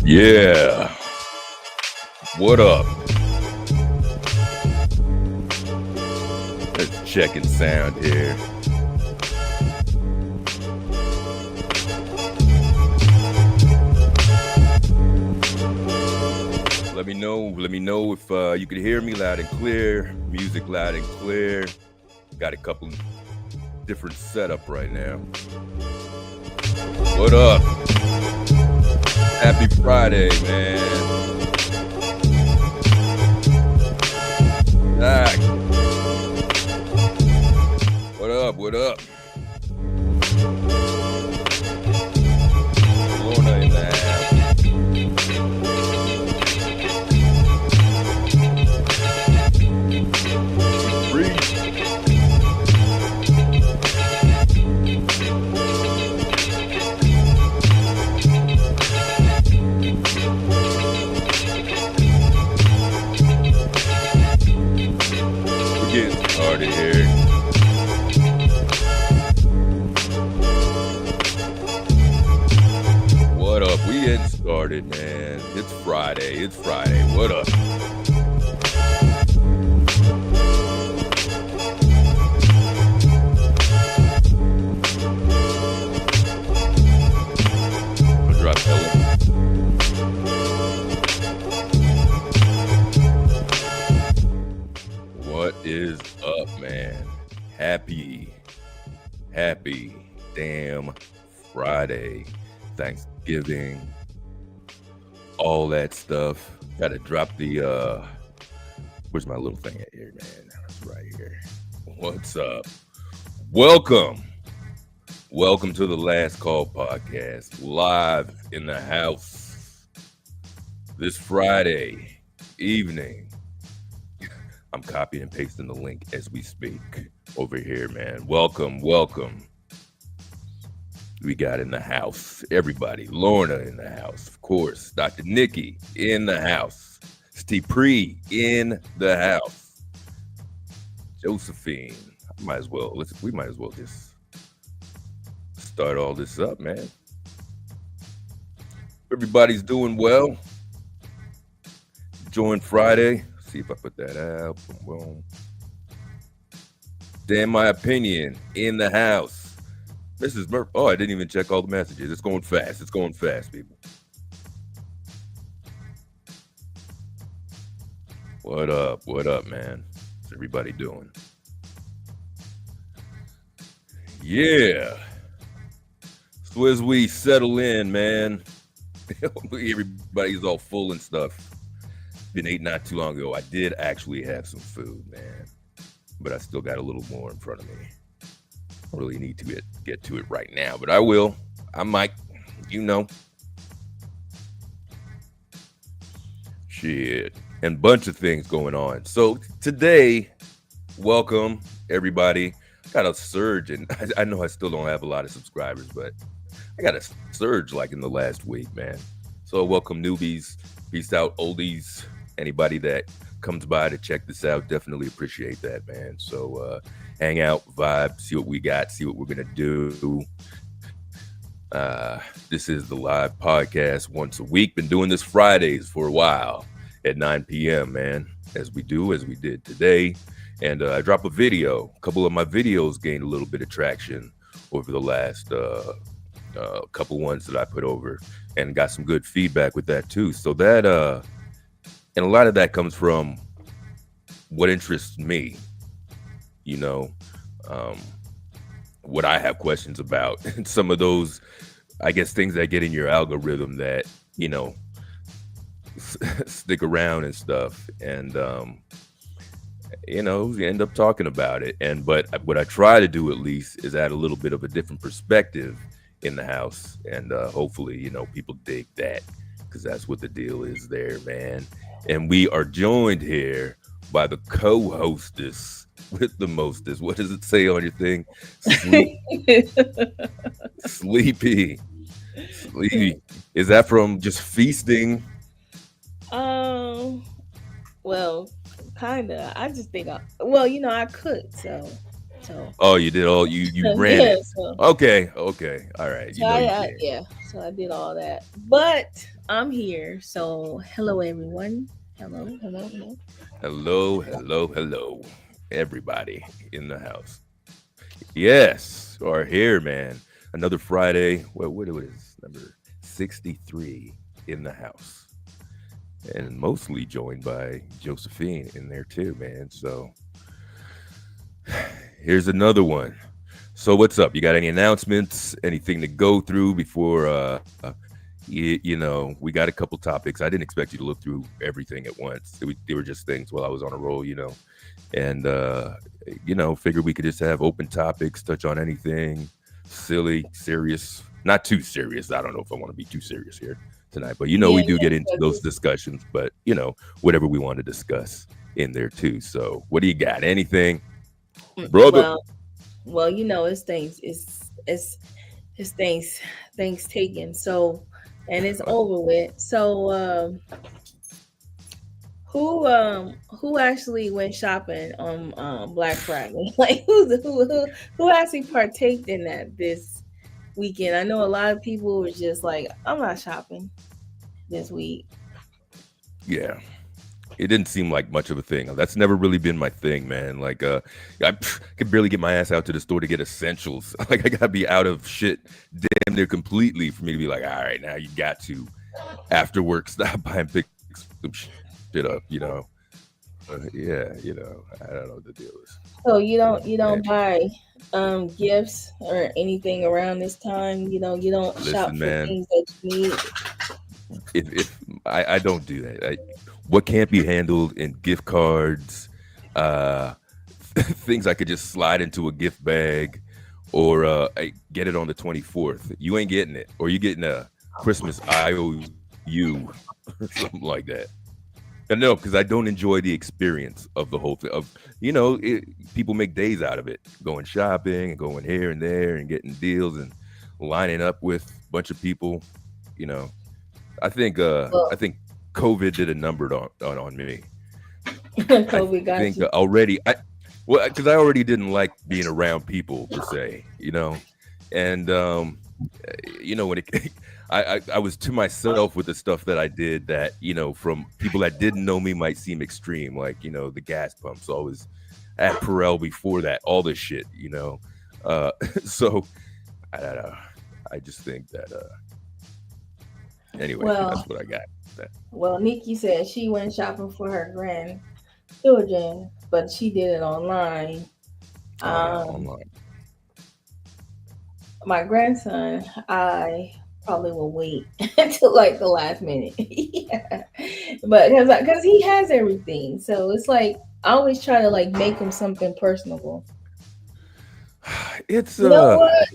Yeah. What up? Let's checking sound here. Let me know if you can hear me loud and clear. Music loud and clear. Got a couple different setup right now. What up? Happy Friday, man. Zach. What up? What up? Lorna in the house. Getting started here. What up? We getting started, man. It's Friday. It's Friday. What up? I'll drop that one. What is up, man? Happy damn Friday. Thanksgiving. All that stuff. Gotta drop the where's my little thing at here, man? It's right here. What's up? Welcome to the Last Call podcast, live in the house this Friday evening. I'm copying and pasting the link as we speak over here, man. Welcome. We got in the house. Everybody. Lorna in the house, of course. Dr. Nikki in the house. Steve Pre in the house. Josephine. We might as well just start all this up, man. Everybody's doing well. Join Friday. See if I put that out. Boom. Damn my opinion in the house. Mrs. Murphy. Oh, I didn't even check all the messages. It's going fast. It's going fast, people. What up? What up, man? What's everybody doing? Yeah. So as we settle in, man, everybody's all full and stuff. Been ate not too long ago. I did actually have some food, man, but I still got a little more in front of me. I really need to get to it right now, but I will. I might, shit, and bunch of things going on. So today, welcome everybody. Got a surge, and I know I still don't have a lot of subscribers, but I got a surge like in the last week, man. So welcome newbies, peace out oldies. Anybody that comes by to check this out, definitely appreciate that, man. So hang out, vibe, see what we got, see what we're going to do. This is the live podcast once a week. Been doing this Fridays for a while at 9 p.m., man, as we did today. And I drop a video. A couple of my videos gained a little bit of traction over the last couple ones that I put over, and got some good feedback with that too. So that and a lot of that comes from what interests me, what I have questions about, and some of those, I guess, things that get in your algorithm that, stick around and stuff. And, you end up talking about it. But what I try to do at least is add a little bit of a different perspective in the house. And hopefully, people dig that, because that's what the deal is there, man. And we are joined here by the co-hostess with the mostest. What does it say on your thing? Sleepy. Is that from just feasting? Well, kinda. I just think I cook, so So Oh, you did all you ran yeah, it. so Okay, okay, all right. You know you can. yeah, so I did all that. But I'm here. So hello everyone. Hello. Hello, hello, hello, everybody in the house. Yes, are here, man. Another Friday. What it is number 63 in the house, and mostly joined by Josephine in there too, man. So here's another one. So what's up? You got any announcements? Anything to go through before we got a couple topics. I didn't expect you to look through everything at once. They were just things while I was on a roll, and figured we could just have open topics, touch on anything silly, serious, not too serious. I don't know if I want to be too serious here tonight, but we Yeah, do get into yeah. those discussions, but whatever we want to discuss in there too. So what do you got? Anything, brother? Well, it's things. It's things taken. So, and it's over with. So, who actually went shopping on Black Friday? Like who actually partaked in that this weekend? I know a lot of people was just like, I'm not shopping this week. Yeah. It didn't seem like much of a thing. That's never really been my thing, man. Like, could barely get my ass out to the store to get essentials. Like, I gotta be out of shit damn near completely for me to be like, all right, now you got to after work stop by and pick some shit up. Yeah, I don't know what the deal is. So you Man, don't buy gifts or anything around this time. You don't shop listen, for man. things that you need. If I don't do that. What can't be handled in gift cards, uh, things I could just slide into a gift bag, or get it on the 24th. You ain't getting it, or you getting a Christmas IOU or something like that. And no, because I don't enjoy the experience of the whole thing. People make days out of it, going shopping and going here and there and getting deals and lining up with a bunch of people. You know, Well, I think COVID did a number on me. I COVID got think you. already because I already didn't like being around people per se. And when it I was to myself with the stuff that I did that from people that didn't know me might seem extreme, like the gas pumps. So I was at Perel before that, all this shit. So I don't know. I just think that anyway, Well, that's what I got. Nikki said she went shopping for her grandchildren, but she did it online. Um, Online. my grandson, I probably will wait until like the last minute. Yeah. But because he has everything, so it's like I always try to like make him something personable. It's You know what?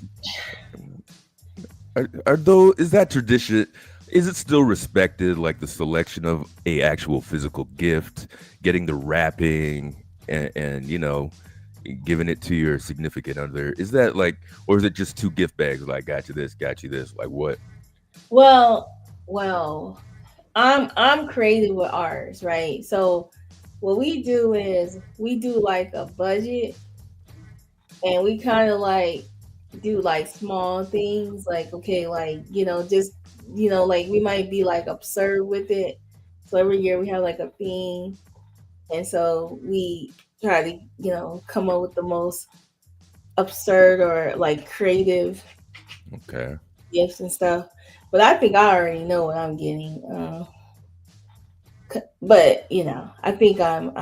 are though is that tradition? Is it still respected, like the selection of a actual physical gift, getting the wrapping, and giving it to your significant other? Is that like, or is it just two gift bags? Like, got you this. Like what? Well, well, I'm creative with ours, right? So what we do is we do like a budget, and we kind of like do like small things, like okay, like just like we might be like absurd with it. So every year we have like a theme, and so we try to come up with the most absurd or like creative Okay. gifts and stuff. But I think I already know what I'm getting. But I think I'm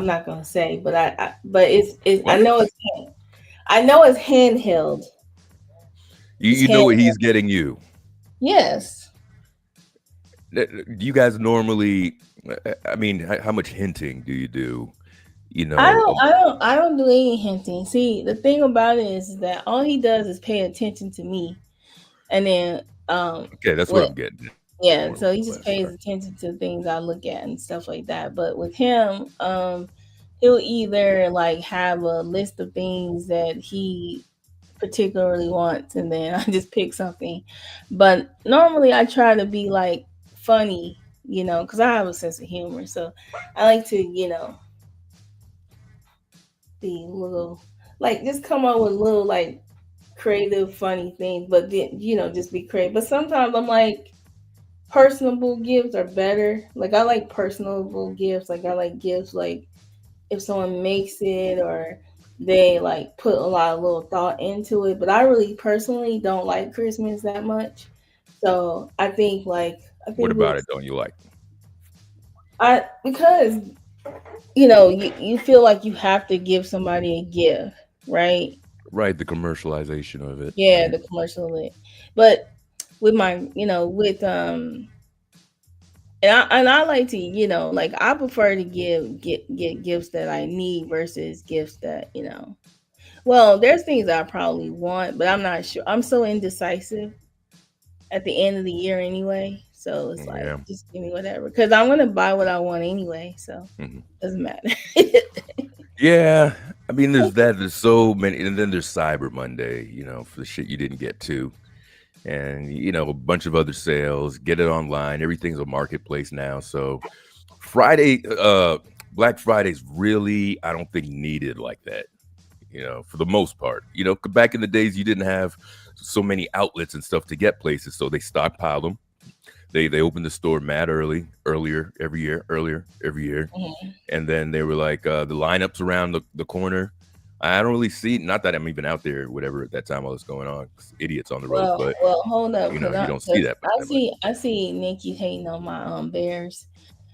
not gonna say, but but it's I What? know it's handheld. It's You know what handheld. he's getting you? Yes. Do you guys normally? I mean, how much hinting do you do? You I know. don't I don't I don't do any hinting. See, the thing about it is that all he does is pay attention to me, and then Okay, that's what what I'm getting at, yeah, more or so he less. just All right. pays attention to things I look at and stuff like that. But with him, he'll either like have a list of things that he particularly wants, and then I just pick something. But normally I try to be like funny, because I have a sense of humor. So I like to, be like just come up with little like creative, funny things, but then just be creative. But sometimes I'm like, personable gifts are better. Like I like personable gifts. Like I like gifts like if someone makes it or they like put a lot of little thought into it. But I really personally don't like Christmas that much. So I What think about with it? Don't you like? I because you feel like you have to give somebody a gift, right? Right, the commercialization of it. Yeah, Yeah. the commercial lit. But with my with and I like to like I prefer to get gifts that I need versus gifts that well, there's things I probably want, but I'm not sure. I'm so indecisive at the end of the year anyway, so it's like Yeah. just give me whatever because I'm gonna buy what I want anyway, so Mhm. doesn't matter. Yeah. I mean, there's that. There's so many, and then there's Cyber Monday. For the shit you didn't get to, and a bunch of other sales. Get it online. Everything's a marketplace now. So Friday, Black Friday's really, I don't think needed like that. For the most part. Back in the days, you didn't have so many outlets and stuff to get places, so they stockpiled them. They opened the store mad earlier every year, Mhm. and then they were like the lineups around the corner. I don't really see. Not that I'm even out there, whatever at that time all this going on. 'Cause idiots on the roads, but Well, hold up, you don't see that I that much. see Nikki hating on my Bears,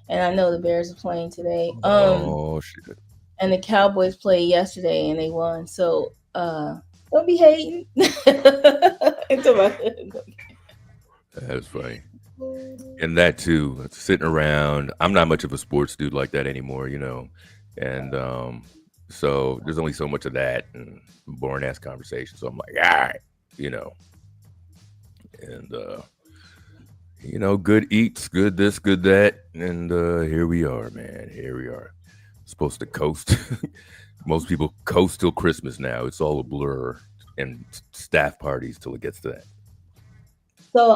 and I know the Bears are playing today. Oh shit, And the Cowboys played yesterday and they won. So don't be hating. It's about that's funny. And that too, sitting around. I'm not much of a sports dude like that anymore. And so there's only so much of that and boring ass conversation. So I'm like, all right, you know, and good eats, good this, good that, and here we are, man. Here we are, supposed to coast. Most people coast till Christmas now. It's all a blur, and staff parties till it gets to that. so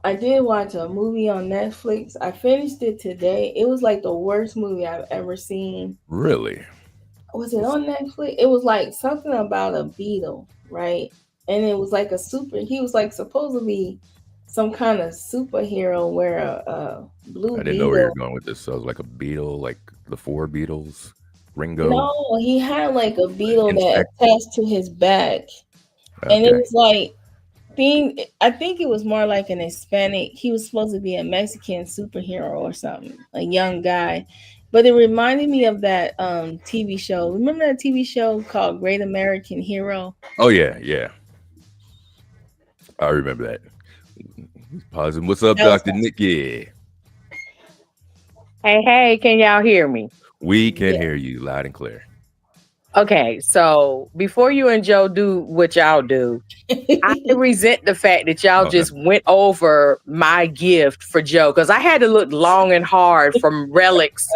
I did watch a movie on Netflix. I finished it today. It was like the worst movie I've ever seen. Really? Was it on Netflix? It was like something about a beetle, right? And it was like a super. He was like supposed to be some kind of superhero where a blue I didn't know where you're beetle. going with this. So it was like a beetle, like the four Beatles, Ringo, No, he had like a beetle that insect. attached to his back, and it Okay. was like being. I think it was more like an Hispanic. He was supposed to be a Mexican superhero or something, a young guy. But it reminded me of that TV show. Remember that TV show called Great American Hero? Oh yeah, yeah. I remember that. Pausing. What's up, That was Doctor Nick? Yeah, Hey, hey, can y'all hear me? we can yeah. hear you loud and clear. Okay, so before you and Joe do what y'all do, I resent the fact that y'all Oh no. just went over my gift for Joe because I had to look long and hard from relics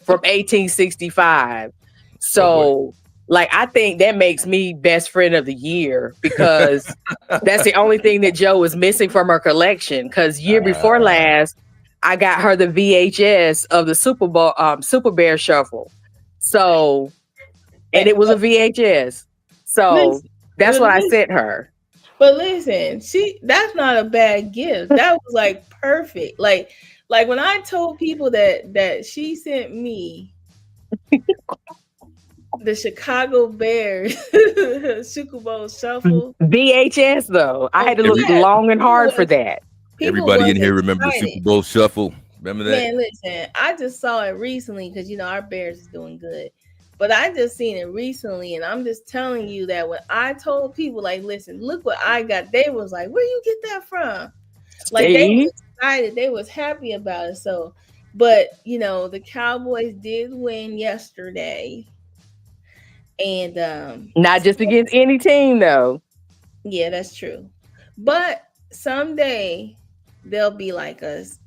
from 1865. Oh boy. So, like, I think that makes me best friend of the year because that's the only thing that Joe is missing from her collection. Because year before Ah, last, I got her the VHS of the Super Bear Shuffle. So, and it was a VHS. So listen, that's but what I listen, sent her. that's not a bad gift. That was like perfect. Like when I told people that she sent me the Chicago Bears Super Bowl shuffle. VHS though, I had to look every Yeah, long and people hard for was that. people everybody was in here remember the Super excited. Bowl shuffle. Remember that? Man, listen, I just saw it recently because our Bears is doing good. But I just seen it recently, and I'm just telling you that when I told people, like, listen, look what I got, they was like, where you get that from? Like they See? was excited, they was happy about it. So, but the Cowboys did win yesterday, and Not just against any team though. yeah, that's true. But someday they'll be like us.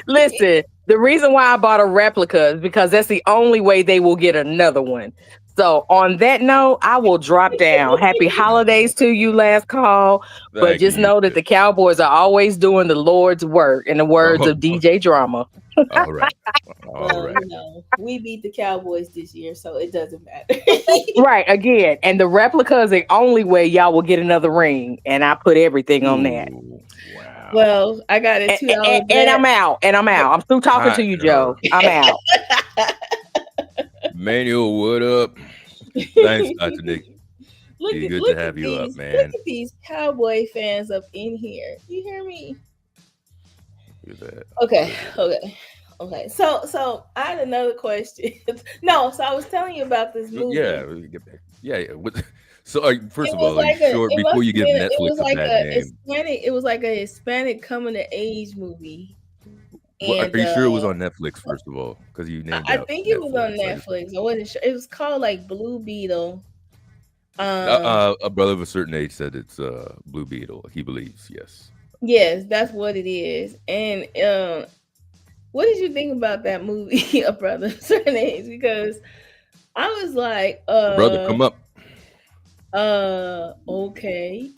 Listen, the reason why I bought a replica is because that's the only way they will get another one. So on that note, I will drop down. Happy holidays to you, last call. But Thank you. just You know that too. the Cowboys are always doing the Lord's work, in the words Oh, of DJ Drama. all right. All Well, right. we beat the Cowboys this year, so it doesn't matter. Right, again. And the replica is the only way y'all will get another ring. And I put everything on that. Ooh, wow. Well, I got a $2 And bet. I'm out. And I'm out. I'm through talking to Hot you, her. Joe. I'm out. Manuel, what up? Thanks, Dr. Nick. Good to have you up, look man. at these Cowboy fans up in here. You hear me? Look at that. Okay, Look at that. okay. So I had another question. No, so I was telling you about this movie. Yeah, we get back. Yeah, yeah. So, first It of was all, are you like a sure it before must you have give been it was Netflix a like bad a name? Hispanic, it was like a Hispanic coming to age movie. And Are you sure it was on Netflix? First of all, because you named I out think it was on Netflix. Netflix. I wasn't sure. It was called like Blue Beetle. Um A brother of a certain age said it's Blue Beetle. He believes, yes. yes, that's what it is. And what did you think about that movie, A Brother of a Certain Age? Because I was like, Brother, come up. okay.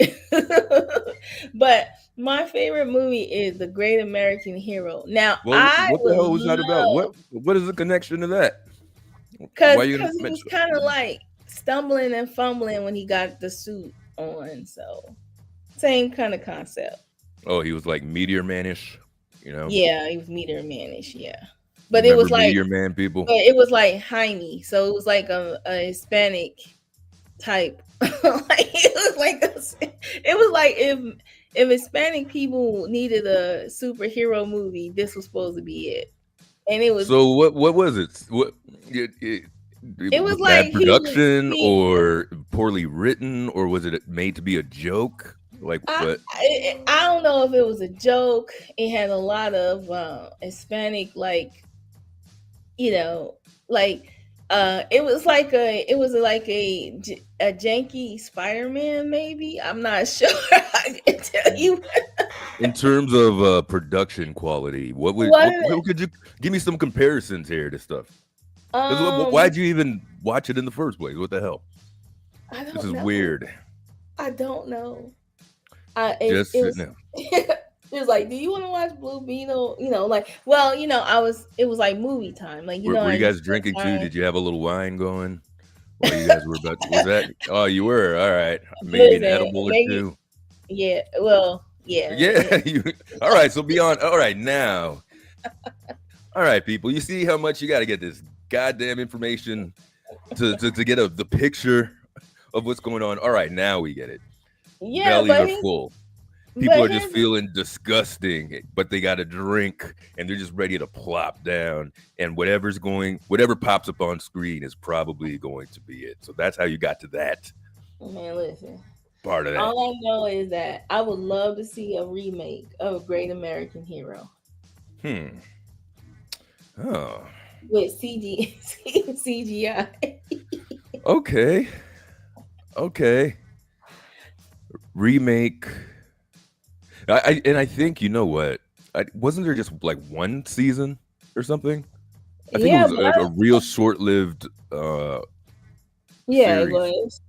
But my favorite movie is The Great American Hero. Now Well, I what the would hell was that about? love, What is the connection to that? Why because are you gonna he was mention kind of like stumbling and fumbling when he got the suit on. So same kind of concept. it? Oh, he was like Meteor Manish. You know, Yeah, he was Meteor Manish, yeah. you But it was remember like Meteor Man, people? Jaime. So it was like a Hispanic type. Like it was like if Hispanic people needed a superhero movie, this was supposed to be it. And it was So what was it? It it was was bad like production or poorly written, or was it made to be a joke? Like what? I don't know if it was a joke. It had a lot of Hispanic, like, you know, like it was like a janky Spider-Man, maybe. I'm not sure. I can tell you In terms of production quality, what. what could you give me some comparisons here to stuff? Because Um, why'd you even watch it in the first place? What the hell? I This don't is know. weird. I don't know. Just It sitting was there. it was like, do you want to watch Blue Beetle? Like, well, it was like movie time. Like, Were I you just guys spent drinking too? time. Did you have a little wine going while you guys were about? Was that? Oh, you were. All right. Maybe an Listen, edible or maybe, two. yeah. Well, yeah. Yeah. You. All right. So beyond. All right. Now. All right, people. You see how much you got to get this goddamn information to get the picture of what's going on. All right. Now we get it. Yeah, Bellies are full. People but are just feeling disgusting, but they got a drink and they're just ready to plop down. And whatever pops up on screen is probably going to be it. So that's how you got to that man, listen. part of that. All I know is that I would love to see a remake of Great American Hero Oh, with CGI. okay. Okay. Remake. I think, you know what? Wasn't there just like one season or something? I think it Yeah, was but a real short-lived yeah, it series. was.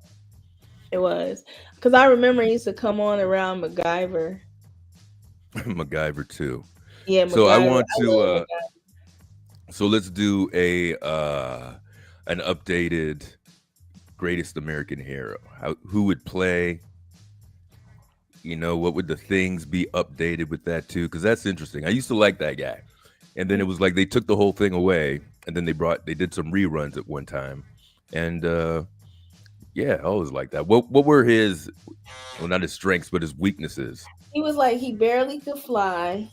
It was because I remember it used to come on around MacGyver. MacGyver too. Yeah, So I MacGyver. want I to love so let's do an updated greatest American hero. Who would play? What would the things be updated with that too? Because that's interesting. I used to like that guy, and then it was like they took the whole thing away, and then they did some reruns at one time, and yeah, I always like that. What were his, well, not his strengths, but his weaknesses? He was like he barely could fly.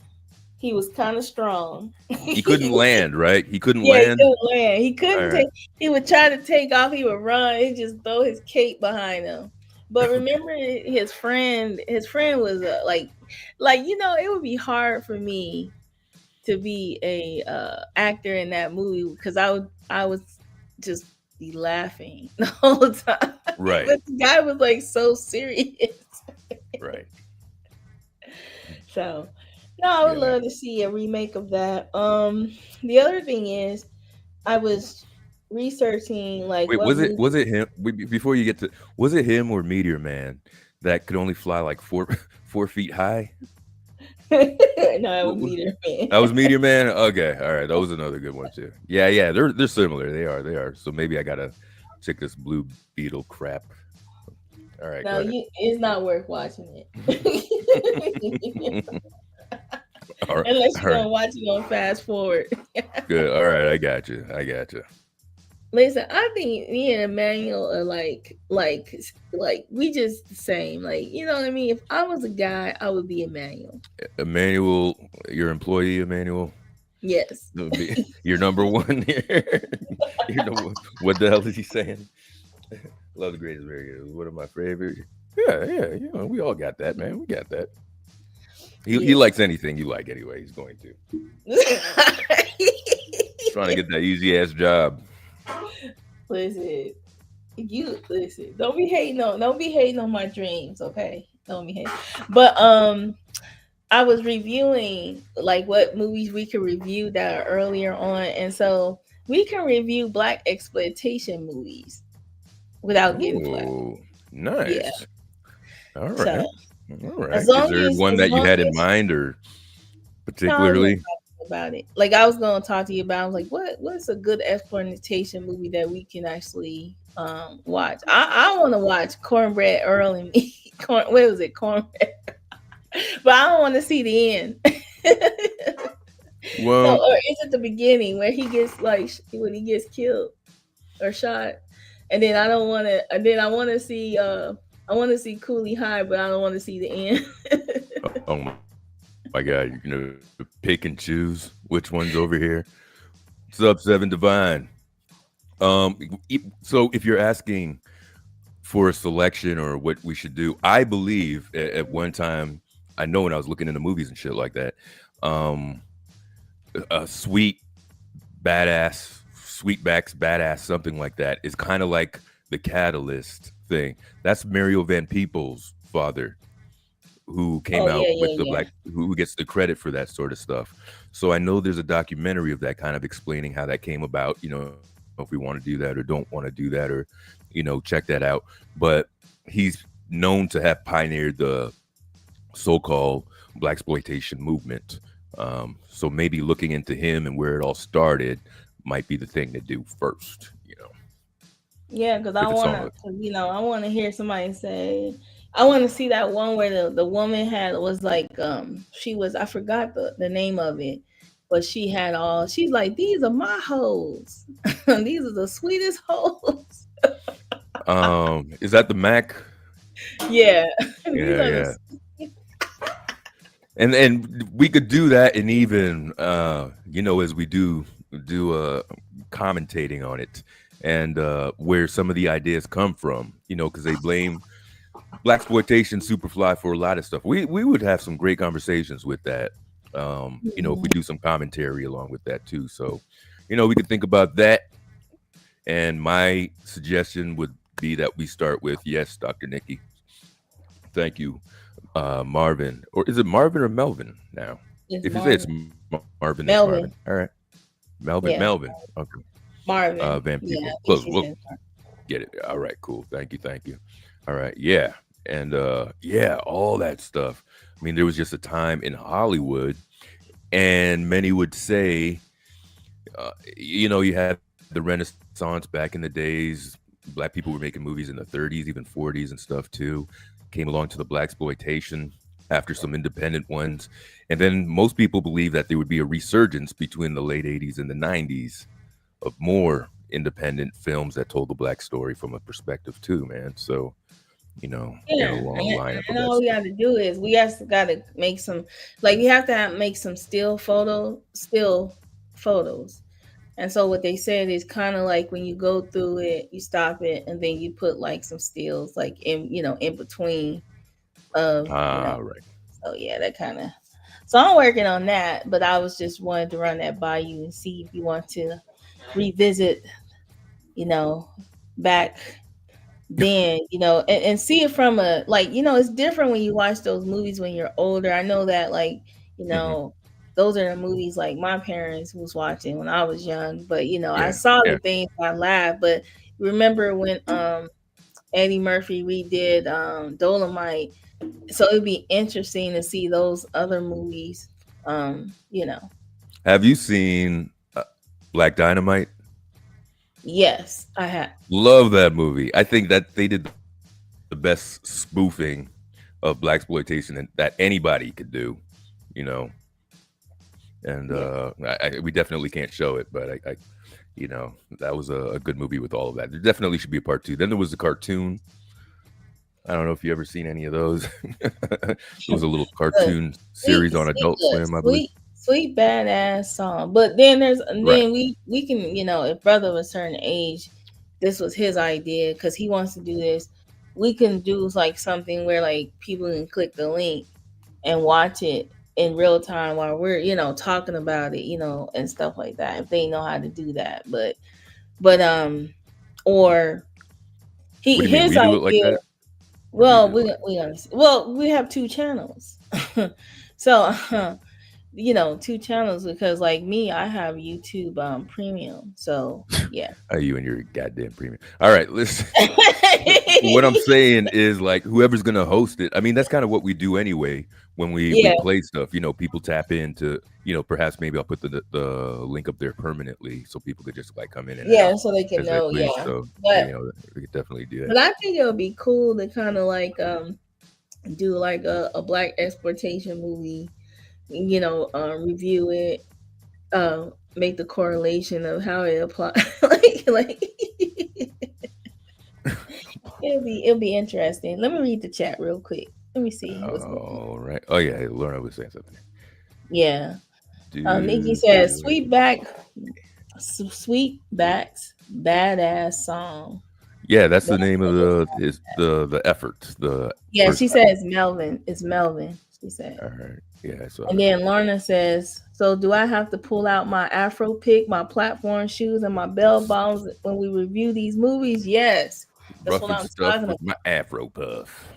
He was kind of strong. He couldn't land, right? He couldn't Yeah, he land. couldn't land. He All couldn't right. take. He would try to take off. He would run. He just throw his cape behind him. But remember, his friend. His friend was it would be hard for me to be a actor in that movie because I was just be laughing the whole time. Right. But the guy was like so serious. Right. So no, I would Yeah. love to see a remake of that. The other thing is I was researching like Wait, what movie. was it him? Before you get to, was it him or Meteor Man that could only fly like 4 feet high? No, it What, was neither that was man. Meteor Man. Okay, all right, that was another good one too. Yeah, yeah, they're similar. They are. So maybe I gotta check this Blue Beetle crap. All right, No, go you it's not worth watching ahead. it. all right, Unless all you're right, gonna watch it on fast forward. good. All right, I got you. I got you. Listen, I think me and Emmanuel are like we just the same. Like, you know what I mean? If I was a guy, I would be Emmanuel. Emmanuel, your employee, Emmanuel. Yes. You're number one here. You're number one. What the hell is he saying? Love the greatest, very good. It was one of my favorite. Yeah, yeah, you know, we all got that, man. We got that. He Yeah. likes anything you like anyway. He's going to. Trying to get that easy ass job. Listen, you listen. Don't be hating on my dreams, okay? Don't be hating. But I was reviewing like what movies we could review that are earlier on, and so we can review black exploitation movies without getting flagged. Oh, Yeah. nice. All So right. All right. as Is long there as one as that you long had in as mind or no, I was gonna particularly? talk to you about it. Like I was gonna talk to you about, I was like, what's a good exploitation movie that we can actually watch? I want to watch Cornbread Earl and Me. What was it, Cornbread? But I don't want to see the end. No, Well, or is it the beginning where he gets like when he gets killed or shot? And then I don't want to. And then I want to see Cooley High, but I don't want to see the end. oh my God, you're gonna pick and choose which one's over here. What's up, Seven Divine? So if you're asking for a selection or what we should do, I believe at one time, I know when I was looking into movies and shit like that, um, a sweetbacks badass, something like that is kind of like the Catalyst thing. That's Mario Van Peebles' father, who came Oh out yeah, with yeah, the yeah. black, who gets the credit for that sort of stuff. So I know there's a documentary of that kind of explaining how that came about, you know, if we want to do that or don't want to do that, or check that out. But he's known to have pioneered the so-called black exploitation movement. So maybe looking into him and where it all started might be the thing to do first. Yeah, because If it's on. I want to hear somebody say, I want to see that one where the woman had was like, she was, I forgot the name of it, but she's like, these are my hoes. These are the sweetest hoes. Is that the Mac? Yeah, these Yeah, are yeah. the. And we could do that, and even as we do commentating on it, and where some of the ideas come from, because they blame black exploitation Superfly for a lot of stuff. We would have some great conversations with that. If we do some commentary along with that too. So, we could think about that. And my suggestion would be that we start with, yes, Dr. Nikki. Thank you, Marvin. Or is it Marvin or Melvin now? It's If you say it's Marvin. Marvin, it's Marvin. Melvin. All right. Melvin. Yeah, Melvin. Okay. Marvin. Van Yeah, People. I think Close. she Look, said. get it. All right, cool. Thank you. Thank you. All right. Yeah. And all that stuff. I mean, there was just a time in Hollywood, and many would say, you had the Renaissance back in the days. Black people were making movies in the 30s, even 40s and stuff too. Came along to the black exploitation after some independent ones. And then most people believe that there would be a resurgence between the late 80s and the 90s of more independent films that told the black story from a perspective too, man. So, we had a Yeah, long lineup and of that all we got stuff. to do is we just got to make some, like we have to make some still photos. And so what they said is kind of like when you go through it, you stop it, and then you put like some stills, like in between of Ah, right. So yeah, that kind of. So I'm working on that, but I was just wanted to run that by you and see if you want to revisit, you know, back then, and see it from a like, it's different when you watch those movies when you're older. I know that, like, you Hmm. know, those are the movies like my parents was watching when I was young. But I Yeah, saw the yeah. things, I laughed. But remember when Eddie Murphy redid Dolomite? So it'd be interesting to see those other movies. Have you seen Black Dynamite? Yes, I have. Love that movie. I think that they did the best spoofing of blaxploitation that anybody could do, you know. And Yeah. we definitely can't show it, but that was a good movie with all of that. There definitely should be a part two. Then there was the cartoon. I don't know if you ever seen any of those. It was a little Look, cartoon series on Adult Swim, I believe. sweet badass song. But then Right. we can, if brother of a certain age, this was his idea because he wants to do this. We can do like something where like people can click the link and watch it in real time while we're talking about it, and stuff like that, if they know how to do that. But or What he do you mean? his We do it like idea. that, or do you Well, do it like? we have two channels. So two channels because like me, I have YouTube premium. So yeah. Oh, you and your goddamn premium. All right, listen. What I'm saying is like whoever's gonna host it. I mean, that's kind of what we do anyway when we Yeah, play stuff. People tap into. Perhaps maybe I'll put the link up there permanently so people could just like come in and yeah, out so they can as they know, please. yeah. So But we could definitely do but that. I think it would be cool to kind of like do like a black exploitation movie, review it, make the correlation of how it applies. like it'll be interesting. Let me read the chat real quick. Let me see what's going on. All right. Oh yeah, Lorna was saying something. Yeah. Nikki Do says, do. Sweet backs, badass song. Yeah, that's the That's name of what it is. the effort. The Yeah, first she effort. says Melvin. It's Melvin, she said. All right. Yeah, I saw And that. then Lorna says, so do I have to pull out my Afro pick, my platform shoes, and my bell bottoms when we review these movies? Yes. That's Rough what and I'm stuff talking about. with my Afro puff.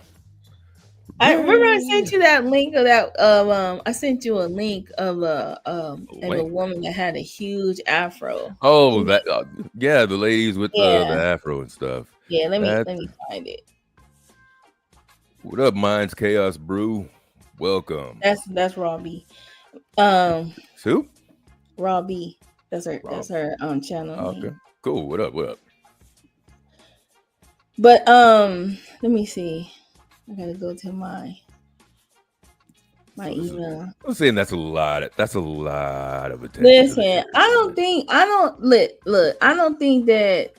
I remember I Yeah. sent you that link of that of I sent you a link of a Link. woman that had a huge afro. Oh, that yeah, the ladies with the Yeah. afro and stuff. Yeah, let me That's let me find it. what up, Minds Chaos Brew. Welcome. That's Robbie. Um Who? Robbie. That's Rob. her channel Okay. name. Cool. What up? What up? But let me see. I gotta go to my So this is. email. I'm saying that's a lot. That's a lot of attention to the Listen, situation. I don't look, I don't think that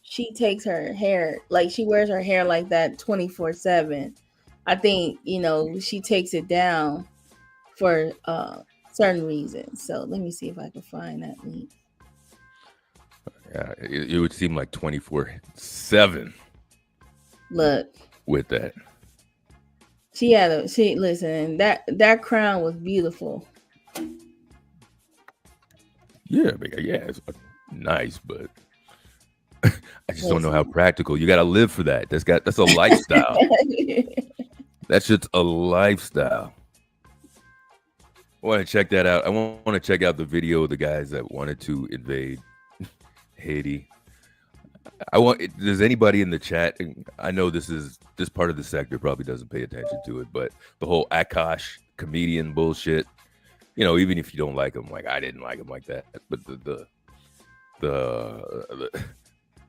she takes her hair like she wears her hair like that 24/7. I think, she takes it down for certain reasons. So let me see if I can find that link. Yeah, it would seem like 24/7 Look, with that. she listen, that crown was beautiful. Yeah, it's nice, but I just don't know how Listen. practical. You got to live for that. That's a lifestyle. That shit's a lifestyle. I want to check that out. I want to check out the video of the guys that wanted to invade Haiti. Does anybody in the chat? I know this part of the sector probably doesn't pay attention to it, but the whole Akash comedian bullshit. Even if you don't like him, like I didn't like him like that, but the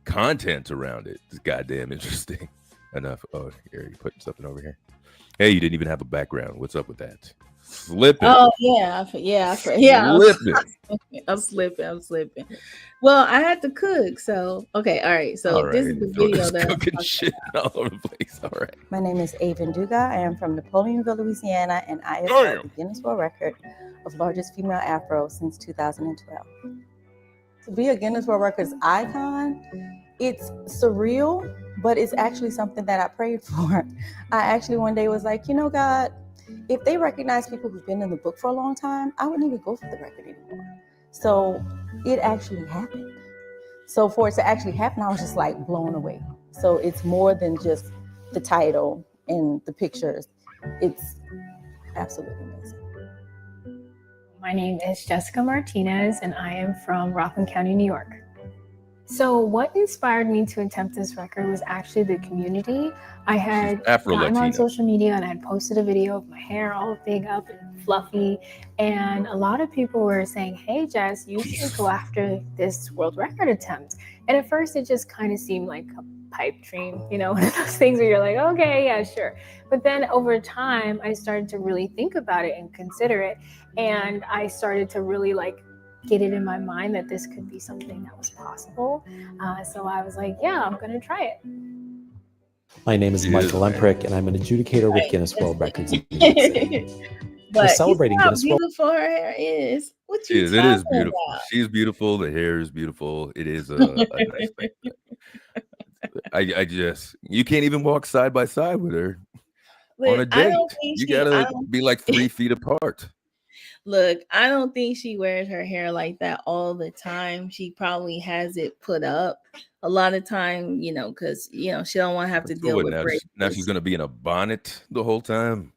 content around it is goddamn interesting enough. Oh, here you putting something over here. Hey, you didn't even have a background. What's up with that? Slipping. Oh yeah, Slipping. I'm slipping. Well, I had to cook, so okay, all right. So All this right, is the throwing video this that I'm cooking talking shit all over the place. All right. My name is Avon Duga. I am from Napoleonville, Louisiana, and I have Damn. held the Guinness World Record of largest female afro since 2012. To be a Guinness World Records icon, it's surreal, but it's actually something that I prayed for. I actually one day was like, God, if they recognize people who've been in the book for a long time, I wouldn't even go for the record anymore. So it actually happened. So for it to actually happen, I was just like blown away. So it's more than just the title and the pictures. It's absolutely amazing. My name is Jessica Martinez, and I am from Rockland County, New York. So what inspired me to attempt this record was actually the community. I had gotten on social media and I had posted a video of my hair all big up and fluffy, and a lot of people were saying, hey Jess, you should go after this world record attempt. And at first it just kind of seemed like a pipe dream, one of those things where you're like, okay, yeah, sure. But then over time I started to really think about it and consider it, and I started to really get it in my mind that this could be something that was possible. So I was like, yeah, I'm going to try it. My name is Michael Lemprick, and I'm an adjudicator with Guinness World Records in New York City. We're celebrating Guinness World. Beautiful her hair is. What you it is beautiful. About? She's beautiful. The hair is beautiful. It is a nice thing. I just, you can't even walk side by side with her on a date. You gotta be like 3 feet apart. Look, I don't think she wears her hair like that all the time. She probably has it put up a lot of time, because she don't want to have to deal with braids. Now she's gonna be in a bonnet the whole time.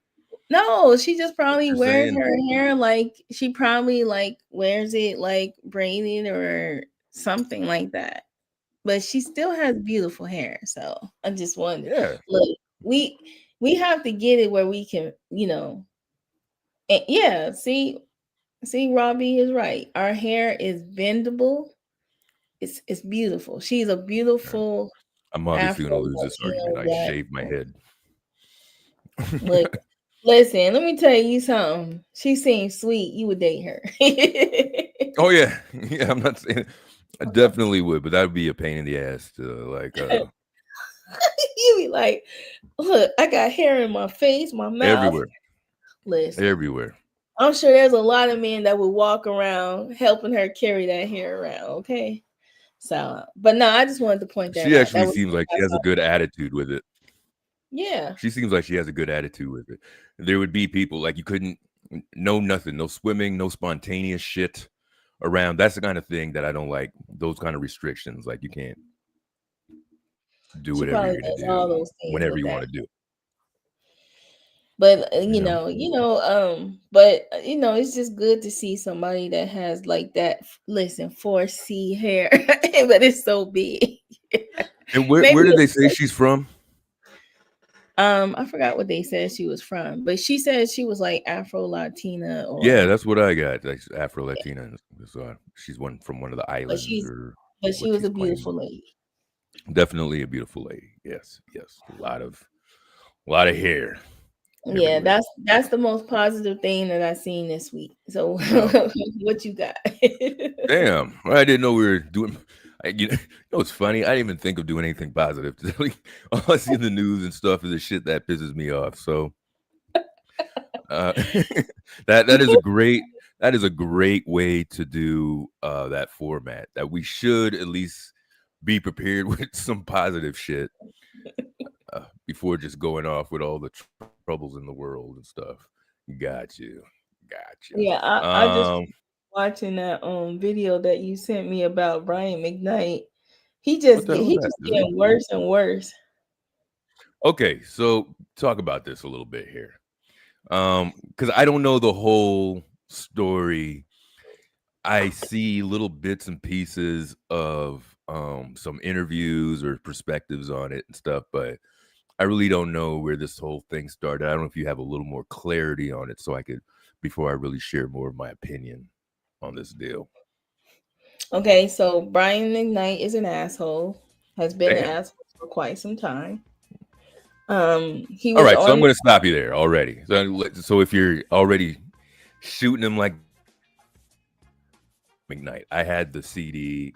No, she just probably wears her hair she probably wears it braided or something like that. But she still has beautiful hair. So I just wonder. Yeah. Look, we have to get it where we can, and yeah, see, Robbie is right. Our hair is bendable. It's beautiful. She's a beautiful. I'm obviously going to lose this argument. I shaved my head. Look, listen, let me tell you something. She seems sweet. You would date her. Oh yeah, yeah. I'm not saying. I definitely would, but that would be a pain in the ass to You be like, look, I got hair in my face, my mouth, everywhere. Listen, everywhere. I'm sure there's a lot of men that would walk around helping her carry that hair around. Okay, so, but no, I just wanted to point that out. She actually seems like she has a good attitude with it. Yeah, she seems like she has a good attitude with it. There would be people you couldn't know nothing, no swimming, no spontaneous shit around. That's the kind of thing that I don't like. Those kind of restrictions, you can't do whatever you're gonna do whenever you want to do. But but it's just good to see somebody that has that. Listen, 4C hair, but it's so big. And where did they say she's from? I forgot what they said she was from, but she said she was Afro Latina. Yeah, that's what I got. Afro Latina. So she's from one of the islands. But she was a beautiful lady. Definitely a beautiful lady. Yes. A lot of hair. Yeah, that's the most positive thing that I've seen this week. So what you got? Damn, I didn't know we were doing. It's funny. I didn't even think of doing anything positive. All I see in the news and stuff is the shit that pisses me off. So that is a great way to do that format. That we should at least be prepared with some positive shit before just going off with all the troubles in the world and stuff. Got you. Yeah, I just watching that video that you sent me about Brian McKnight. He just getting worse and worse. Okay, so talk about this a little bit here. Because I don't know the whole story. I see little bits and pieces of some interviews or perspectives on it and stuff, but I really don't know where this whole thing started. I don't know if you have a little more clarity on it, so I could, before I really share more of my opinion on this deal. Okay, so Brian McKnight is an asshole. Has been an asshole for quite some time. He was all right, so I'm going to stop you there already. So if you're already shooting him like McKnight, I had the CD,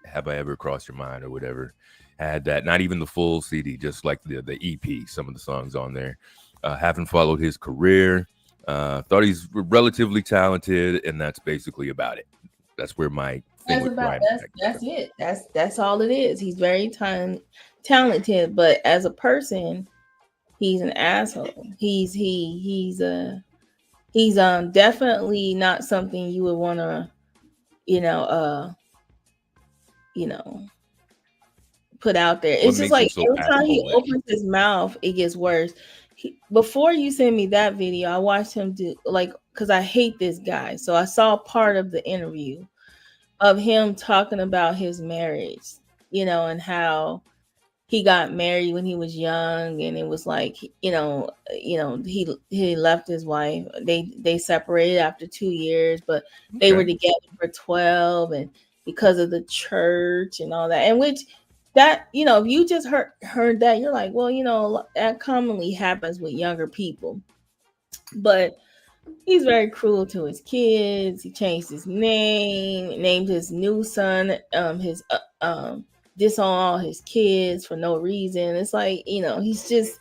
Have I Ever Crossed Your Mind or whatever. I had that, not even the full CD, just like the EP, some of the songs on there. Haven't followed his career. Thought he's relatively talented, and that's basically about it. That's where my thing with Brian. That's it. That's all it is. He's very talented, but as a person, he's an asshole. He's definitely not something you would want to, put out there. It's just every time he opens his mouth, it gets worse. Before you send me that video, I watched him do because I hate this guy. So I saw part of the interview of him talking about his marriage, and how he got married when he was young, and it was like, he left his wife. They separated after 2 years, but they were together for 12, and because of the church and all that, and which that, if you just heard that, you're like, well, that commonly happens with younger people. But he's very cruel to his kids. He changed his name, named his new son, disown all his kids for no reason. It's like, he's just,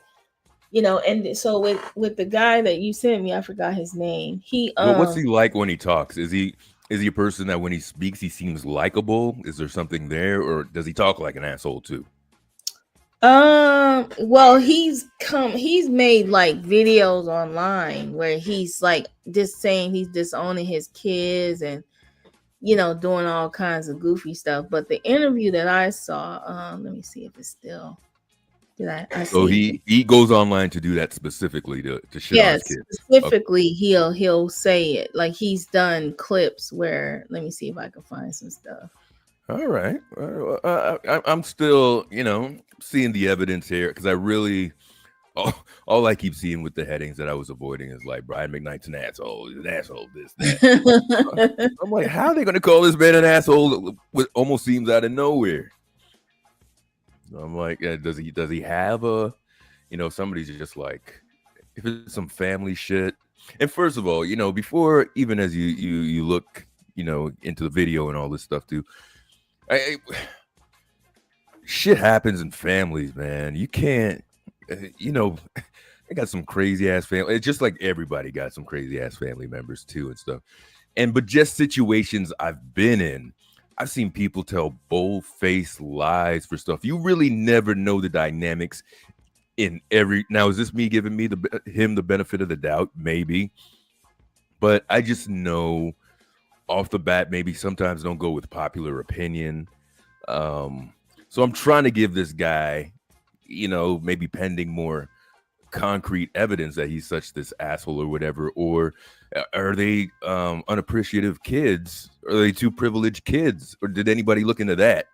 and so with the guy that you sent me, I forgot his name. Well, what's he like when he talks? Is he a person that when he speaks, he seems likable? Is there something there, or does he talk like an asshole too? Well, he's made like videos online where he's like just saying he's disowning his kids and, doing all kinds of goofy stuff. But the interview that I saw, let me see if it's still. So he goes online to do that specifically to shit on his kids. Specifically, okay. he'll say it. Like he's done clips where, let me see if I can find some stuff. All right. I'm still, seeing the evidence here, because I really, all I keep seeing with the headings that I was avoiding is like, Brian McKnight's an asshole. He's an asshole, this, that. I'm like, how are they going to call this man an asshole? What almost seems out of nowhere. So I'm like, does he have a, somebody's just like, if it's some family shit. And first of all, before, even as you look, into the video and all this stuff too, shit happens in families, man. You can't, I got some crazy ass family. It's just like everybody got some crazy ass family members too and stuff. But just situations I've been in, I've seen people tell bold-faced lies for stuff. You really never know the dynamics in every. Now, is this me giving him the benefit of the doubt? Maybe, but I just know off the bat, maybe sometimes don't go with popular opinion. So I'm trying to give this guy, maybe pending more concrete evidence that he's such this asshole or whatever, or are they unappreciative kids? Are they too privileged kids? Or did anybody look into that?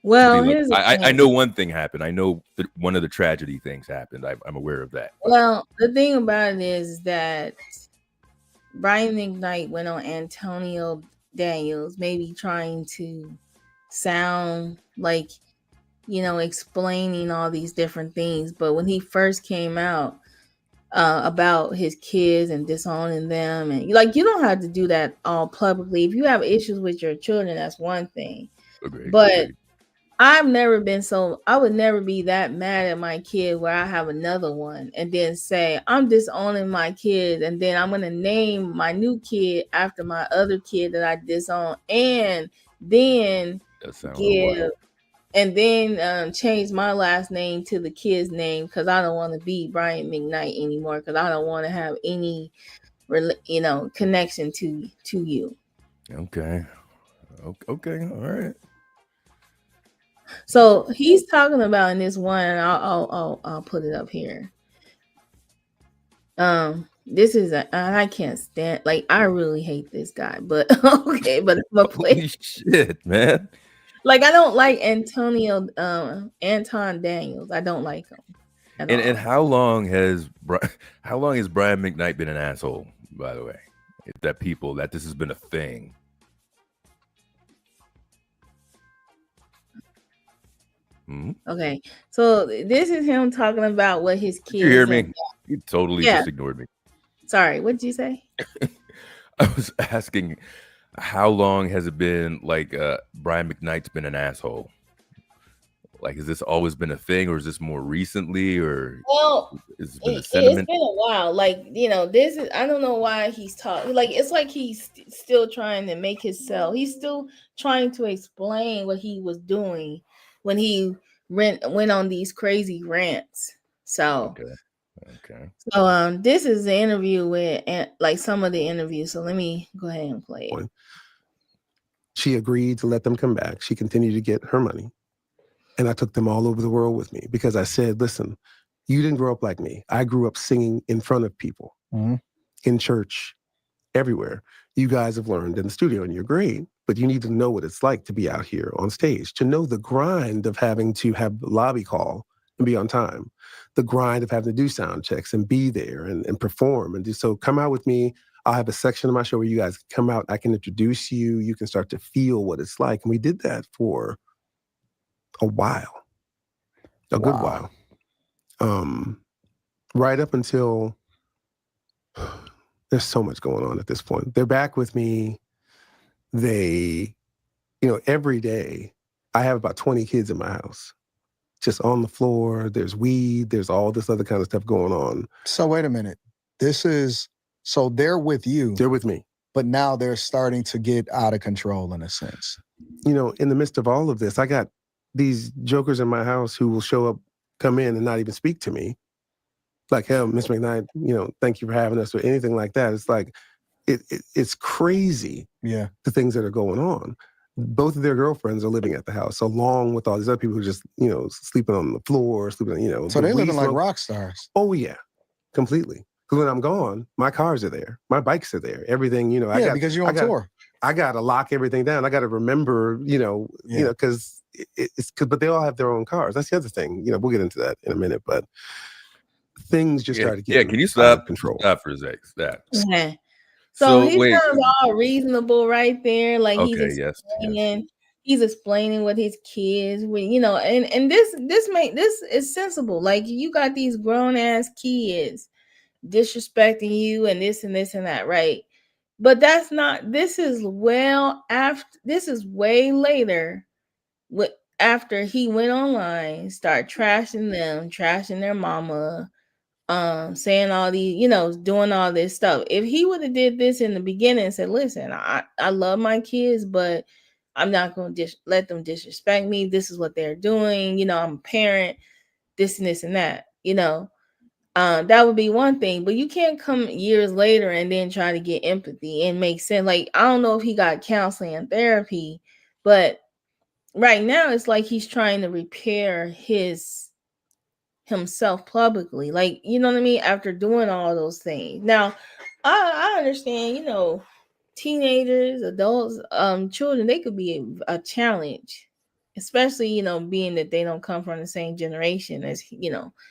Well, I know one thing happened. I know that one of the tragedy things happened. I'm aware of that. Well, the thing about it is that Brian McKnight went on Antonio Daniels, maybe trying to sound like, explaining all these different things. But when he first came out about his kids and disowning them, and you don't have to do that all publicly. If you have issues with your children, that's one thing. Agreed. But I would never be that mad at my kid where I have another one and then say I'm disowning my kid, and then I'm going to name my new kid after my other kid that I disown, and then change my last name to the kid's name because I don't want to be Brian McKnight anymore, because I don't want to have any connection to you. Okay, all right. So he's talking about in this one, and I'll put it up here. This is I can't stand, like, I really hate this guy, but okay, but I'm gonna play. Holy shit, man! Like, I don't like Anton Daniels. I don't like him. And how long has Brian McKnight been an asshole? By the way, that this has been a thing. Okay, so this is him talking about what his kids. Did you hear me? You totally just ignored me. Sorry, what did you say? I was asking, how long has it been like Brian McKnight's been an asshole? Like, has this always been a thing, or is this more recently, or it's been a while. Like, this is, I don't know why he's talking. Like, it's like he's still trying to make himself. He's still trying to explain what he was doing when he went on these crazy rants. So, okay. So, this is the interview with, like, some of the interviews. So let me go ahead and play it. She agreed to let them come back. She continued to get her money. And I took them all over the world with me because I said, listen, you didn't grow up like me. I grew up singing in front of people. Mm-hmm. in church, everywhere. You guys have learned in the studio, and you're great, but you need to know what it's like to be out here on stage, to know the grind of having to have lobby call and be on time, the grind of having to do sound checks and be there and perform and do. So come out with me. I'll have a section of my show where you guys can come out. I can introduce you. You can start to feel what it's like. And we did that for a while, a good while. Right up until there's so much going on at this point. They're back with me. They, every day I have about 20 kids in my house, just on the floor. There's weed. There's all this other kind of stuff going on. So wait a minute. So they're with you. They're with me. But now they're starting to get out of control in a sense. In the midst of all of this, I got these jokers in my house who will show up, come in and not even speak to me. Like, hey, Mr. McKnight, thank you for having us or anything like that. It's like, it's crazy. Yeah. The things that are going on. Both of their girlfriends are living at the house, along with all these other people who just, sleeping on the floor, sleeping, So they're living like rock stars. Oh, yeah. Completely. Because when I'm gone, my cars are there. My bikes are there. Everything, because you're on tour. I got to lock everything down. I got to remember, because but they all have their own cars. That's the other thing. We'll get into that in a minute, but things just started getting can you out stop of control. Stop for a sec. Stop. Yeah. So he sounds all reasonable right there. Like he's explaining what his kids and this is sensible. Like you got these grown ass kids disrespecting you and this and this and that, right? But this is way later after he went online, start trashing them, trashing their mama, saying all these, doing all this stuff. If he would have did this in the beginning and said, listen, I love my kids, but I'm not going to let them disrespect me. This is what they're doing. I'm a parent, this and this and that, that would be one thing, but you can't come years later and then try to get empathy and make sense. Like, I don't know if he got counseling and therapy, but right now it's like he's trying to repair himself publicly. Like, you know what I mean? After doing all those things. Now, I understand, teenagers, adults, children, they could be a challenge. Especially, being that they don't come from the same generation as,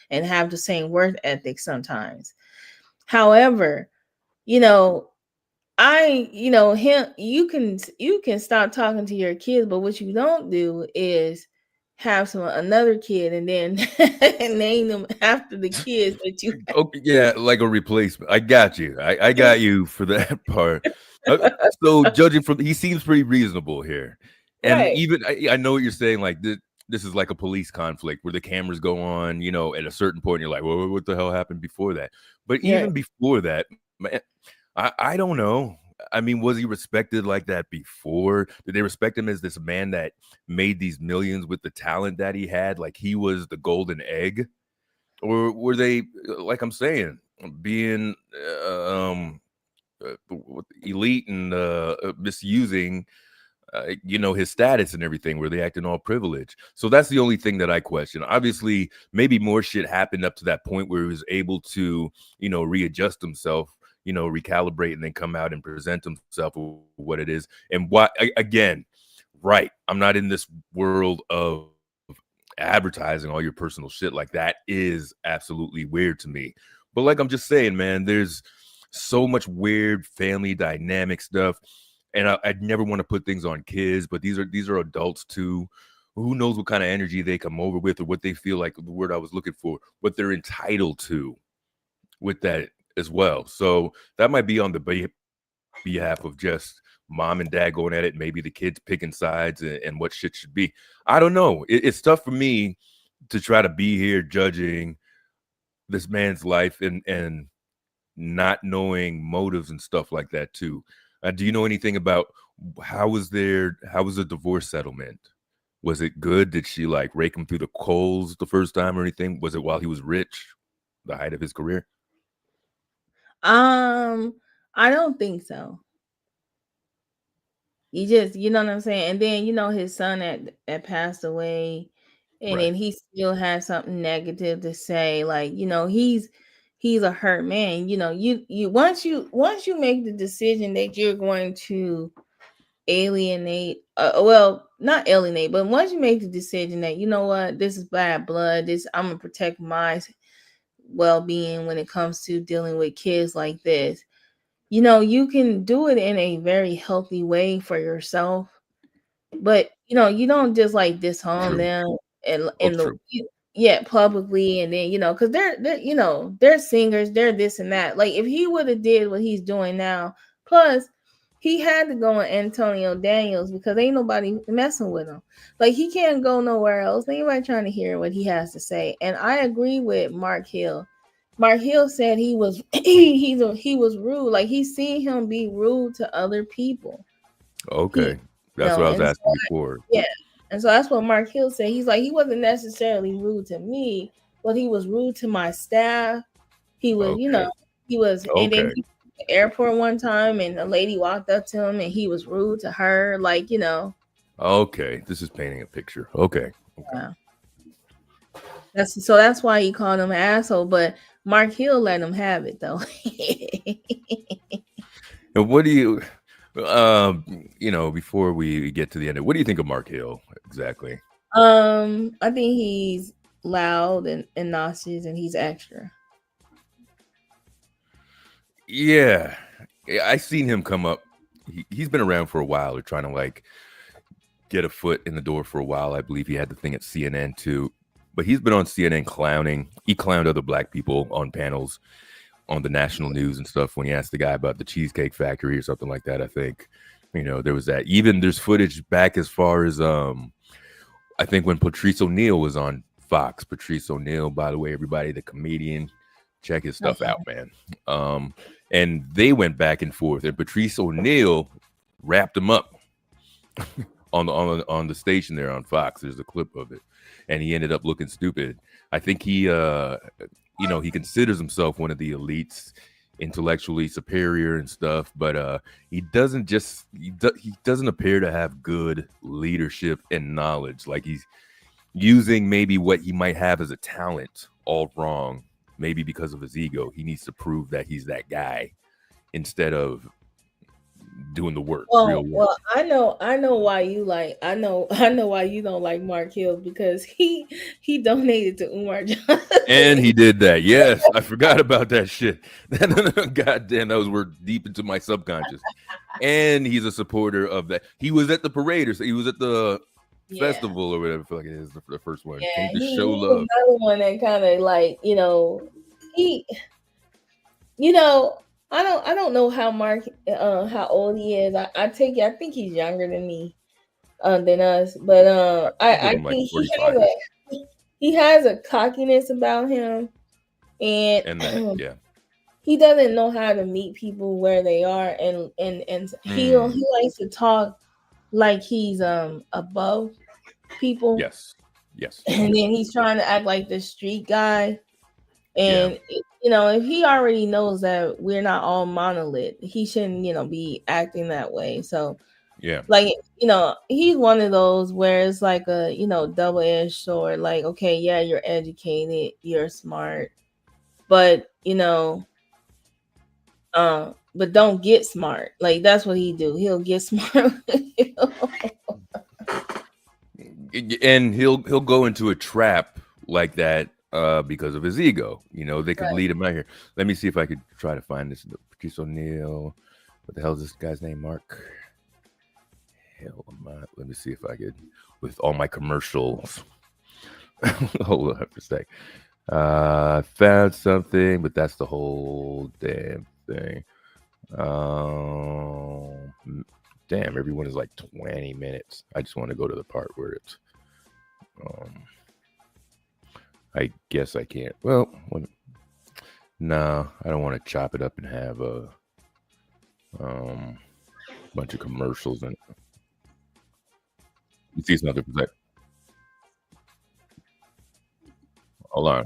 and have the same work ethic sometimes. However, you can stop talking to your kids, but what you don't do is have another kid and then name them after the kids that you have. Okay, yeah, like a replacement. I got you. I got you for that part. So judging from, he seems pretty reasonable here. And right. Even I know what you're saying, like this is like a police conflict where the cameras go on, at a certain point you're like, well, what the hell happened before that? But even before that, man, I don't know. I mean, was he respected like that before? Did they respect him as this man that made these millions with the talent that he had? Like he was the golden egg? Or were they, like I'm saying, being elite and misusing his status and everything, where they acting all privileged? So that's the only thing that I question. Obviously, maybe more shit happened up to that point where he was able to, readjust himself, recalibrate, and then come out and present himself with what it is. And why, again, right, I'm not in this world of advertising all your personal shit. Like that is absolutely weird to me. But like I'm just saying, man, there's so much weird family dynamic stuff. And I'd never want to put things on kids, but these are adults too. Who knows what kind of energy they come over with, or what they feel like, the word I was looking for, what they're entitled to with that as well. So that might be on the behalf of just mom and dad going at it, maybe the kids picking sides and what shit should be. I don't know. It's tough for me to try to be here judging this man's life and not knowing motives and stuff like that too. Do you know anything about how was the divorce settlement? Was it good? Did she like rake him through the coals the first time or anything? Was it while he was rich, the height of his career? I don't think so. You know what I'm saying? And then, his son that passed away, and then he still has something negative to say. Like, he's a hurt man. You once you make the decision that you're going to alienate, well, not alienate, but once you make the decision that, you know what, this is bad blood, I'm gonna protect my well-being when it comes to dealing with kids like this, you can do it in a very healthy way for yourself. But you don't just like disown them publicly, and then because they're singers, they're this and that. Like if he would have did what he's doing now, plus he had to go on Antonio Daniels because ain't nobody messing with him. Like he can't go nowhere else. Ain't nobody trying to hear what he has to say. And I agree with Mark Hill. Mark Hill said he was he was rude. Like he seen him be rude to other people. Okay. That's what I was asking before. Yeah. And so that's what Mark Hill said. He's like, he wasn't necessarily rude to me, but he was rude to my staff. He was, he was, and then he was at the airport one time and a lady walked up to him and he was rude to her. Like, Okay. This is painting a picture. Okay. Yeah. That's why he called him an asshole, but Mark Hill let him have it though. And what do you, before we get to the end, what do you think of Mark Hill exactly? I think he's loud and nauseous and he's extra. Yeah. I seen him come up. He's been around for a while. They're trying to like get a foot in the door for a while. I believe he had the thing at CNN too, but he's been on CNN clowning. He clowned other black people on panels on the national news and stuff when he asked the guy about the Cheesecake Factory or something like that. I think, there was that. Even there's footage back as far as I think when Patrice O'Neal was on Fox. Patrice O'Neal, by the way, everybody, the comedian, check his stuff out, man. And they went back and forth, and Patrice O'Neal wrapped him up on the station there on Fox. There's a clip of it, and he ended up looking stupid. I think he he considers himself one of the elites, intellectually superior and stuff, but he doesn't appear to have good leadership and knowledge. Like he's using maybe what he might have as a talent all wrong, maybe because of his ego. He needs to prove that he's that guy instead of doing the work. Real work. Well, I know why you like. I know why you don't like Mark Hill, because he donated to Umar Johnson. And he did that. Yes, I forgot about that shit. God damn, those were deep into my subconscious. And he's a supporter of that. He was at the parade, or he was at the festival or whatever. I feel like it is the first one. Yeah, he he show was love. another one that kind of like he. I don't know how Mark how old he is. I think he's younger than me, than us. But I think he has a cockiness about him, and that, he doesn't know how to meet people where they are, and he likes to talk like he's above people. Yes. And then he's trying to act like the street guy. And if he already knows that we're not all monolith, he shouldn't, be acting that way. So like, he's one of those where it's like a, double-edged sword. Like, okay, yeah, you're educated, you're smart, but but don't get smart. Like that's what he do. He'll get smart. And he'll go into a trap like that because of his ego. They could lead him out here. Let me see if I could try to find this. Patrice O'Neal. What the hell is this guy's name? Mark. Hell, let me see if I could, with all my commercials. Hold on for a sec. Found something, but that's the whole damn thing. Damn, everyone is like 20 minutes. I just want to go to the part where it's I guess I can't. Well, no, I don't want to chop it up and have a bunch of commercials in it. You see something for that. Hold on.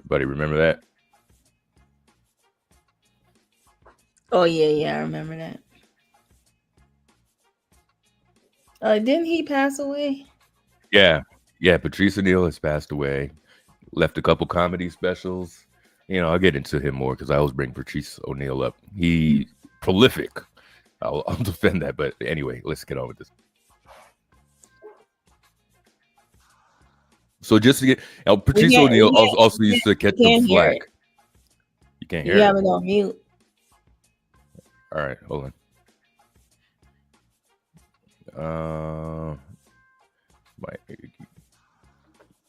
Buddy, remember that? Oh yeah, I remember that. Didn't he pass away? Yeah. Patrice O'Neal has passed away. Left a couple comedy specials. I'll get into him more because I always bring Patrice O'Neal up. He prolific. I'll defend that. But anyway, let's get on with this. So just to get Patrice O'Neal also used to catch some flack. You can't hear it. You have it on mute. All right, hold on.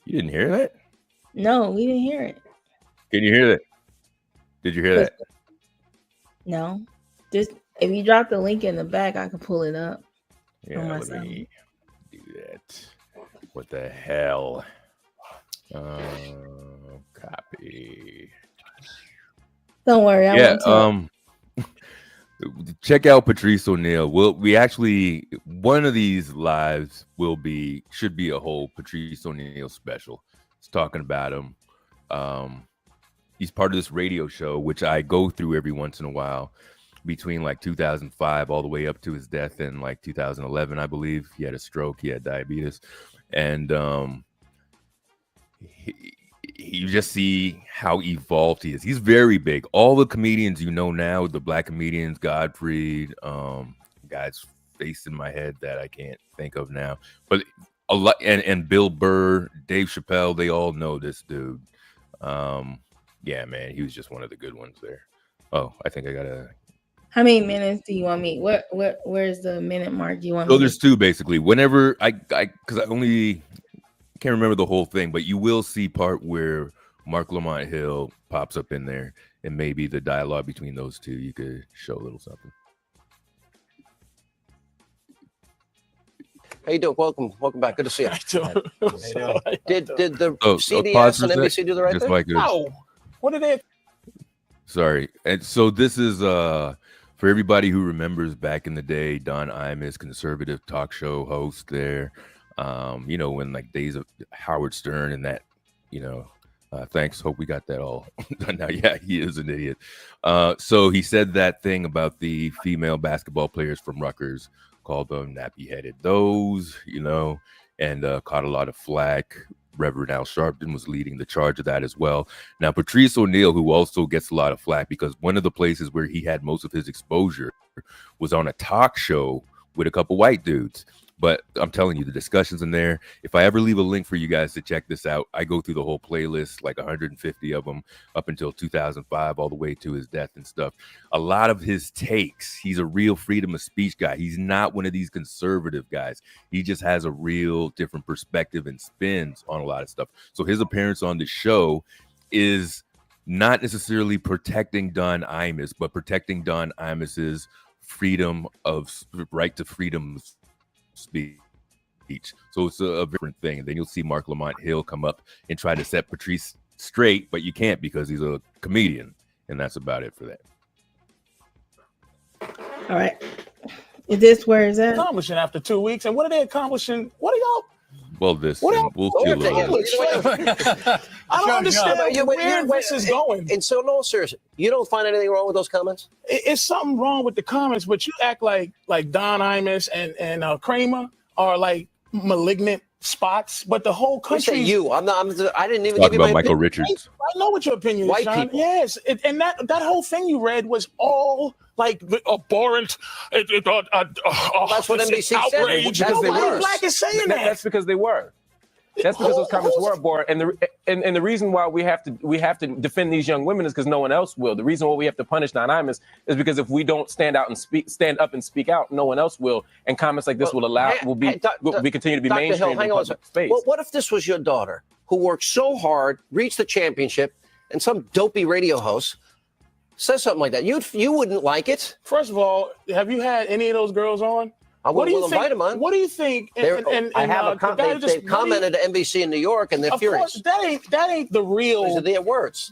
You didn't hear that? No, we didn't hear it. Can you hear that? Did you hear that? No. Just if you drop the link in the back, I can pull it up. Yeah, let me do that. What the hell? Copy. Don't worry. Check out Patrice O'Neal. One of these lives should be a whole Patrice O'Neal special. It's talking about him. He's part of this radio show, which I go through every once in a while, between like 2005 all the way up to his death in like 2011, I believe. He had a stroke. He had diabetes, and you just see how evolved he is. He's very big. All the comedians now, the black comedians, Godfrey, guy's face in my head that I can't think of now, but a lot, and Bill Burr, Dave Chappelle, they all know this dude. Yeah, man, he was just one of the good ones there. Oh, I think I gotta. How many minutes do you want me? Where's the minute mark? Do you want? So there's two basically. Whenever because I only can't remember the whole thing, but you will see part where Mark Lamont Hill pops up in there, and maybe the dialogue between those two, you could show a little something. How you doing? Welcome back. Good to see you. Did the CDS and NBC do the right thing? No. What did they? Sorry. And so this is for everybody who remembers back in the day, Don Imus, conservative talk show host there. When like days of Howard Stern and that, thanks. Hope we got that all done now. Yeah, he is an idiot. So he said that thing about the female basketball players from Rutgers, called them nappy-headed those, and caught a lot of flack. Reverend Al Sharpton was leading the charge of that as well. Now, Patrice O'Neal, who also gets a lot of flack because one of the places where he had most of his exposure was on a talk show with a couple white dudes. But I'm telling you, the discussions in there, if I ever leave a link for you guys to check this out, I go through the whole playlist, like 150 of them up until 2005, all the way to his death and stuff. A lot of his takes, he's a real freedom of speech guy. He's not one of these conservative guys. He just has a real different perspective and spins on a lot of stuff. So his appearance on the show is not necessarily protecting Don Imus, but protecting Don Imus's right to freedom speech. So it's a different thing. And then you'll see Mark Lamont Hill come up and try to set Patrice straight, but you can't because he's a comedian. And that's about it for that. All right. Is this where is that? Accomplishing after 2 weeks. And what are they accomplishing? What are y'all? Well, we'll chill a little bit. I don't understand where this is going. And so, no, seriously, you don't find anything wrong with those comments? It's something wrong with the comments, but you act like Don Imus and Kramer are like malignant spots, but the whole country. I didn't even talk give you about my Michael opinion. Richards. I know what your opinion White is, Sean. people. Yes, and that whole thing you read was all like abhorrent. That's what NBC outrage. said. Nobody black is saying that. That's because they were. That's because those comments were abhorrent, and the reason why we have to defend these young women is because no one else will. The reason why we have to punish Don Imus is because if we don't stand up and speak out, no one else will. And comments like this will continue to be Dr. mainstream Hill, hang in on public space. Well, what if this was your daughter who worked so hard, reached the championship, and some dopey radio host says something like that? You wouldn't like it. First of all, have you had any of those girls on? I will invite them on. What do you think? They've commented to NBC in New York, and they're furious. Of course, that ain't the real. Those are their words.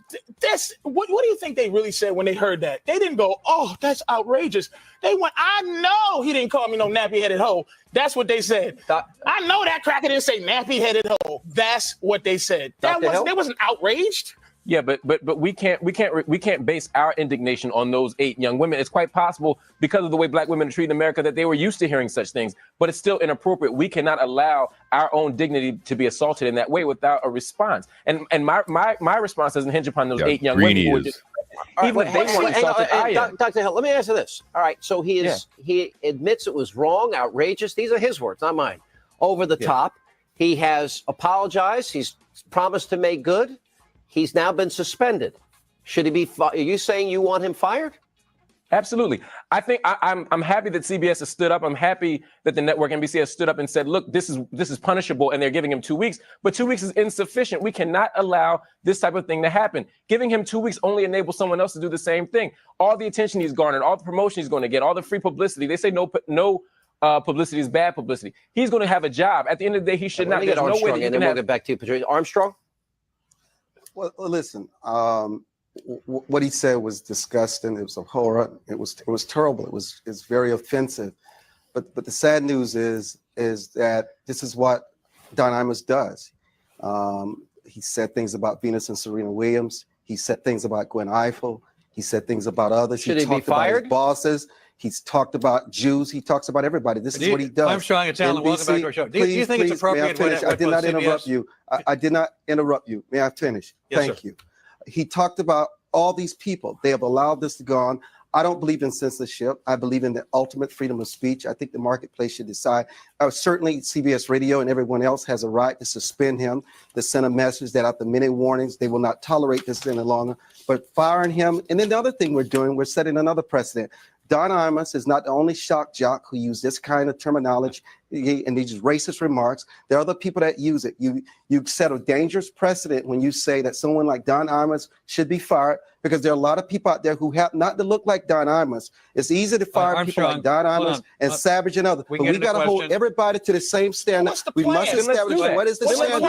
What do you think they really said when they heard that? They didn't go, "Oh, that's outrageous." They went, "I know he didn't call me no nappy-headed hoe." That's what they said. I know that cracker didn't say nappy-headed hoe. That's what they said. They wasn't outraged. Yeah, but we can't base our indignation on those 8 young women. It's quite possible because of the way Black women are treated in America that they were used to hearing such things, but it's still inappropriate. We cannot allow our own dignity to be assaulted in that way without a response. And my response doesn't hinge upon those 8 young women who were just even if they weren't insulted. Dr. Hill, let me answer this. All right, so he admits it was wrong, outrageous. These are his words, not mine. Over the top. He has apologized. He's promised to make good. He's now been suspended. Should he be? Are you saying you want him fired? Absolutely. I think I'm happy that CBS has stood up. I'm happy that the network NBC has stood up and said, look, this is punishable, and they're giving him 2 weeks. But 2 weeks is insufficient. We cannot allow this type of thing to happen. Giving him 2 weeks only enables someone else to do the same thing. All the attention he's garnered, all the promotion he's going to get, all the free publicity. They say no publicity is bad publicity. He's going to have a job. At the end of the day, he should not. Get Armstrong, and then we'll get back to you, Patricia. Armstrong? Well, listen. What he said was disgusting. It was a horror. It was terrible. It's very offensive. But the sad news is that this is what Don Imus does. He said things about Venus and Serena Williams. He said things about Gwen Ifill. He said things about others. Should he be fired? About his bosses. He's talked about Jews. He talks about everybody. This is what he does. Armstrong and Alan, welcome back to our show. Do you think it's appropriate? May I finish? I did not interrupt you. I did not interrupt you. May I finish? Yes, Thank you. He talked about all these people. They have allowed this to go on. I don't believe in censorship. I believe in the ultimate freedom of speech. I think the marketplace should decide. Certainly, CBS Radio and everyone else has a right to suspend him, to send a message that after many warnings, they will not tolerate this any longer. But firing him, and then the other thing we're doing, we're setting another precedent. Don Imus is not the only shock jock who use this kind of terminology and these racist remarks. There are other people that use it. You set a dangerous precedent when you say that someone like Don Imus should be fired, because there are a lot of people out there who have not to look like Don Imus. It's easy to fire people like Don Imus and Savage and others, but we got to hold everybody to the same standard. We must establish what is the standard.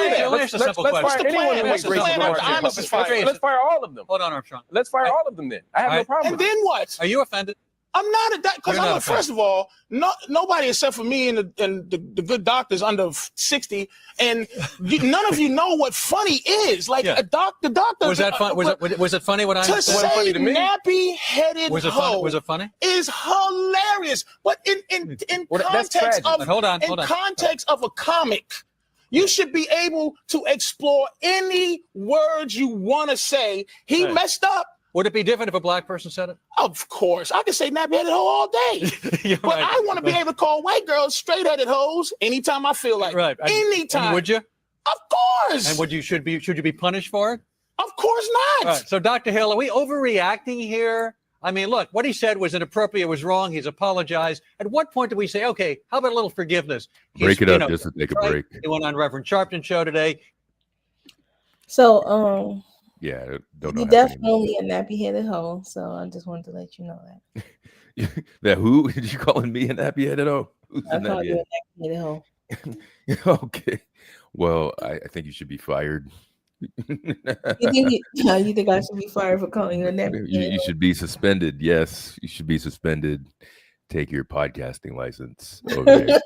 Let's fire all of them. Hold on, Armstrong. Let's fire all of them then. I have no problem. And then what? Are you offended? I'm not at that, because first of all, nobody except for me and the good doctors under 60, and none of you know what funny is. Like the doctor. Was that fun? Was it funny what I said? To say nappy-headed hoe was it funny? Is hilarious, but in context of context of a comic, you should be able to explore any words you want to say. He messed up. Would it be different if a Black person said it? Of course. I could say nappy-headed hoe all day. But I want to be able to call white girls straight-headed hoes anytime I feel like it. Anytime. And would you? Of course. And should you be punished for it? Of course not. All right. So, Dr. Hill, are we overreacting here? I mean, look, what he said was inappropriate, it was wrong, he's apologized. At what point do we say, okay, how about a little forgiveness? Break it up just to take a break. He went on Reverend Sharpton's show today. So, yeah, you're definitely a nappy-headed hoe. So I just wanted to let you know that. That who? Did you calling me a nappy-headed hoe? I called you a nappy-headed hoe. Okay. Well, I think you should be fired. You think I should be fired for calling you a nappy-headed hoe? You should be suspended. Yes, you should be suspended. Take your podcasting license. Okay.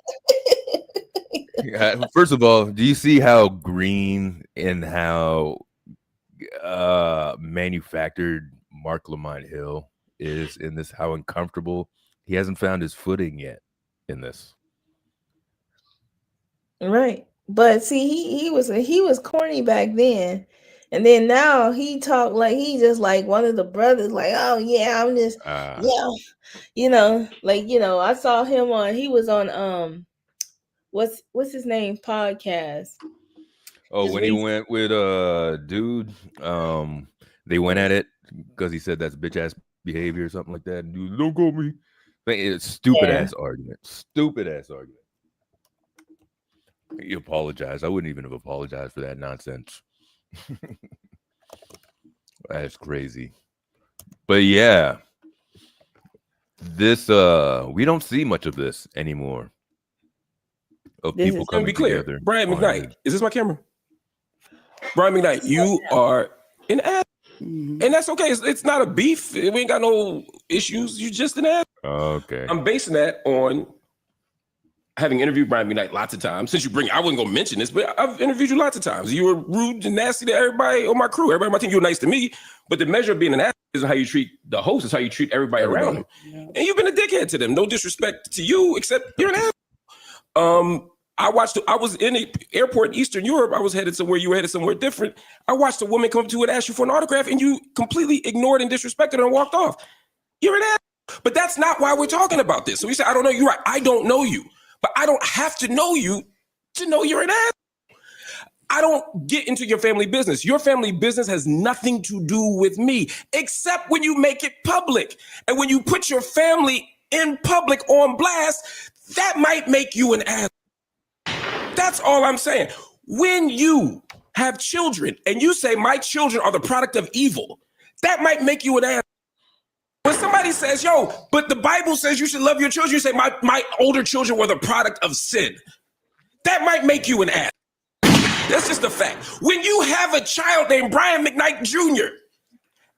First of all, do you see how green and how manufactured Mark Lamont Hill is in this? How uncomfortable he hasn't found his footing yet in this. Right, but see, he was corny back then, and then now he talk like he just like one of the brothers. Like, oh yeah, I'm just I saw him on. He was on what's his name podcast. Oh, when he went with dude, they went at it because he said that's bitch ass behavior or something like that. Dude, don't call me. It's stupid ass argument. Stupid ass argument. He apologized. I wouldn't even have apologized for that nonsense. That's crazy. But yeah, this we don't see much of this anymore. Of people coming together. Brian McKnight, is this my camera? Brian McKnight, you are an ass, and that's okay. It's not a beef. We ain't got no issues. You just an ass. Okay. I'm basing that on having interviewed Brian McKnight lots of times, since I wasn't gonna mention this, but I've interviewed you lots of times. You were rude and nasty to everybody on my crew. Everybody on my team, you were nice to me. But the measure of being an athlete isn't how you treat the host, it's how you treat everybody around him. Yeah. And you've been a dickhead to them. No disrespect to you, except you're an athlete. I was in an airport in Eastern Europe. I was headed somewhere, you were headed somewhere different. I watched a woman come up to you and ask you for an autograph, and you completely ignored and disrespected her and walked off. You're an athlete. But that's not why we're talking about this. So we say, I don't know you. Right. I don't know you. But I don't have to know you to know you're an asshole. I don't get into your family business. Your family business has nothing to do with me, except when you make it public. And when you put your family in public on blast, that might make you an asshole. That's all I'm saying. When you have children and you say my children are the product of evil, that might make you an asshole. When somebody says, yo, but the Bible says you should love your children, you say, my older children were the product of sin. That might make you an ass. That's just a fact. When you have a child named Brian McKnight Jr.,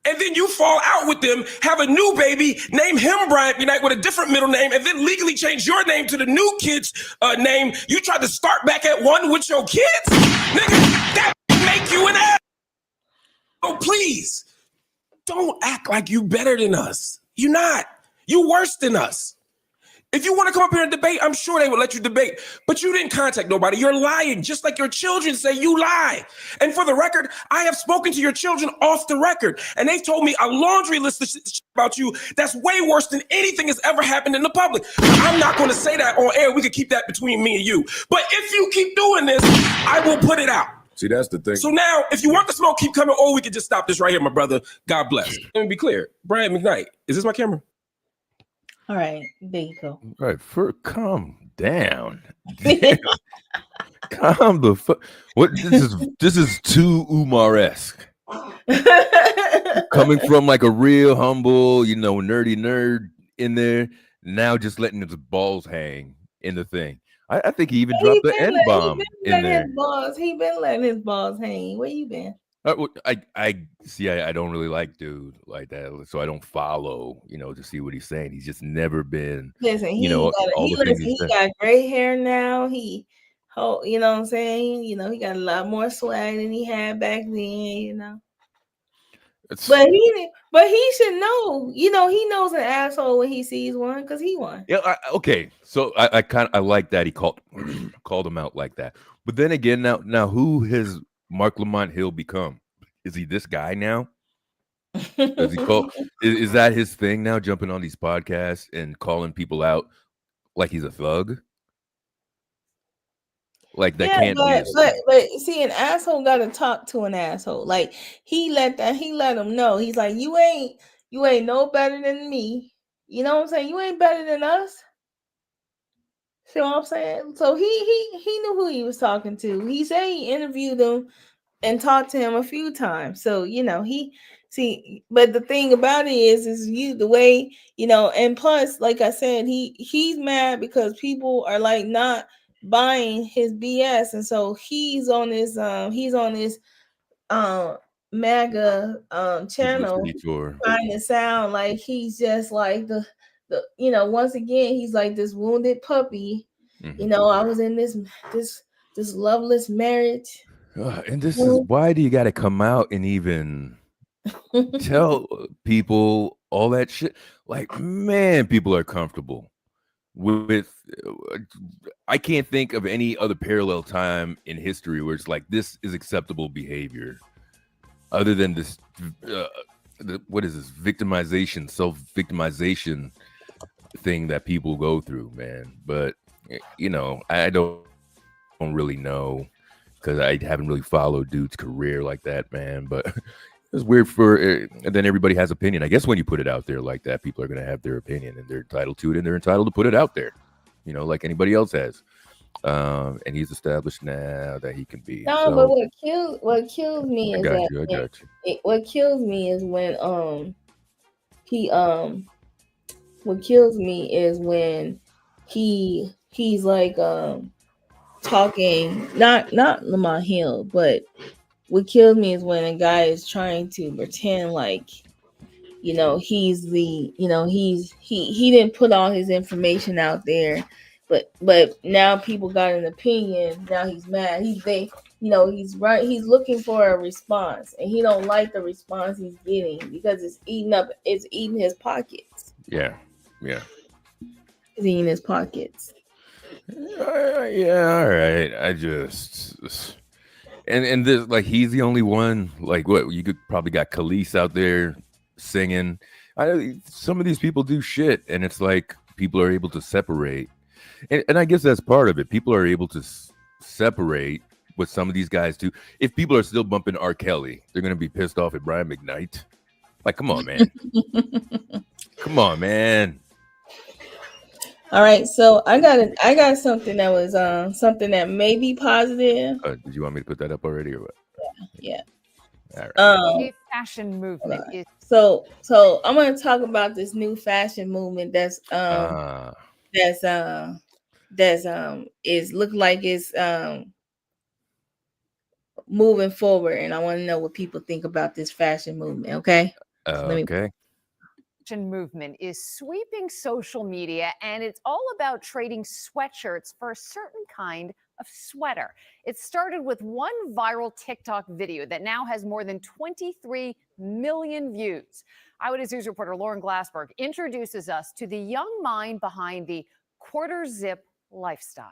and then you fall out with them, have a new baby, name him Brian McKnight with a different middle name, and then legally change your name to the new kid's name, you tried to start back at one with your kids? Nigga, that make you an ass. Oh, please. Don't act like you better than us. You're not. You worse than us. If you want to come up here and debate, I'm sure they would let you debate. But you didn't contact nobody. You're lying, just like your children say you lie. And for the record, I have spoken to your children off the record, and they've told me a laundry list of shit about you that's way worse than anything that's ever happened in the public. I'm not going to say that on air. We could keep that between me and you. But if you keep doing this, I will put it out. See, that's the thing. So now, if you want the smoke, keep coming, or we can just stop this right here, my brother. God bless. Let me be clear. Brian McKnight, is this my camera? All right, there you go. All right, calm down. Calm the fuck. What? This is too Umar-esque. Coming from like a real humble, nerdy nerd in there. Now just letting his balls hang in the thing. I think he even dropped the N-bomb in there. He been letting his balls hang. Where you been? I see. I don't really like dude like that, so I don't follow. To see what he's saying. He's just never been. Listen, he got gray hair now. You know what I'm saying? He got a lot more swag than he had back then. But he should know. He knows an asshole when he sees one because he won. Yeah. Okay. So I like that he called him out like that. But then again, now who has Mark Lamont Hill become? Is he this guy now? Does he is that his thing now? Jumping on these podcasts and calling people out like he's a thug? Like that can't be. But see, an asshole got to talk to an asshole. Like he let him know. He's like, you ain't no better than me. You know what I'm saying? You ain't better than us. See what I'm saying? So he knew who he was talking to. He said he interviewed him and talked to him a few times. So but the thing about it is the way, and plus, like I said, he's mad because people are like not buying his BS, and so he's on this MAGA channel trying to sound like he's just like the once again he's like this wounded puppy. Mm-hmm. I was in this loveless marriage. And this is why do you got to come out and even tell people all that shit? Like, man, people are comfortable with. I can't think of any other parallel time in history where it's like this is acceptable behavior, other than this. What is this victimization, self-victimization thing that people go through, man? But I don't really know. Because I haven't really followed dude's career like that, man. But it's weird and then everybody has opinion. I guess when you put it out there like that, people are going to have their opinion and they're entitled to it and they're entitled to put it out there, like anybody else has. And he's established now that he can be. No, but what kills me is what kills me is when what kills me is when he's like talking not Lamont Hill, but what kills me is when a guy is trying to pretend like he's the he didn't put all his information out there, but now people got an opinion. Now he's mad. He's looking for a response, and he don't like the response he's getting because it's eating his pockets. Yeah. It's eating his pockets. Yeah, all right. I just and this, like, he's the only one. Like, what, you could probably got Khalees out there singing. Some of these people do shit, and it's like people are able to separate, and I guess that's part of it. People are able to separate what some of these guys do. If people are still bumping R. Kelly, they're gonna be pissed off at Brian McKnight. Like, come on, man. Come on, man. All right, so I got something that was something that may be positive. Did you want me to put that up already or what? Yeah. All right. The fashion movement is So I'm going to talk about this new fashion movement that's is look like it's moving forward, and I want to know what people think about this fashion movement. Okay. Okay. movement is sweeping social media, and it's all about trading sweatshirts for a certain kind of sweater. It started with one viral TikTok video that now has more than 23 million views. Eyewitness News reporter Lauren Glassberg introduces us to the young mind behind the quarter zip lifestyle.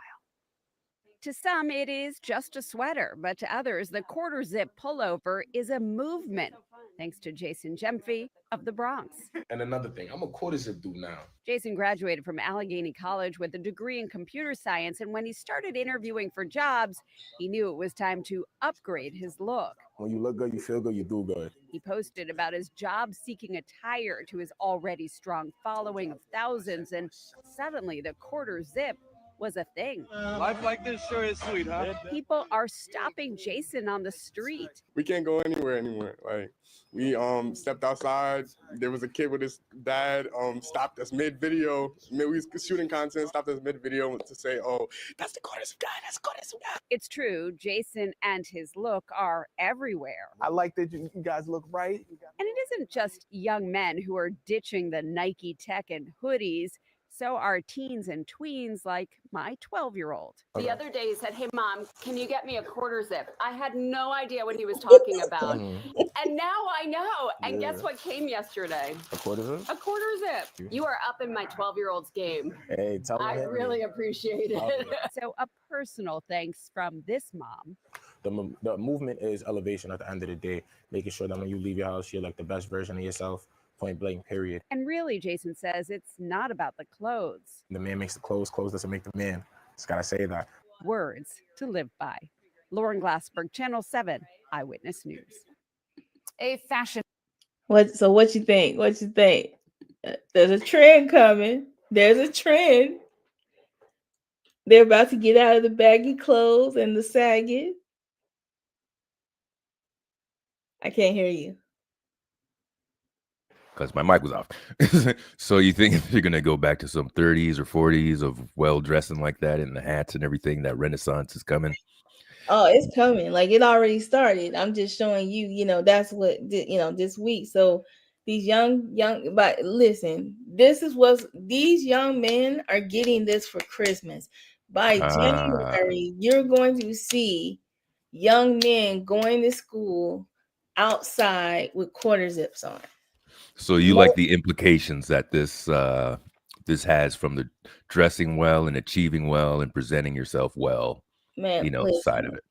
To some, it is just a sweater, but to others, the quarter zip pullover is a movement, thanks to Jason Jemphy of the Bronx. And another thing, I'm a quarter zip dude now. Jason graduated from Allegheny College with a degree in computer science, and when he started interviewing for jobs, he knew it was time to upgrade his look. When you look good, you feel good, you do good. He posted about his job-seeking attire to his already strong following of thousands, and suddenly the quarter zip was a thing. Life like this sure is sweet, huh? People are stopping Jason on the street. We can't go anywhere anymore. Like, we stepped outside. There was a kid with his dad stopped us mid-video. We was shooting content, stopped us mid-video to say, oh, that's the quarter zip guy, that's the quarter zip guy. It's true, Jason and his look are everywhere. I like that you guys look right. And it isn't just young men who are ditching the Nike tech and hoodies. So are teens and tweens like my 12-year-old. The other day he said, hey, Mom, can you get me a quarter zip? I had no idea what he was talking about. And now I know. And guess what came yesterday? A quarter zip? A quarter zip. You are up in my 12-year-old's game. Hey, tell I me. really appreciate it. So a personal thanks from this mom. The movement is elevation at the end of the day, making sure that when you leave your house, you're like the best version of yourself. Point blank, period. And really, Jason says it's not about the clothes. The man makes the clothes doesn't make the man. Just gotta say that. Words to live by. Lauren Glassberg, Channel 7, Eyewitness News. A fashion. What you think? What you think? There's a trend coming. There's a trend. They're about to get out of the baggy clothes and the sagging. I can't hear you. Because my mic was off. So you think you're going to go back to some 30s or 40s of well-dressing like that, and the hats and everything, that Renaissance is coming? Oh, it's coming. Like, it already started. I'm just showing you, that's what, this week. So these but listen, this is what these young men are getting this for Christmas. By January, you're going to see young men going to school outside with quarter zips on. So you like the implications that this has from the dressing well and achieving well and presenting yourself well, man, side of it.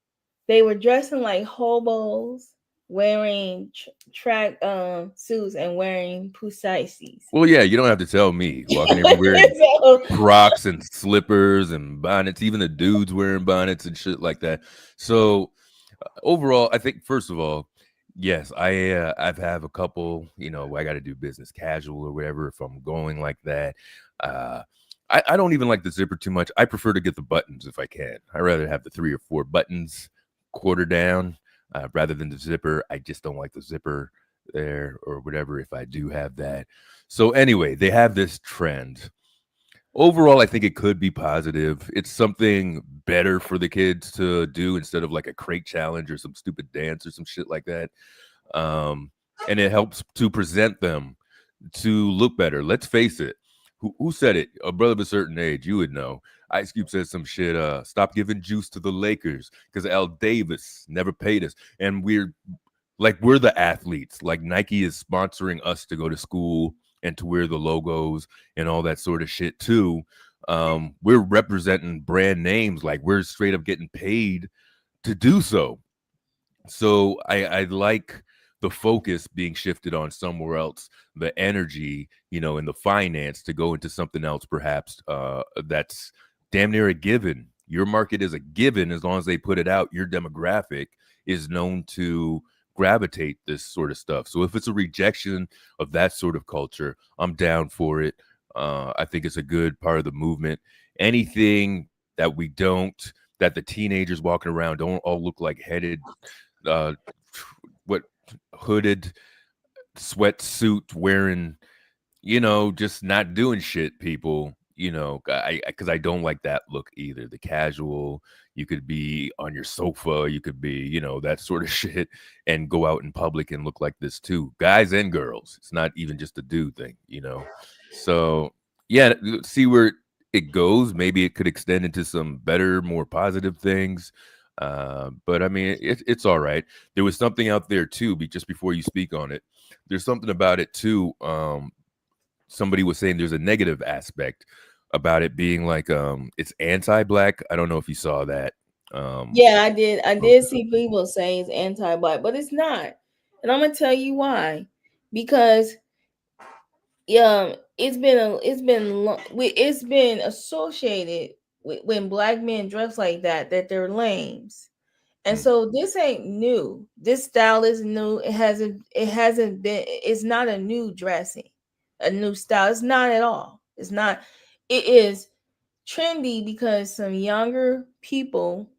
They were dressing like hobos, wearing track suits and wearing pusices. Well, yeah, you don't have to tell me. Walking everywhere in Crocs and slippers and bonnets, even the dudes wearing bonnets and shit like that. So overall, I think, first of all, yes, I've have a couple, I got to do business casual or whatever. If I'm going like that, I don't even like the zipper too much. I prefer to get the buttons if I can. I'd rather have the 3 or 4 buttons quarter down rather than the zipper. I just don't like the zipper there or whatever if I do have that. So anyway, they have this trend. Overall, I think it could be positive. It's something better for the kids to do instead of like a crate challenge or some stupid dance or some shit like that. And it helps to present them to look better. Let's face it. who said it? A brother of a certain age, you would know. Ice Cube said some shit. Stop giving juice to the Lakers because Al Davis never paid us, and we're the athletes. Like Nike is sponsoring us to go to school and to wear the logos and all that sort of shit too. We're representing brand names. Like we're straight up getting paid to do so. So I like the focus being shifted on somewhere else, the energy, and the finance to go into something else, perhaps that's damn near a given. Your market is a given as long as they put it out. Your demographic is known to gravitate this sort of stuff. So if it's a rejection of that sort of culture, I'm down for it. I think it's a good part of the movement. Anything that that the teenagers walking around don't all look like headed, hooded sweatsuit wearing, just not doing shit, people, because I don't like that look either. The casual, you could be on your sofa, you could be, that sort of shit, and go out in public and look like this too, guys and girls. It's not even just a dude thing, So yeah, see where it goes. Maybe it could extend into some better, more positive things. But I mean, it's all right. There was something out there too, just before you speak on it. There's something about it too. Somebody was saying there's a negative aspect about it being like it's anti-black. I don't know if you saw that. Yeah, I did see people say it's anti-black, but it's not. And I'm gonna tell you why. Because it's been associated with when black men dress like that they're lames. And so this ain't new. This style is new. It hasn't been, it's not a new dressing, a new style. It's not at all. It's not. It is trendy because some younger people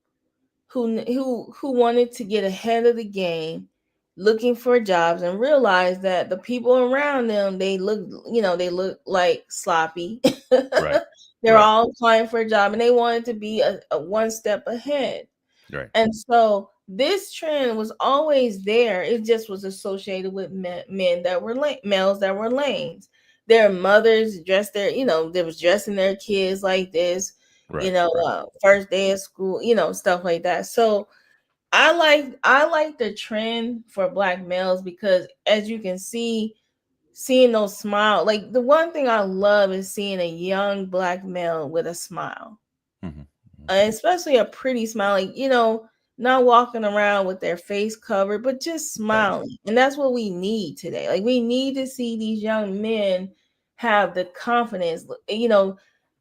who wanted to get ahead of the game, looking for jobs, and realized that the people around them, they look like sloppy. Right. They're all applying for a job and they wanted to be a one step ahead. Right. And so this trend was always there. It just was associated with men that were males that were lames. Their mothers dressed they was dressing their kids like this, first day of school, stuff like that. So I like the trend for black males because, as you can see, seeing those smile, like the one thing I love is seeing a young black male with a smile. Especially a pretty smile, like, not walking around with their face covered, but just smiling. And that's what we need today. Like, we need to see these young men have the confidence,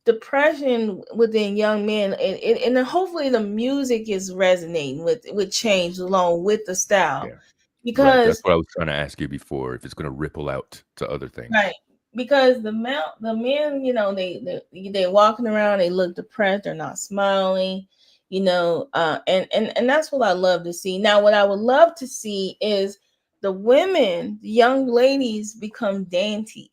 depression within young men. And then hopefully the music is resonating with change along with the style. Yeah. Because that's what I was trying to ask you before, if it's going to ripple out to other things. Right. Because the men, they walking around, they look depressed, they're not smiling, and that's what I love to see. Now, what I would love to see is the women, the young ladies, become dainty.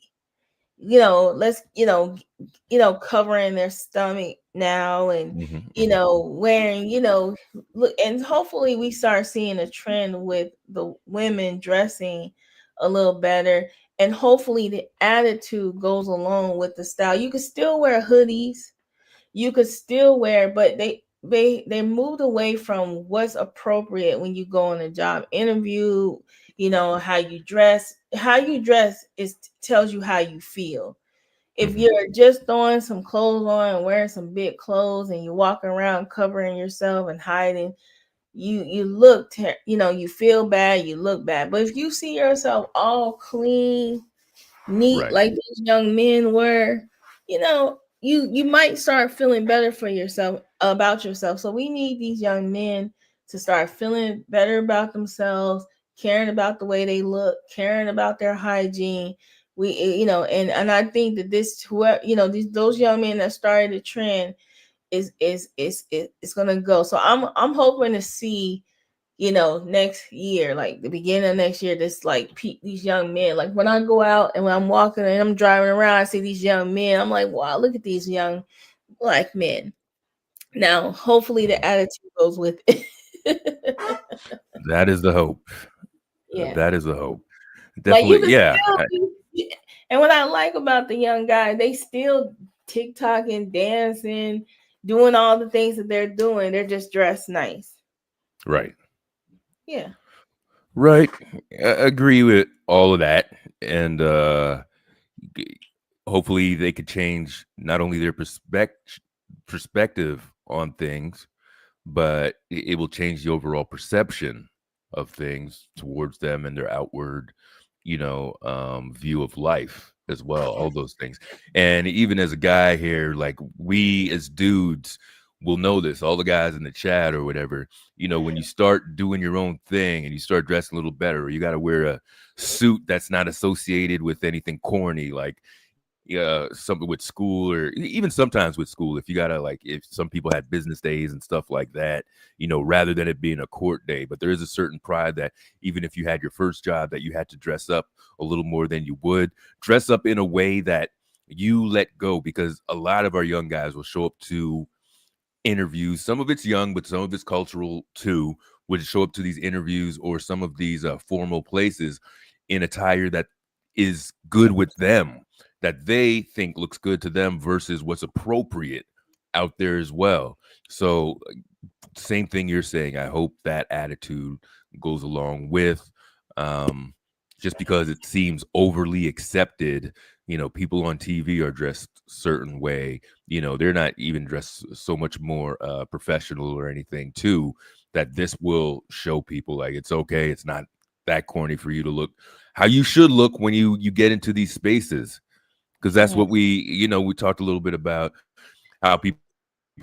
Covering their stomach now, and wearing, look, and hopefully we start seeing a trend with the women dressing a little better. And hopefully the attitude goes along with the style. You could still wear hoodies, but they moved away from what's appropriate when you go on a job interview. How you dress tells you how you feel. If you're just throwing some clothes on and wearing some big clothes and you're walking around covering yourself and hiding, you look, you feel bad, you look bad. But if you see yourself all clean, neat, like these young men were, you might start feeling better about yourself. So we need these young men to start feeling better about themselves, caring about the way they look, caring about their hygiene. And I think that those young men that started the trend is gonna go. So I'm hoping to see, next year, like the beginning of next year, this these young men. Like when I go out and when I'm walking and I'm driving around, I see these young men. I'm like, wow, look at these young black men. Now, hopefully the attitude goes with it. That is the hope. Yeah. That is the hope. Definitely, yeah. And what I like about the young guys, they still TikToking, dancing, doing all the things that they're doing. They're just dressed nice. Right. Yeah. Right. I agree with all of that. And hopefully they could change not only their perspective on things, but it will change the overall perception of things towards them and their outward, view of life as well. All those things. And even as a guy here, like we as dudes will know this, all the guys in the chat or whatever, when you start doing your own thing and you start dressing a little better, or you got to wear a suit that's not associated with anything corny, like something with school, or even sometimes with school, if you gotta, like, if some people had business days and stuff like that, rather than it being a court day. But there is a certain pride that even if you had your first job, that you had to dress up a little more than you would, dress up in a way that you let go, because a lot of our young guys will show up to interviews. Some of it's young, but some of it's cultural too, would show up to these interviews or some of these formal places in attire that is good with them, that they think looks good to them versus what's appropriate out there as well. So same thing you're saying. I hope that attitude goes along with just because it seems overly accepted. People on TV are dressed a certain way. They're not even dressed so much more professional or anything too, that this will show people like it's okay. It's not that corny for you to look how you should look when you get into these spaces. Because that's what we talked a little bit about how people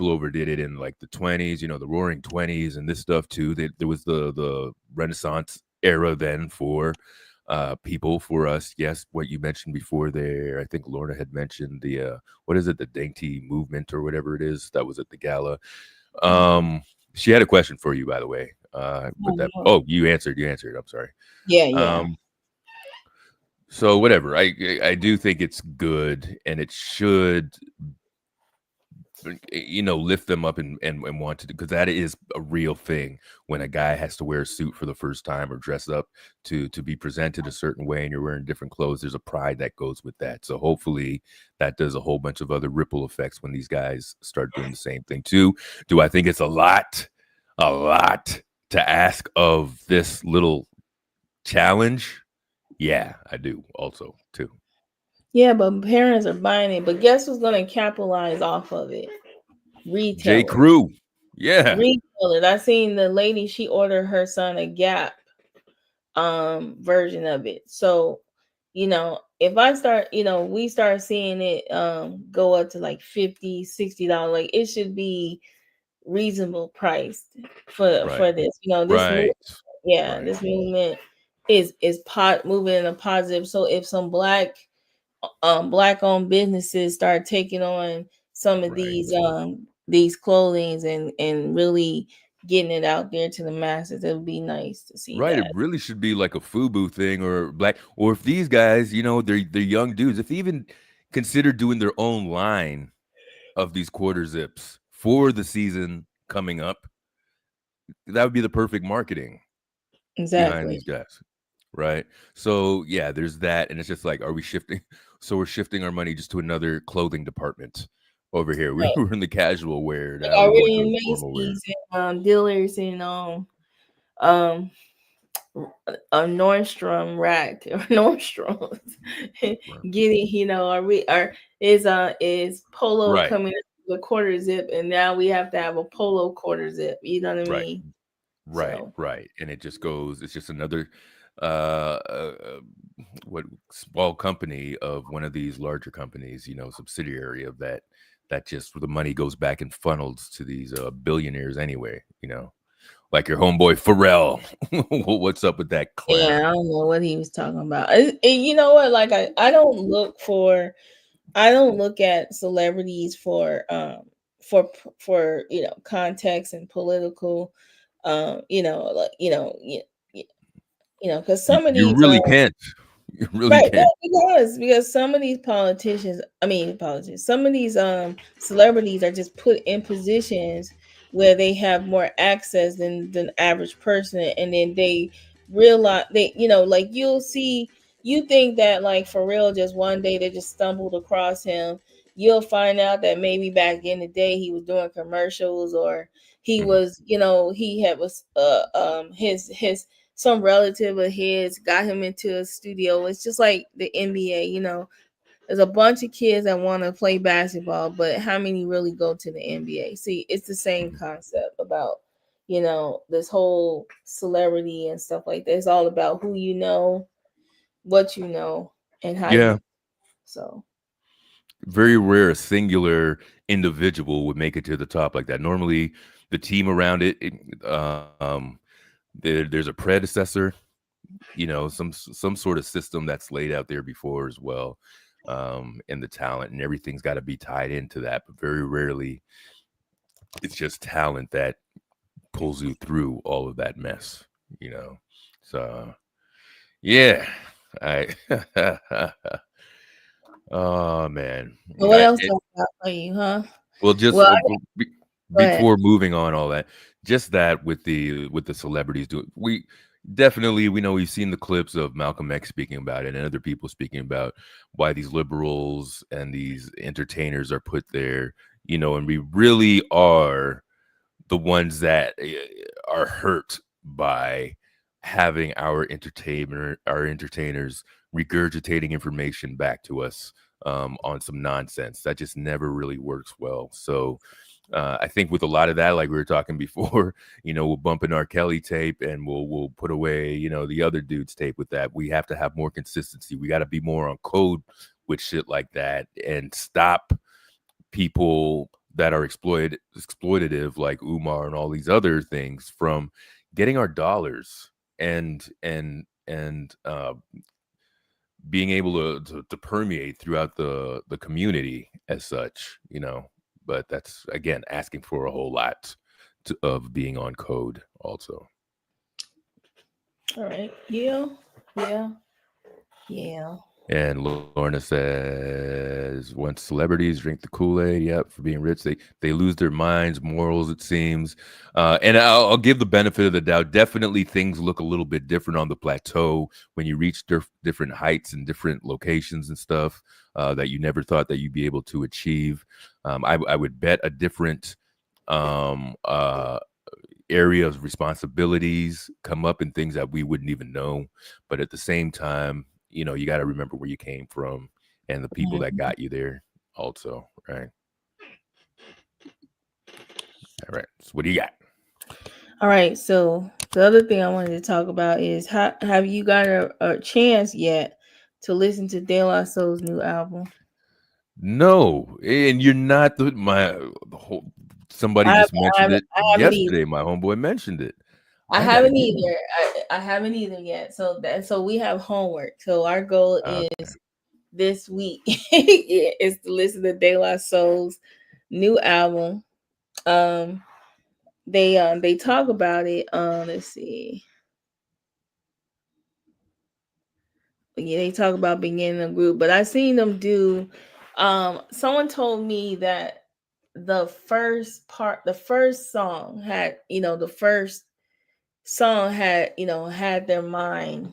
overdid it in like the 20s, the roaring 20s and this stuff too. There was the Renaissance era then for people, for us. Yes, what you mentioned before there, I think Lorna had mentioned the what is it, the dainty movement or whatever it is that was at the gala. She had a question for you, by the way. You answered. I'm sorry. Yeah. So whatever, I do think it's good, and it should, lift them up and want to do, because that is a real thing when a guy has to wear a suit for the first time or dress up to be presented a certain way, and you're wearing different clothes. There's a pride that goes with that. So hopefully that does a whole bunch of other ripple effects when these guys start doing the same thing too. Do I think it's a lot to ask of this little challenge? Yeah, I do also too. Yeah, but parents are buying it. But guess who's going to capitalize off of it? Retailers. J. Crew. Yeah. Retailers. I seen the lady, she ordered her son a Gap version of it. So, if I start, we start seeing it go up to like $50, $60, like it should be reasonable priced for this. This movement is moving in a positive. So if some black owned businesses start taking on some of these clothings and really getting it out there to the masses, it would be nice to see. Right, it really should be like a FUBU thing, or black, or if these guys, they're young dudes, if they even consider doing their own line of these quarter zips for the season coming up, that would be the perfect marketing behind these guys. Right. So yeah, there's that. And it's just like, are we shifting? So we're shifting our money just to another clothing department over here. We're in the casual wear now. Are we in Macy's and dealers and a Nordstrom rack or Nordstrom getting, is Polo coming with quarter zip, and now we have to have a Polo quarter zip, you know what I mean? Right. And it just goes, it's just another small company of one of these larger companies, subsidiary of that just the money goes back and funnels to these billionaires anyway, like your homeboy Pharrell. What's up with that clown? Yeah, I don't know what he was talking about. You know what, like I don't look at celebrities for context and political because some of these you really can't. You really can't. Because some of these some of these celebrities are just put in positions where they have more access than the average person, and then they realize like you'll see you think that like for real, just one day they just stumbled across him. You'll find out that maybe back in the day he was doing commercials, or he was, he had was his some relative of his got him into a studio. It's just like the NBA. There's a bunch of kids that want to play basketball, but how many really go to the NBA? See, it's the same concept about, this whole celebrity and stuff like that. It's all about who you know, what you know, and how Yeah. you. So Very rare a singular individual would make it to the top like that. Normally, the team around there's a predecessor, some sort of system that's laid out there before as well, and the talent and everything's got to be tied into that. But very rarely, it's just talent that pulls you through all of that mess. So yeah, I. Oh man. So what else do I got for you, huh? Well, just Well, before moving on, all that, just that with the celebrities doing, we know we've seen the clips of Malcolm X speaking about it and other people speaking about why these liberals and these entertainers are put there, and we really are the ones that are hurt by having our entertainers regurgitating information back to us on some nonsense that just never really works well. So I think with a lot of that, like we were talking before, we'll bump in our Kelly tape and we'll put away, the other dude's tape with that. We have to have more consistency. We got to be more on code with shit like that and stop people that are exploitative like Umar and all these other things from getting our dollars and being able to permeate throughout the community as such, but that's again asking for a whole lot of being on code also. all right. Yeah. And Lorna says, once celebrities drink the Kool-Aid, yep, for being rich, they lose their minds, morals, it seems. And I'll give the benefit of the doubt. Definitely things look a little bit different on the plateau when you reach different heights and different locations and stuff that you never thought that you'd be able to achieve. I would bet a different area of responsibilities come up and things that we wouldn't even know. But at the same time, you got to remember where you came from and the people that got you there also, right? All right. So what do you got? All right. So the other thing I wanted to talk about is have you got a chance yet to listen to De La Soul's new album? No, and you're not somebody just mentioned it yesterday. My homeboy mentioned it. I haven't either. I haven't either yet. So we have homework. So our goal is this week is to listen to De La Soul's new album. They talk about it. Let's see. Yeah, they talk about being in a group, but I seen them do. Someone told me that the first song had, had their mind,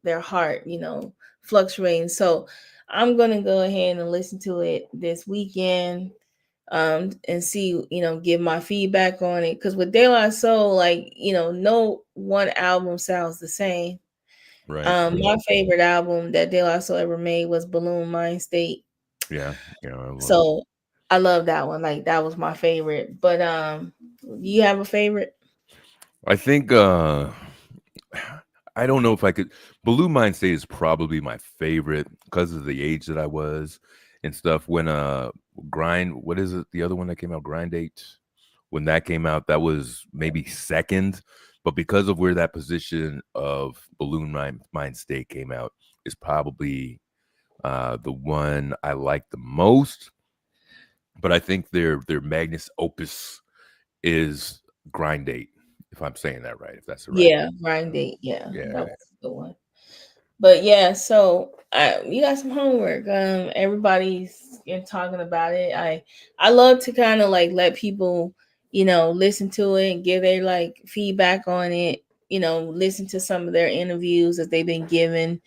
their heart, fluctuating. So I'm gonna go ahead and listen to it this weekend, and see, give my feedback on it. Because with De La Soul, like, no one album sounds the same. Right. My favorite album that De La Soul ever made was Balloon Mind State. Yeah. I love that one. Like, that was my favorite. But you have a favorite? I think I don't know if I could. Balloon Mind State is probably my favorite because of the age that I was and stuff. When Grind, what is it? The other one that came out, Grind 8. When that came out, that was maybe second. But because of where that position of Balloon Mind State came out, is probably the one I like the most. But I think their magnus opus is Grind 8, if I'm saying that right. If that's the right. Yeah, Grind 8. Yeah, that was the one. But yeah, so you got some homework. Everybody's talking about it. I love to kind of like let people, listen to it and give their like feedback on it. Listen to some of their interviews that they've been given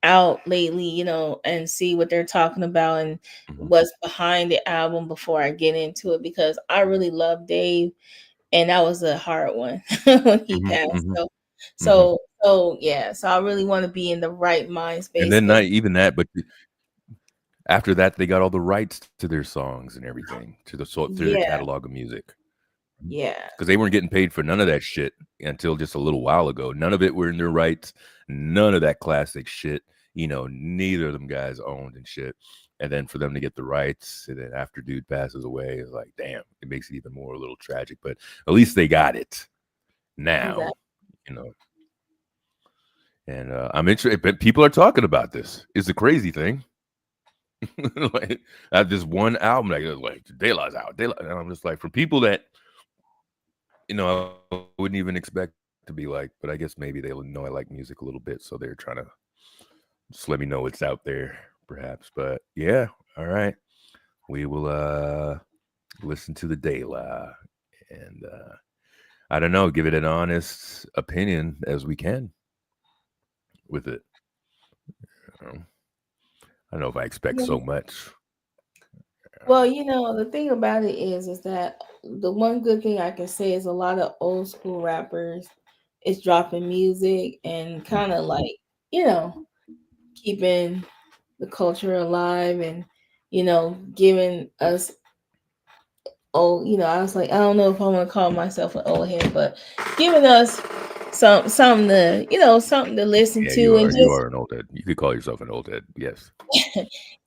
out lately, you know, and see what they're talking about and what's behind the album before I get into it, because I really love Dave, and that was a hard one when he passed. So yeah, so I really want to be in the right mind space. And then not even that, but after that, they got all the rights to their songs and everything to their catalog of music. Yeah, because they weren't getting paid for none of that shit until just a little while ago. None of it were in their rights. None of that classic shit. You know, neither of them guys owned and shit. And then for them to get the rights, and then after dude passes away, it's like, damn, it makes it even more a little tragic. But at least they got it now, you know. And I'm interested, but people are talking about this. It's a crazy thing. Like, I have this one album, like De La's out. And I'm just like, for people that, you know, I wouldn't even expect to be like, but I guess maybe they know I like music a little bit, so they're trying to just let me know it's out there, perhaps. But yeah, all right, we will listen to the De La, and I don't know, give it an honest opinion as we can with it. I don't know if I expect so much. Well, you know, the thing about it is that the one good thing I can say is a lot of old school rappers is dropping music and kind of like, you know, keeping the culture alive and, you know, giving us you know, I was like, I don't know if I want to call myself an old head, but giving us something to, you know, something to listen to, you and are an old head. You could call yourself an old head, yes.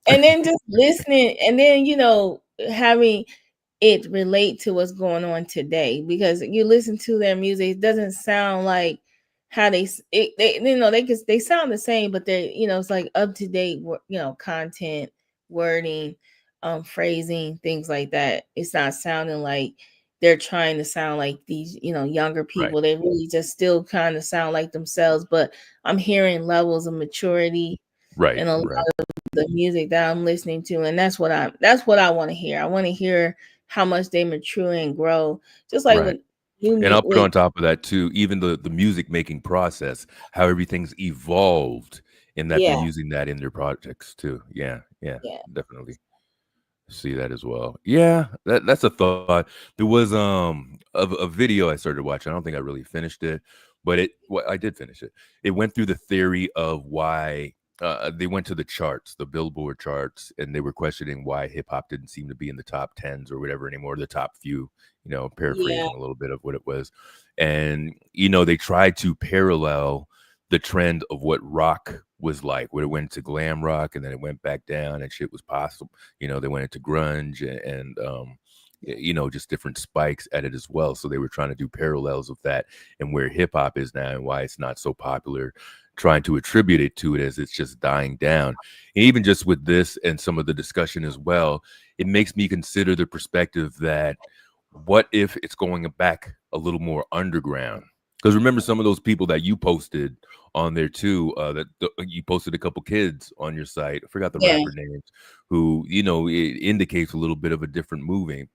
and then just listening, and then, you know, having it relate to what's going on today, because you listen to their music, it doesn't sound like how they you know, they sound the same, but they, you know, it's like up to date, you know, content, wording, phrasing, things like that. It's not sounding like they're trying to sound like these, you know, younger people. They really just still kind of sound like themselves, but I'm hearing levels of maturity in a lot of the music that I'm listening to, and that's what I want to hear. I want to hear how much they mature and grow, just like with and I'll put on top of that too, even the music making process, how everything's evolved, and that they're using that in their projects too. Yeah, definitely see that as well. Yeah, that's a thought. There was a video I started watching. I don't think I really finished it, but I did finish it. It went through the theory of why they went to the charts, the Billboard charts, and they were questioning why hip hop didn't seem to be in the top 10s or whatever anymore, the top few, you know, paraphrasing a little bit of what it was. And, you know, they tried to parallel the trend of what rock was like, where it went to glam rock and then it went back down and shit was possible. You know, they went into grunge and you know, just different spikes at it as well. So they were trying to do parallels of that and where hip hop is now and why it's not so popular, trying to attribute it to it as it's just dying down. And even just with this and some of the discussion as well, it makes me consider the perspective that what if it's going back a little more underground? Because remember some of those people that you posted on there too, you posted a couple kids on your site. I forgot the rapper names, who, you know, it indicates a little bit of a different movement,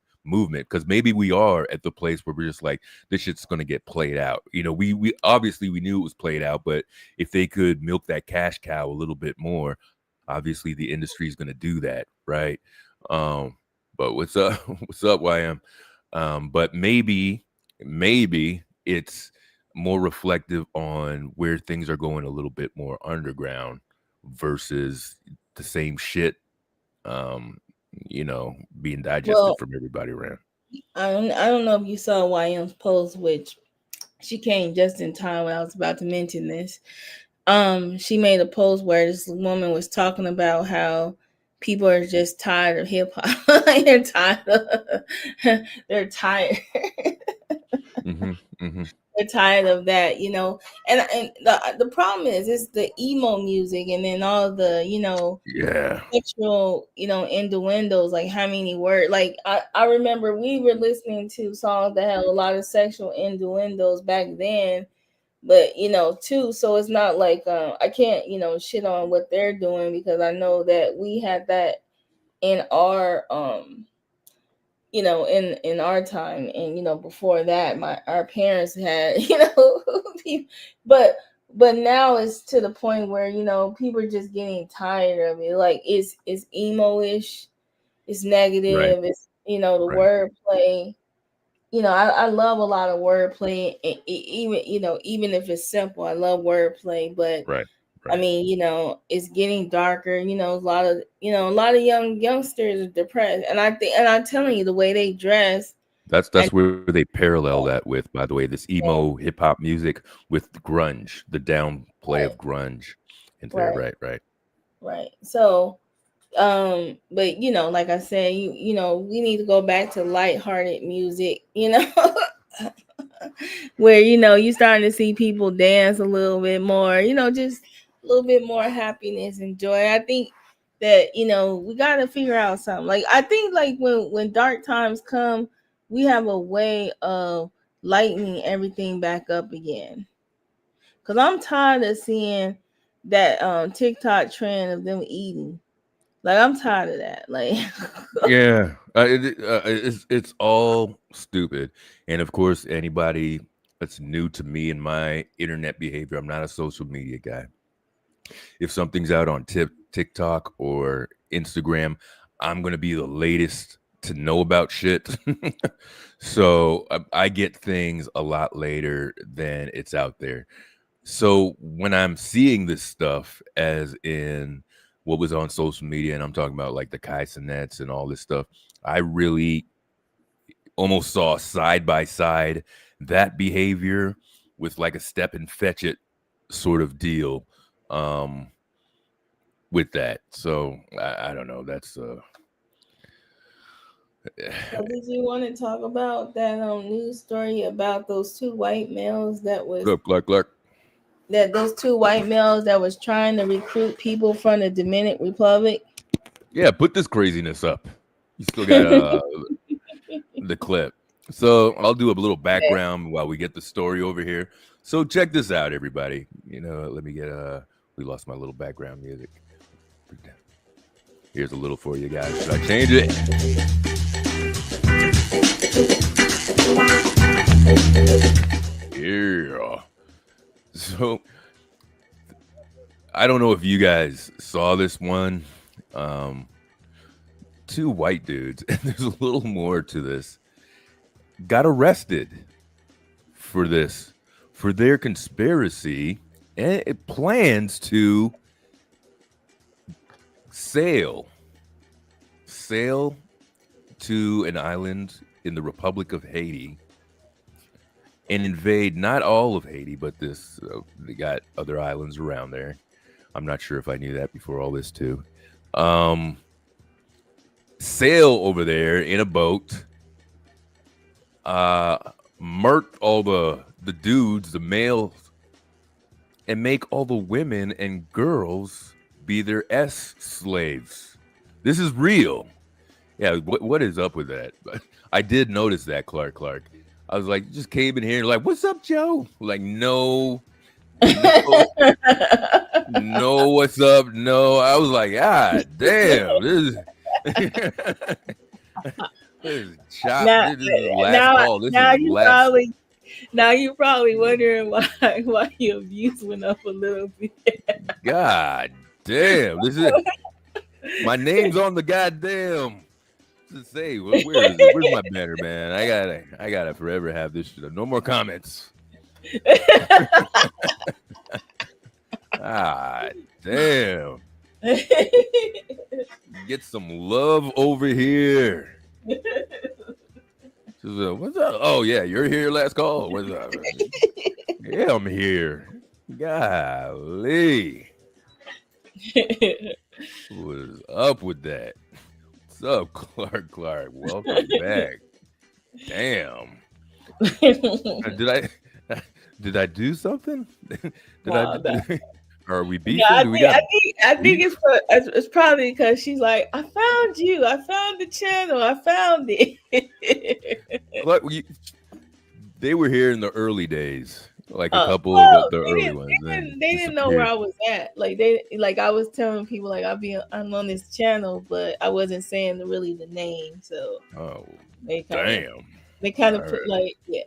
because maybe we are at the place where we're just like, this shit's going to get played out. You know, we obviously we knew it was played out, but if they could milk that cash cow a little bit more, obviously the industry is going to do that, right? But what's up? What's up, YM? But maybe it's more reflective on where things are going a little bit more underground versus the same shit, you know, being digested from everybody around. I don't know if you saw YM's post, which she came just in time when I was about to mention this. She made a post where this woman was talking about how people are just tired of hip hop. They're tired. They're tired of that, you know. And the problem is the emo music, and then all the, you know, sexual, you know, innuendos, like how many words. Like I remember we were listening to songs that had a lot of sexual innuendos back then, but you know, too, so it's not like I can't, you know, shit on what they're doing, because I know that we had that in our you know, in our time, and you know, before that our parents had, you know, but but now it's to the point where people are just getting tired of it. Like it's emo-ish, it's negative, it's the wordplay. I love a lot of wordplay, even even if it's simple, I love wordplay. But I mean, it's getting darker. A lot of youngsters are depressed, and I'm telling you, the way they dress. That's where they parallel that with, by the way, this emo hip hop music with grunge, the downplay of grunge. Right. So, but like I said, we need to go back to lighthearted music. Where you starting to see people dance a little bit more. Just a little bit more happiness and joy. I think that we got to figure out something. Like I think like when dark times come, we have a way of lightening everything back up again. Cause I'm tired of seeing that TikTok trend of them eating. Like I'm tired of that. Like yeah, it's all stupid. And of course, anybody that's new to me and my internet behavior, I'm not a social media guy. If something's out on TikTok or Instagram, I'm gonna be the latest to know about shit. So I get things a lot later than it's out there. So when I'm seeing this stuff, as in what was on social media, and I'm talking about like the Kai Cenats and all this stuff, I really almost saw side by side that behavior with like a step and fetch it sort of deal with that. So I don't know. That's So did you want to talk about that news story about those two white males that was Clark. That those two white males that was trying to recruit people from the Dominican Republic? Yeah, put this craziness up. You still got the clip. So I'll do a little background while we get the story over here. So check this out, everybody. Let me get we lost my little background music. Here's a little for you guys. Should I change it? Yeah. So I don't know if you guys saw this one. Two white dudes, and there's a little more to this, got arrested for their conspiracy and it plans to sail to an island in the Republic of Haiti and invade not all of Haiti, but this they got other islands around there. I'm not sure if I knew that before all this too. Sail over there in a boat, murk all the dudes, the males, and make all the women and girls be their slaves. This is real. Yeah, what is up with that? I did notice that, Clark. I was like, just came in here like, what's up, Joe? Like, no, what's up? No. I was like, God damn, this is chop. This is last call. This is last. Now you probably wondering why your views went up a little bit. God damn, this is my name's on the goddamn. To say, where is it? Where's my banner, man? I gotta forever have this shit. No more comments. Ah, damn. Get some love over here. What's up? Oh yeah, you're here. Last call. What's up? Yeah, I'm here. Golly. What's up with that? What's up, Clark? Welcome back. Damn. Did I do something? Are we beefing? I think it's probably because she's like, I found you. I found the channel. I found it. Look, they were here in the early days, like a couple of the early ones. They didn't know where I was at. Like I was telling people like I'm on this channel, but I wasn't saying really the name. So they kind of put like, yeah.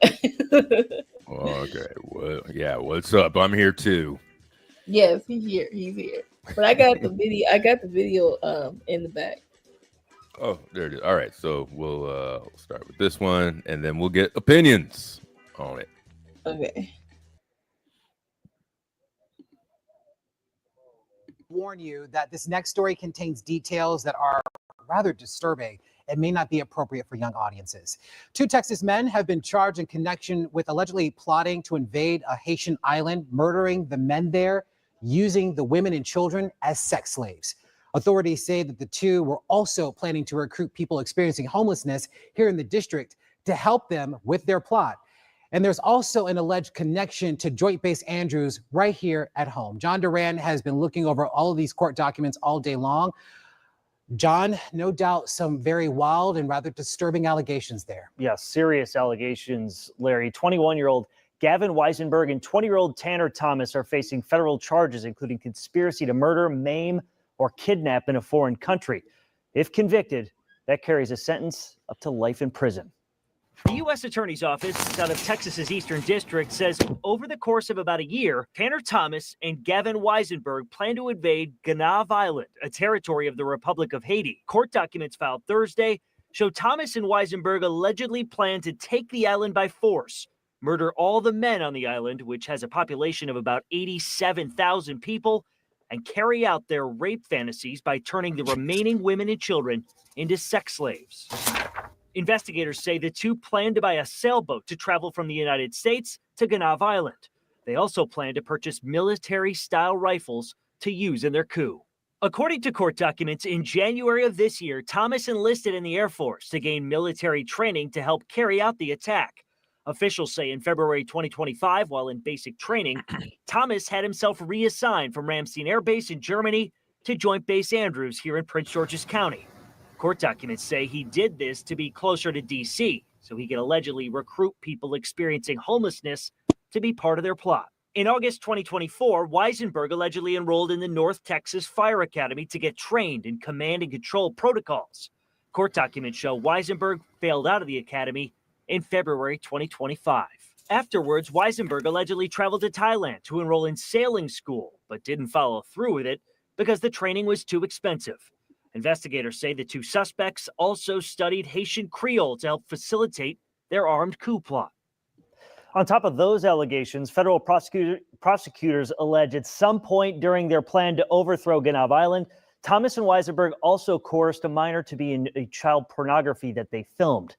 Well, Okay. Well, yeah. What's up? I'm here too. Yes, he's here. He's here. But I got the video. I got the video in the back. Oh, there it is. All right. So we'll start with this one, and then we'll get opinions on it. Okay. Warn you that this next story contains details that are rather disturbing and may not be appropriate for young audiences. 2 Texas men have been charged in connection with allegedly plotting to invade a Haitian island, murdering the men there, using the women and children as sex slaves. Authorities say that the 2 were also planning to recruit people experiencing homelessness here in the district to help them with their plot. And there's also an alleged connection to Joint Base Andrews right here at home. John Duran has been looking over all of these court documents all day long. John, no doubt some very wild and rather disturbing allegations there. Yeah, serious allegations, Larry. 21-year-old Gavin Weisenberg and 20-year-old Tanner Thomas are facing federal charges, including conspiracy to murder, maim, or kidnap in a foreign country. If convicted, that carries a sentence up to life in prison. The U.S. Attorney's Office out of Texas's Eastern District says over the course of about a year, Tanner Thomas and Gavin Weisenberg plan to invade Gonave Island, a territory of the Republic of Haiti. Court documents filed Thursday show Thomas and Weisenberg allegedly plan to take the island by force, murder all the men on the island, which has a population of about 87,000 people, and carry out their rape fantasies by turning the remaining women and children into sex slaves. Investigators say the 2 plan to buy a sailboat to travel from the United States to Gonave Island. They also plan to purchase military-style rifles to use in their coup. According to court documents, in January of this year, Thomas enlisted in the Air Force to gain military training to help carry out the attack. Officials say in February 2025, while in basic training, Thomas had himself reassigned from Ramstein Air Base in Germany to Joint Base Andrews here in Prince George's County. Court documents say he did this to be closer to D.C., so he could allegedly recruit people experiencing homelessness to be part of their plot. In August 2024, Weisenberg allegedly enrolled in the North Texas Fire Academy to get trained in command and control protocols. Court documents show Weisenberg failed out of the academy in February 2025. Afterwards, Weisenberg allegedly traveled to Thailand to enroll in sailing school, but didn't follow through with it because the training was too expensive. Investigators say the 2 suspects also studied Haitian Creole to help facilitate their armed coup plot. On top of those allegations, federal prosecutors allege at some point during their plan to overthrow Gonave Island, Thomas and Weisenberg also coerced a minor to be in a child pornography that they filmed.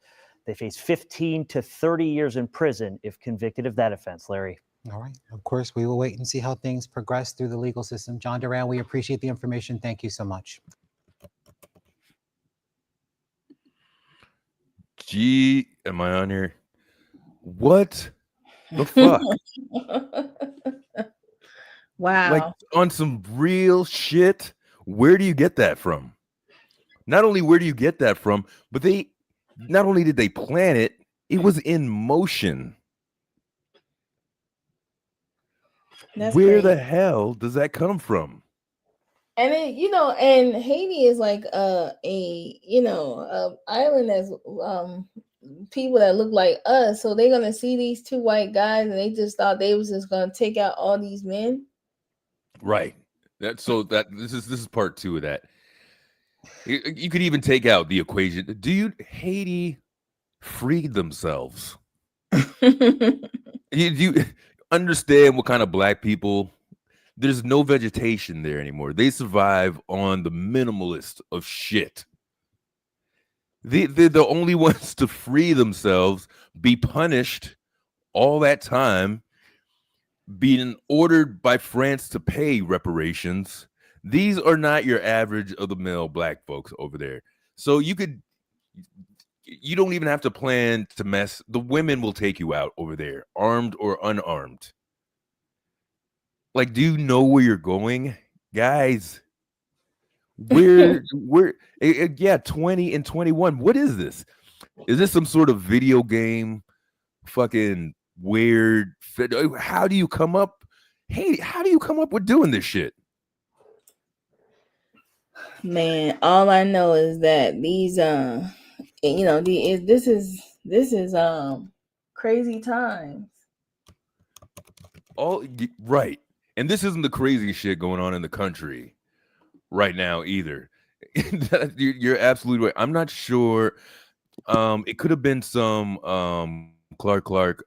They face 15 to 30 years in prison if convicted of that offense, Larry. All right. Of course, we will wait and see how things progress through the legal system. John Duran, we appreciate the information. Thank you so much. Gee, am I on here? What the fuck? Wow. Like on some real shit. Where do you get that from? Not only where do you get that from, but not only did they plan it, it was in motion. That's Where crazy. the hell does that come from? And then, and Haiti is like a island that's people that look like us. So they're gonna see these 2 white guys and they just thought they was just gonna take out all these men. Right. This is part 2 of that. You could even take out the equation. Haiti freed themselves? Do you understand what kind of black people? There's no vegetation there anymore. They survive on the minimalist of shit. They're the only ones to free themselves, be punished all that time, being ordered by France to pay reparations. These are not your average of the mill black folks over there. So you don't even have to plan to mess. The women will take you out over there, armed or unarmed. Like, do you know where you're going, guys? We're 20 and 21. What is this? Is this some sort of video game? Fucking weird. How do you come up? Hey, how do you come up with doing this shit? Man, all I know is that these this is crazy times. Right. And this isn't the crazy shit going on in the country right now either. You're absolutely right. I'm not sure. It could have been some Clark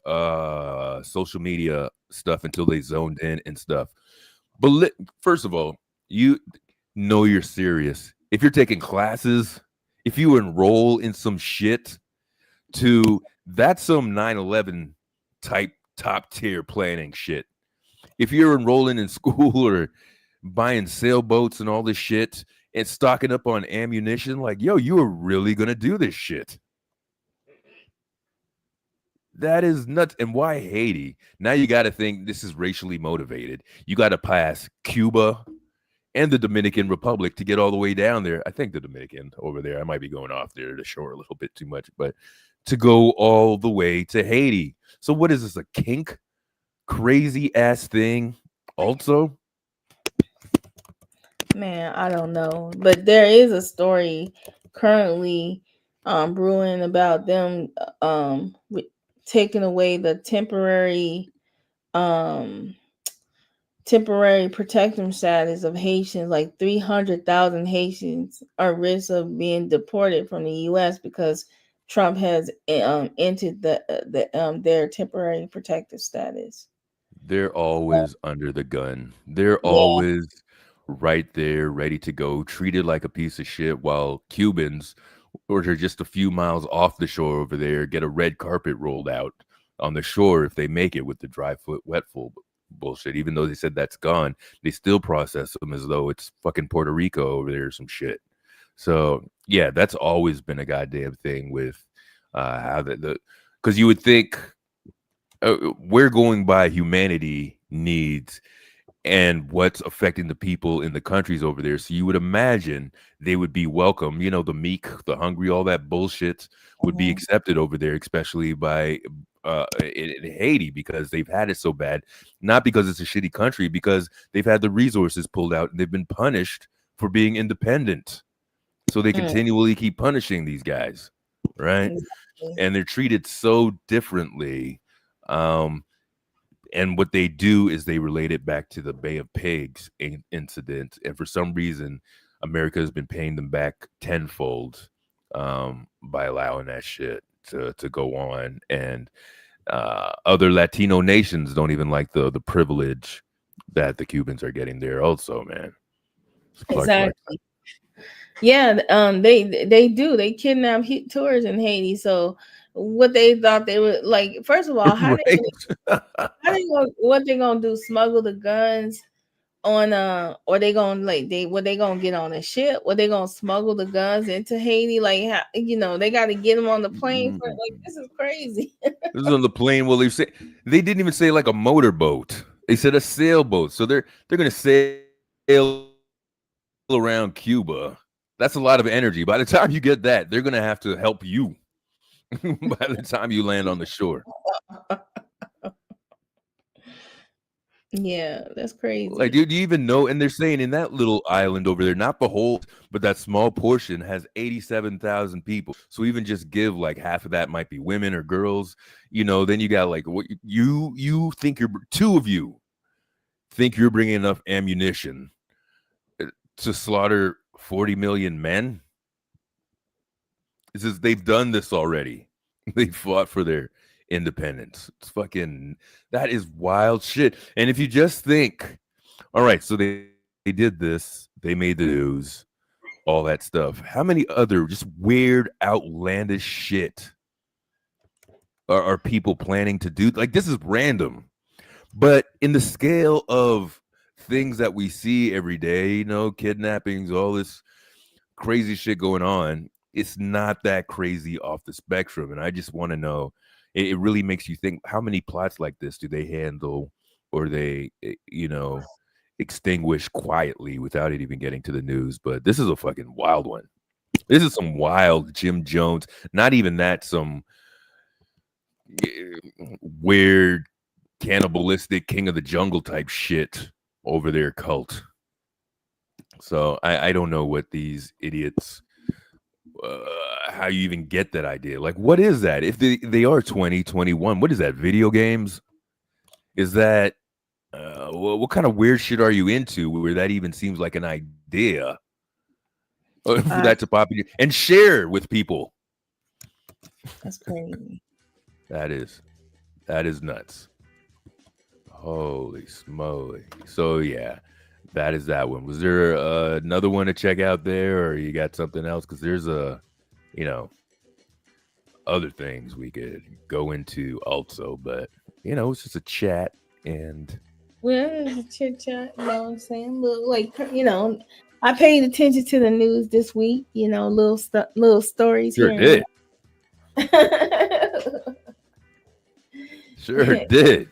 social media stuff until they zoned in and stuff. But first of all, you know you're serious. If you're taking classes, if you enroll in some shit, that's some 9/11 type top tier planning shit. If you're enrolling in school or buying sailboats and all this shit and stocking up on ammunition, like, yo, you are really gonna do this shit. That is nuts. And why Haiti? Now you got to think this is racially motivated. You got to pass Cuba and the Dominican Republic to get all the way down there. I think the Dominican over there, I might be going off there to shore a little bit too much, but to go all the way to Haiti. So what is this, a kink crazy ass thing also? Man, I don't know. But there is a story currently brewing about them taking away the temporary protective status of Haitians. Like 300,000 Haitians are at risk of being deported from the U.S. because Trump has entered their temporary protective status. They're always under the gun. They're always right there, ready to go, treated like a piece of shit, while Cubans, or they're just a few miles off the shore over there, get a red carpet rolled out on the shore if they make it with the dry foot, wet foot bullshit. Even though they said that's gone, they still process them as though it's fucking Puerto Rico over there or some shit. So yeah, that's always been a goddamn thing with how because you would think we're going by humanity needs and what's affecting the people in the countries over there. So you would imagine they would be welcome. You know, the meek, the hungry, all that bullshit would be accepted over there, especially by in Haiti, because they've had it so bad. Not because it's a shitty country, because they've had the resources pulled out and they've been punished for being independent. So they continually keep punishing these guys, right? Exactly. And they're treated so differently. And what they do is they relate it back to the Bay of Pigs incident. And for some reason, America has been paying them back tenfold by allowing that shit to go on. And other Latino nations don't even like the privilege that the Cubans are getting there also, man. Exactly. Yeah, they do. They kidnap tourists in Haiti. So what they thought they would like, first of all, what they gonna do? Smuggle the guns on or they gonna they gonna get on a ship? What they gonna smuggle the guns into Haiti? Like, they got to get them on the plane for this is crazy. This is on the plane. Well, they didn't even say like a motorboat. They said a sailboat. So they're gonna sail around Cuba. That's a lot of energy. By the time you get that, they're gonna have to help you. By the time you land on the shore. Yeah, that's crazy. Like, dude, you even know? And they're saying in that little island over there, not the whole, but that small portion has 87,000 people. So even just give like half of that might be women or girls. Then you got like what you think two of you think you're bringing enough ammunition to slaughter 40 million men. It's just, they've done this already. They fought for their independence. It's fucking, that is wild shit. And if you just think, all right, so they did this, they made the news, all that stuff. How many other just weird, outlandish shit are people planning to do? Like, this is random. But in the scale of things that we see every day, kidnappings, all this crazy shit going on, it's not that crazy off the spectrum. And I just want to know, it really makes you think, how many plots like this do they handle, or they, extinguish quietly without it even getting to the news? But this is a fucking wild one. This is some wild Jim Jones, not even that, some weird cannibalistic King of the Jungle type shit over their cult. So I don't know what these idiots, how you even get that idea. Like, what is that? If they are 20, 21, what is that? Video games? Is that what kind of weird shit are you into where that even seems like an idea for that to pop in and share with people? That's crazy. That is nuts. Holy smoly. So yeah, that is that one. Was there another one to check out there, or you got something else? Because there's other things we could go into also, but it's just a chat and it's a chit chat, you know what I'm saying? Little, I paid attention to the news this week, little stories sure here. Did. Sure did.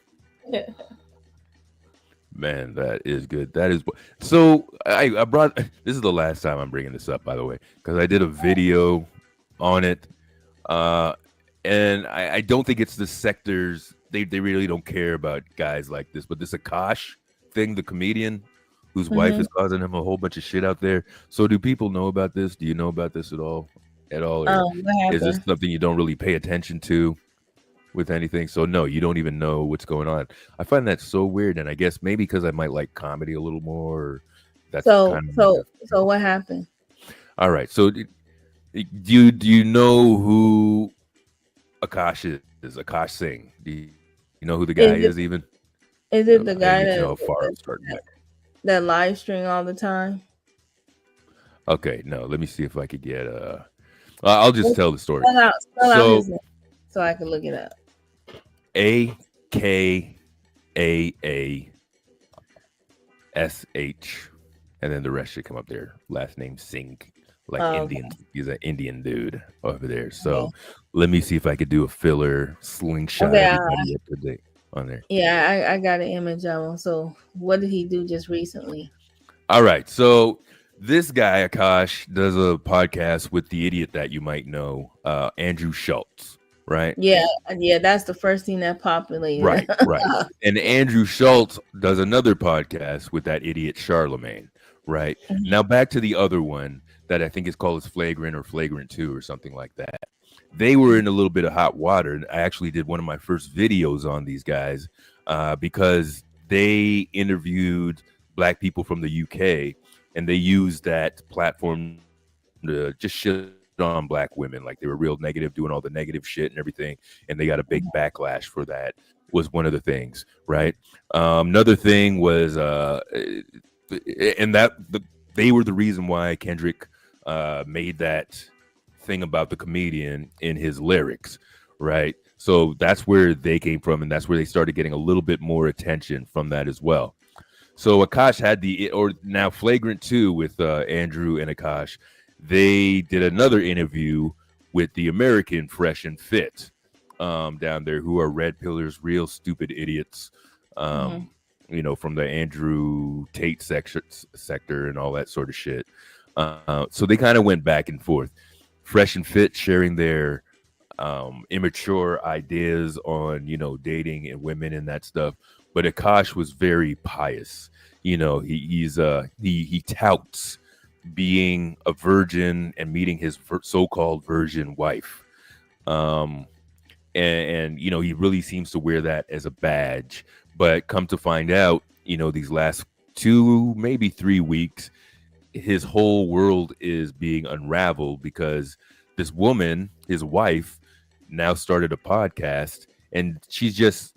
Man, that is good. That is so. I brought. This is the last time I'm bringing this up, by the way, because I did a video on it, and I don't think it's the sectors. They really don't care about guys like this, but this Akash thing, the comedian whose wife is causing him a whole bunch of shit out there. So, do people know about this? Do you know about this at all? Or is this something you don't really pay attention to with anything? So no, you don't even know what's going on. I find that so weird, and I guess maybe because I might like comedy a little more. Or that's so what happened? All right, so do you know who Akash is? Akash Singh. Do you know who the guy is? Even is it the guy that live stream all the time? Okay, no. Let me see if I could get I'll just tell the story. Spell out his name so I can look it up. AKAASH, and then the rest should come up there. Last name Singh, like Indian. Okay. He's an Indian dude over there. So let me see if I could do a filler slingshot everybody up to date on there. Yeah, I got an image of him. So what did he do just recently? All right, so this guy Akash does a podcast with the idiot that you might know, Andrew Schultz. Right. Yeah, that's the first thing that populated. Right. And Andrew Schultz does another podcast with that idiot Charlemagne. Right. Mm-hmm. Now back to the other one that I think is called Flagrant or Flagrant 2 or something like that. They were in a little bit of hot water. And I actually did one of my first videos on these guys because they interviewed Black people from the UK, and they used that platform to just shit on Black women. Like they were real negative, doing all the negative shit and everything, and they got a big backlash for that. Was one of the things, right? Another thing was they were the reason why Kendrick made that thing about the comedian in his lyrics, right? So that's where they came from, and that's where they started getting a little bit more attention from that as well. So Akash had now Flagrant 2 with Andrew and Akash. They did another interview with the American Fresh and Fit down there, who are red pillars, real stupid idiots, from the Andrew Tate sector and all that sort of shit. So they kind of went back and forth. Fresh and Fit sharing their immature ideas on, dating and women and that stuff. But Akash was very pious. He touts being a virgin and meeting his so-called virgin wife. And he really seems to wear that as a badge. But come to find out, these last 2, maybe 3 weeks, his whole world is being unraveled because this woman, his wife, now started a podcast, and she's just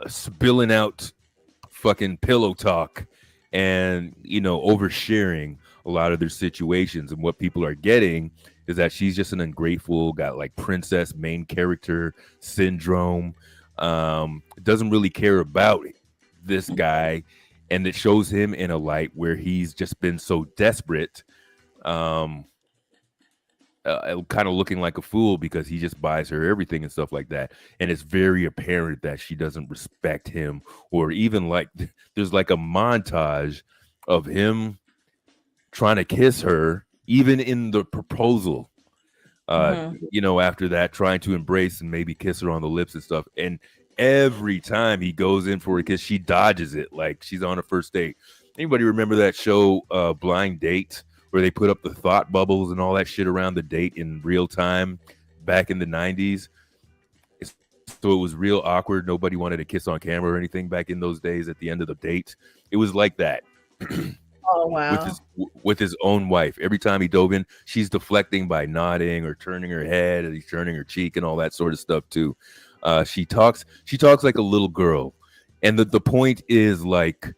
spilling out fucking pillow talk and oversharing a lot of their situations. And what people are getting is that she's just an ungrateful, got like princess main character syndrome, doesn't really care about this guy, and it shows him in a light where he's just been so desperate, kind of looking like a fool because he just buys her everything and stuff like that. And it's very apparent that she doesn't respect him, or even like there's like a montage of him trying to kiss her, even in the proposal, after that, trying to embrace and maybe kiss her on the lips and stuff. And every time he goes in for a kiss, she dodges it like she's on a first date. Anybody remember that show, Blind Date, where they put up the thought bubbles and all that shit around the date in real time back in the 90s? It's So it was real awkward. Nobody wanted to kiss on camera or anything back in those days at the end of the date. It was like that. Oh wow. With his own wife. Every time he dove in, she's deflecting by nodding or turning her head, and he's turning her cheek and all that sort of stuff too. She talks like a little girl. And the point is like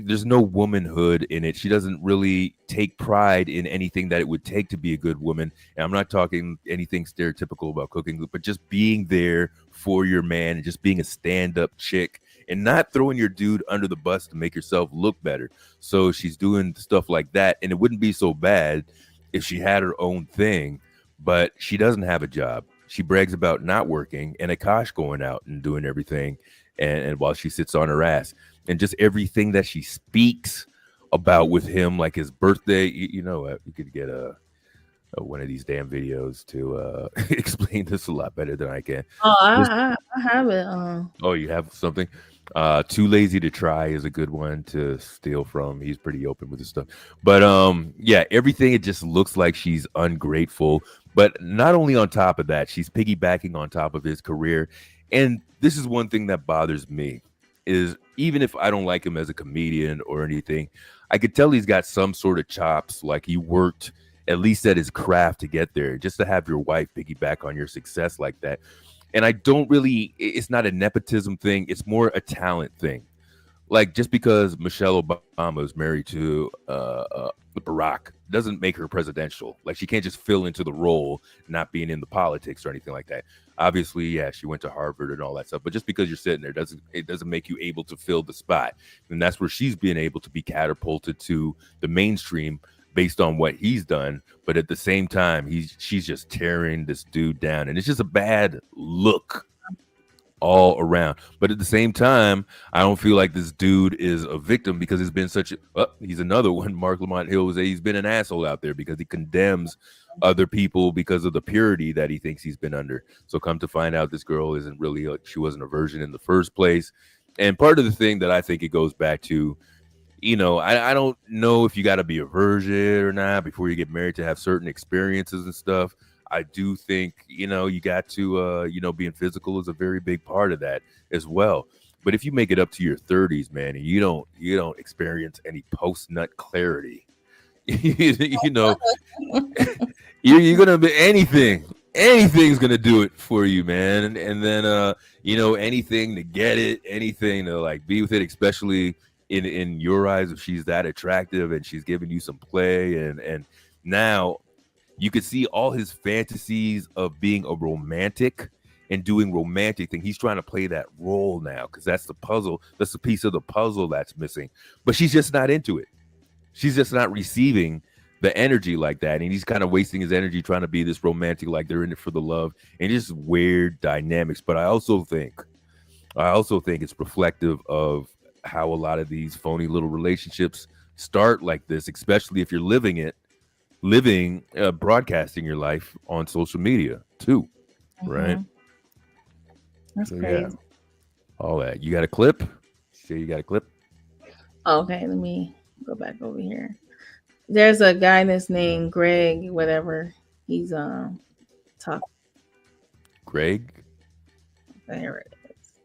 there's no womanhood in it. She doesn't really take pride in anything that it would take to be a good woman. And I'm not talking anything stereotypical about cooking, but just being there for your man and just being a stand-up chick and not throwing your dude under the bus to make yourself look better. So she's doing stuff like that. And it wouldn't be so bad if she had her own thing, but she doesn't have a job. She brags about not working and Akash going out and doing everything. And while she sits on her ass, and just everything that she speaks about with him, like his birthday, you could get one of these damn videos to explain this a lot better than I can. Oh, I have it. Oh, you have something? Too Lazy to Try is a good one to steal from. He's pretty open with his stuff. But yeah, everything, it just looks like she's ungrateful. But not only on top of that, she's piggybacking on top of his career. And this is one thing that bothers me, is even if I don't like him as a comedian or anything, I could tell he's got some sort of chops, like he worked at least at his craft to get there, just to have your wife piggyback on your success like that. And I don't really, it's not a nepotism thing. It's more a talent thing. Like just because Michelle Obama is married to Barack doesn't make her presidential. Like she can't just fill into the role, not being in the politics or anything like that. Obviously, yeah, she went to Harvard and all that stuff. But just because you're sitting there doesn't make you able to fill the spot. And that's where she's being able to be catapulted to the mainstream based on what he's done. But at the same time, she's just tearing this dude down. And it's just a bad look all around. But at the same time, I don't feel like this dude is a victim, because it's been such he's another one. Mark Lamont Hill was he's been an asshole out there because he condemns other people because of the purity that he thinks he's been under. So come to find out, this girl isn't really she wasn't a virgin in the first place. And part of the thing that I think it goes back to, I don't know if you got to be a virgin or not before you get married to have certain experiences and stuff. I do think, you got to, being physical is a very big part of that as well. But if you make it up to your 30s, man, and you don't experience any post-nut clarity, you're going to be anything's going to do it for you, man. And then, anything to get it, anything to like be with it, especially in your eyes, if she's that attractive and she's giving you some play. And now you could see all his fantasies of being a romantic and doing romantic thing. He's trying to play that role now because that's the puzzle. That's the piece of the puzzle that's missing. But she's just not into it. She's just not receiving the energy like that. And he's kind of wasting his energy trying to be this romantic, like they're in it for the love, and just weird dynamics. But I also think it's reflective of how a lot of these phony little relationships start like this, especially if you're broadcasting your life on social media too, right? That's So, crazy. yeah, all that. You got a clip? You got a clip? Okay, let me go back over here. There's a guy that's named Greg, whatever. He's talking. Greg? There it is.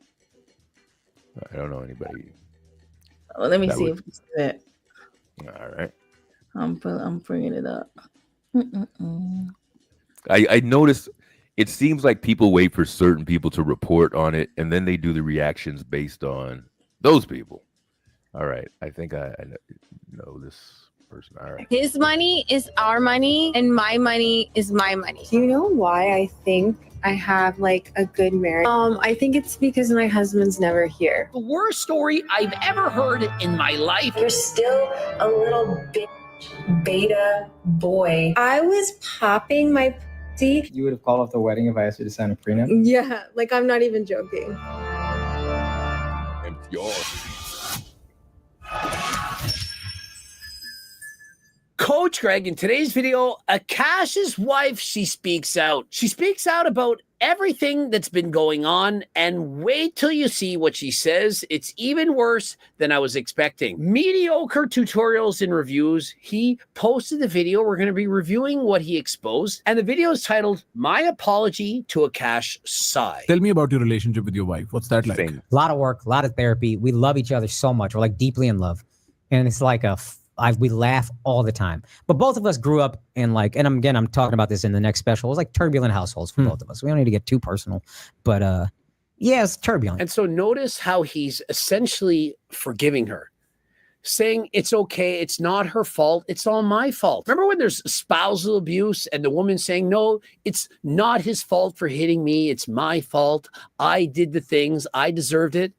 I don't know anybody. Oh, let me That see would- if it's that. All right. I'm bringing it up. I noticed it seems like people wait for certain people to report on it, and then they do the reactions based on those people. All right. I think I know this person. All right. His money is our money, and my money is my money. Do you know why I think I have like a good marriage? I think it's because my husband's never here. The worst story I've ever heard in my life. You're still a little beta boy. I was popping my pussy. You would have called off the wedding if I asked you to sign a prenup? Yeah, like I'm not even joking. And yours. Coach Greg, in today's video, Akash's wife, she speaks out. She speaks out about everything that's been going on, and wait till you see what she says. It's even worse than I was expecting. Mediocre tutorials and reviews. He posted the video. We're going to be reviewing what he exposed, and the video is titled, My Apology to Akash Sai. Tell me about your relationship with your wife. What's that like? A lot of work, a lot of therapy. We love each other so much. We're like deeply in love. And it's like we laugh all the time. But both of us grew up in like, and I'm talking about this in the next special. It was like turbulent households for both of us. We don't need to get too personal, but yeah, it's turbulent. And so notice how he's essentially forgiving her, saying it's okay, it's not her fault, it's all my fault. Remember when there's spousal abuse and the woman saying, no, it's not his fault for hitting me, it's my fault. I did the things, I deserved it.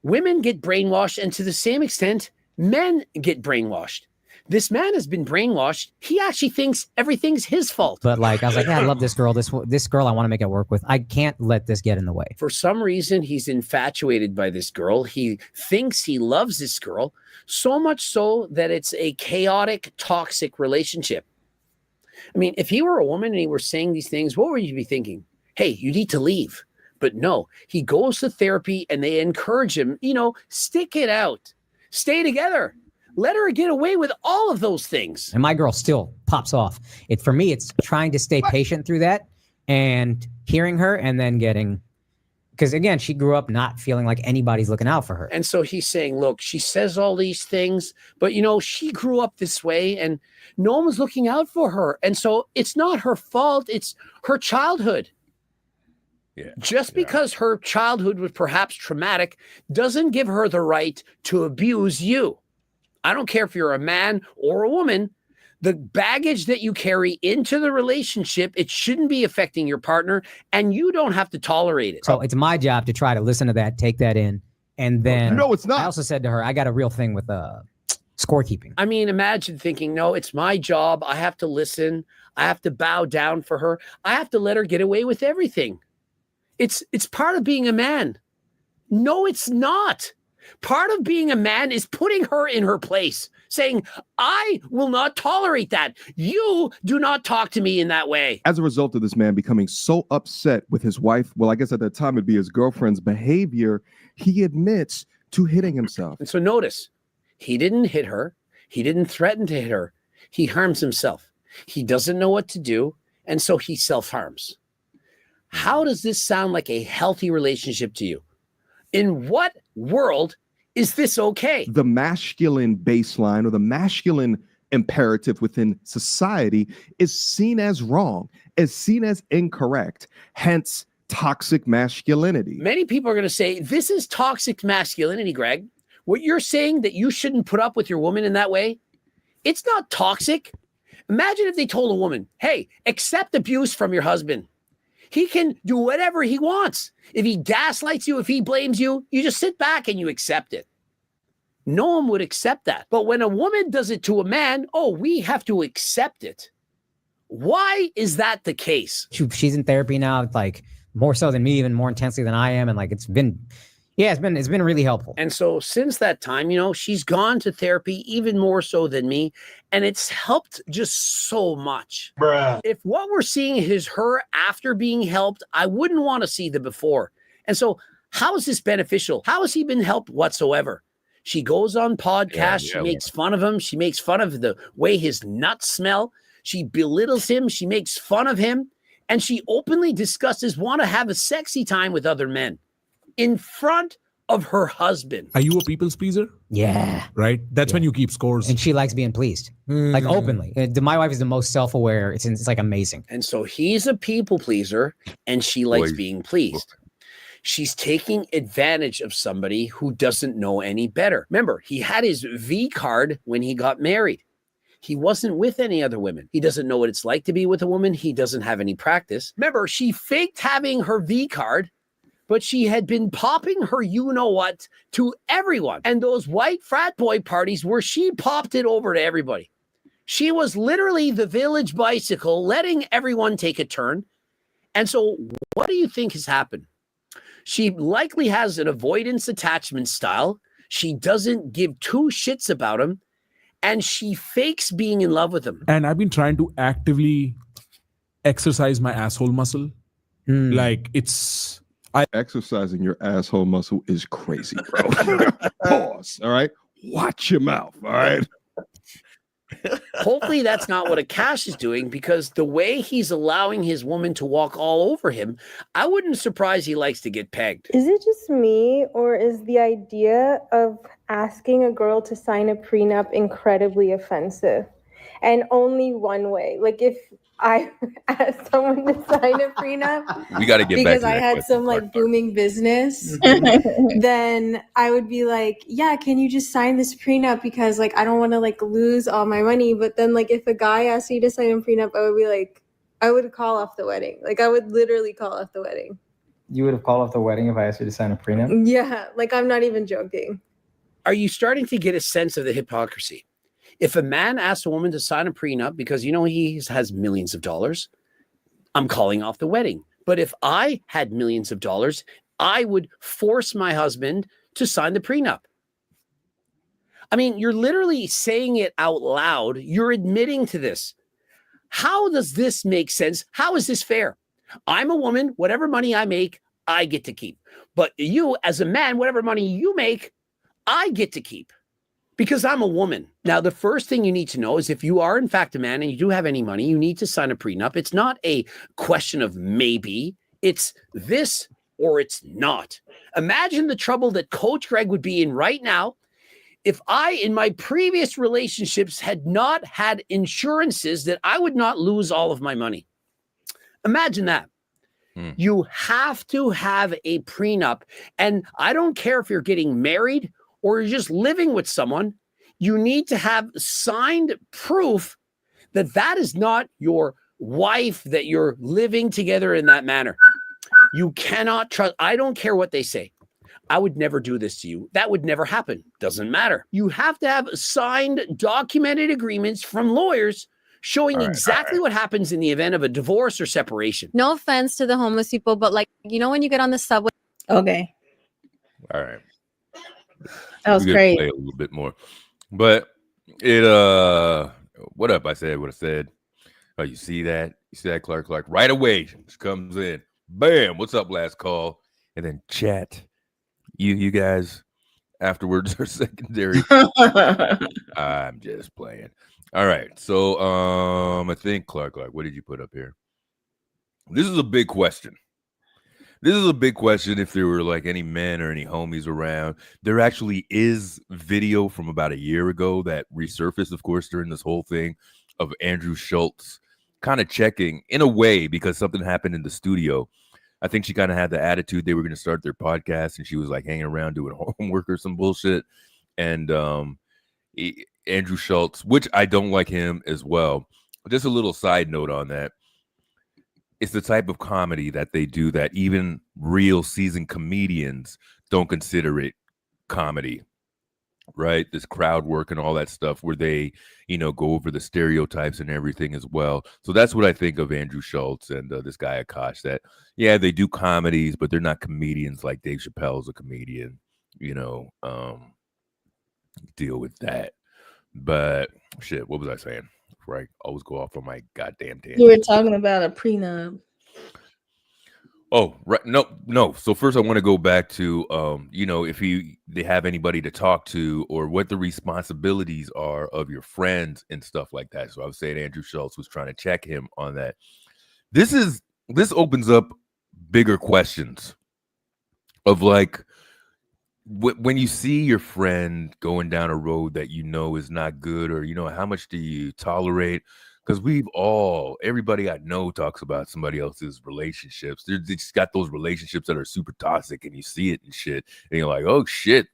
Women get brainwashed, and to the same extent, men get brainwashed. This man has been brainwashed. He actually thinks everything's his fault. But like, I was like, yeah, I love this girl. This girl I want to make it work with. I can't let this get in the way. For some reason, he's infatuated by this girl. He thinks he loves this girl, so much so that it's a chaotic, toxic relationship. I mean, if he were a woman and he were saying these things, what would you be thinking? Hey, you need to leave. But no, he goes to therapy and they encourage him, stick it out. Stay together. Let her get away with all of those things. And my girl still pops off. For me, it's trying to stay patient through that and hearing her and then because again, she grew up not feeling like anybody's looking out for her. And so he's saying, look, she says all these things, but she grew up this way and no one was looking out for her. And so it's not her fault. It's her childhood. Yeah. Just because her childhood was perhaps traumatic doesn't give her the right to abuse you. I don't care if you're a man or a woman. The baggage that you carry into the relationship, it shouldn't be affecting your partner, and you don't have to tolerate it. So it's my job to try to listen to that, take that in, and then No, it's not. I also said to her, I got a real thing with scorekeeping. I mean, imagine thinking, no, it's my job. I have to listen. I have to bow down for her. I have to let her get away with everything. It's part of being a man. No, it's not. Part of being a man is putting her in her place, saying, I will not tolerate that. You do not talk to me in that way. As a result of this man becoming so upset with his wife, well, I guess at that time it'd be his girlfriend's behavior, he admits to hitting himself. And so notice, he didn't hit her. He didn't threaten to hit her. He harms himself. He doesn't know what to do, and so he self-harms. How does this sound like a healthy relationship to you? In what world is this okay? The masculine baseline or the masculine imperative within society is seen as wrong, is seen as incorrect, hence toxic masculinity. Many people are going to say, this is toxic masculinity, Greg. What you're saying that you shouldn't put up with your woman in that way, it's not toxic. Imagine if they told a woman, hey, accept abuse from your husband. He can do whatever he wants. If he gaslights you, if he blames you, you just sit back and you accept it. No one would accept that. But when a woman does it to a man, we have to accept it. Why is that the case? She's in therapy now, like more so than me, even more intensely than I am. And like, it's been really helpful. And so since that time, she's gone to therapy even more so than me. And it's helped just so much. Bruh. If what we're seeing is her after being helped, I wouldn't want to see the before. And so how is this beneficial? How has he been helped whatsoever? She goes on podcasts. She makes fun of him. She makes fun of the way his nuts smell. She belittles him. She makes fun of him. And she openly discusses want to have a sexy time with other men in front of her husband. Are you a people's pleaser? Yeah. Right? That's when you keep scores. And she likes being pleased, like openly. My wife is the most self-aware. It's like amazing. And so he's a people pleaser and she likes being pleased. She's taking advantage of somebody who doesn't know any better. Remember, he had his V card when he got married. He wasn't with any other women. He doesn't know what it's like to be with a woman. He doesn't have any practice. Remember, she faked having her V card, but she had been popping her you-know-what to everyone. And those white frat boy parties where she popped it over to everybody. She was literally the village bicycle, letting everyone take a turn. And so what do you think has happened? She likely has an avoidance attachment style. She doesn't give two shits about him. and she fakes being in love with him. And I've been trying to actively exercise my asshole muscle. Like exercising your asshole muscle is crazy, bro. Pause. All right. Watch your mouth. All right. Hopefully that's not what Akash is doing, because the way he's allowing his woman to walk all over him, I wouldn't surprise he likes to get pegged. Is it just me, or is the idea of asking a girl to sign a prenup incredibly offensive? And only one way. Like if I asked someone to sign a prenup, We got to get back because to I that had question. some like booming business, then I would be like, yeah, can you just sign this prenup, because like I don't want to like lose all my money. But then like if a guy asked me to sign a prenup, I would be like, I would call off the wedding. Like I would literally call off the wedding. You would have called off the wedding if I asked you to sign a prenup? Yeah, like I'm not even joking. Are you starting to get a sense of the hypocrisy? If a man asks a woman to sign a prenup because, you know, he has millions of dollars, I'm calling off the wedding. But if I had millions of dollars, I would force my husband to sign the prenup. I mean, you're literally saying it out loud. You're admitting to this. How does this make sense? How is this fair? I'm a woman. Whatever money I make, I get to keep. But you, as a man, whatever money you make, I get to keep. Because I'm a woman. Now, the first thing you need to know is if you are, in fact, a man and you do have any money, you need to sign a prenup. It's not a question of maybe. It's this or it's not. Imagine the trouble that Coach Greg would be in right now if I, in my previous relationships, had not had insurances that I would not lose all of my money. Imagine that. You have to have a prenup. And I don't care if you're getting married or you're just living with someone, you need to have signed proof that that is not your wife, that you're living together in that manner. You cannot trust. I don't care what they say. I would never do this to you. That would never happen. Doesn't matter. You have to have signed, documented agreements from lawyers showing exactly what happens in the event of a divorce or separation. No offense to the homeless people, but like, you know, when you get on the subway. Okay. All right. That was we could great. play a little bit more, but it what up? I said what I said. Oh, you see that? You see that, Clark? Right away, she comes in. Bam! What's up? Last call, and then chat. You guys afterwards are secondary. I'm just playing. All right. So I think Clark, what did you put up here? This is a big question. This is a big question. If there were like any men or any homies around, there actually is video from about a year ago that resurfaced, of course, during this whole thing of Andrew Schultz kind of checking in a way because something happened in the studio. I think she kind of had the attitude they were going to start their podcast and she was like hanging around doing homework or some bullshit. And Andrew Schultz, which I don't like him as well. Just a little side note on that. It's the type of comedy that they do that even real seasoned comedians don't consider it comedy, right? This crowd work and all that stuff where they, you know, go over the stereotypes and everything as well. So that's what I think of Andrew Schultz and this guy Akash, that, yeah, they do comedies, but they're not comedians like Dave Chappelle's a comedian, you know, deal with that. But shit, what was I saying? Right, always go off on my goddamn tangent. You were talking about a prenup. Oh, right. No. So first I want to go back to, you know, if they have anybody to talk to or what the responsibilities are of your friends and stuff like that. So I was saying Andrew Schultz was trying to check him on that. This opens up bigger questions of like, when you see your friend going down a road that you know is not good, or, you know, how much do you tolerate? Because everybody I know talks about somebody else's relationships. They just got those relationships that are super toxic and you see it and shit. And you're like, oh shit,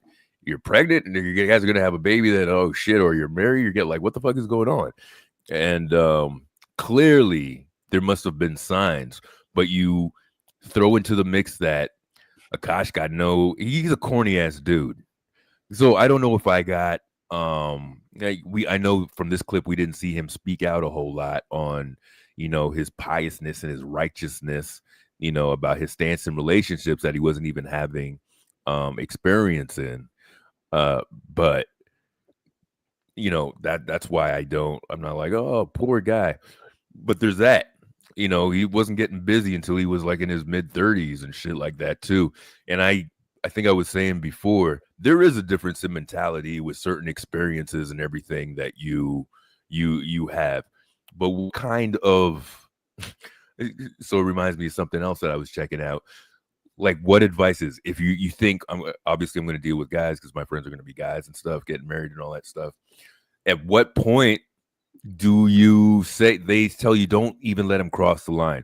you're pregnant and you guys are going to have a baby that, oh shit, or you're married, you get like, what the fuck is going on? And clearly there must have been signs, but you throw into the mix that Akash he's a corny ass dude. So I don't know if I got I know from this clip we didn't see him speak out a whole lot on, you know, his piousness and his righteousness, you know, about his stance in relationships that he wasn't even having experience in. But you know, that's why I'm not like, oh, poor guy. But there's that. You know, he wasn't getting busy until he was like in his mid-30s and shit like that too. And I think I was saying before, there is a difference in mentality with certain experiences and everything that you have. But what kind of so it reminds me of something else that I was checking out. Like, what advice is, if you think I'm going to deal with guys because my friends are going to be guys and stuff, getting married and all that stuff. At what point do you say, they tell you don't even let them cross the line?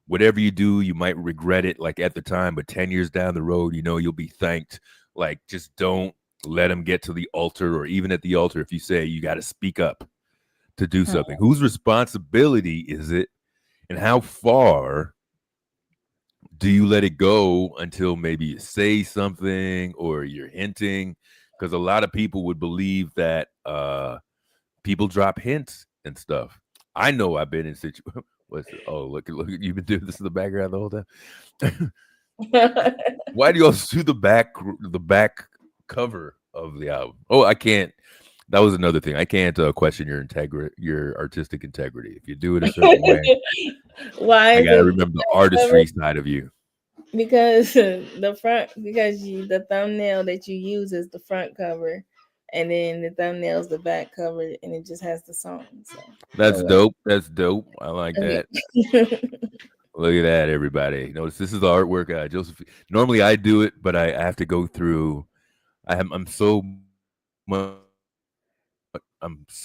Whatever you do, you might regret it like at the time, but 10 years down the road, you know, you'll be thanked. Like, just don't let them get to the altar, or even at the altar, if you say you got to speak up to do something. Whose responsibility is it, and how far do you let it go until maybe you say something or you're hinting? Because a lot of people would believe that people drop hints and stuff. I know I've been in situations. Oh, look, you've been doing this in the background the whole time. Why do you all do the back cover of the album? Oh, I can't. That was another thing. I can't question your artistic integrity. If you do it a certain way, why? I gotta remember the artistry side of you. Because the thumbnail that you use is the front cover, and then the thumbnail is the back cover, and it just has the song. So That's dope. That's dope. I like that. Look at that, everybody. Notice this is the artwork. Joseph. Normally I do it, but I have to go through. I'm so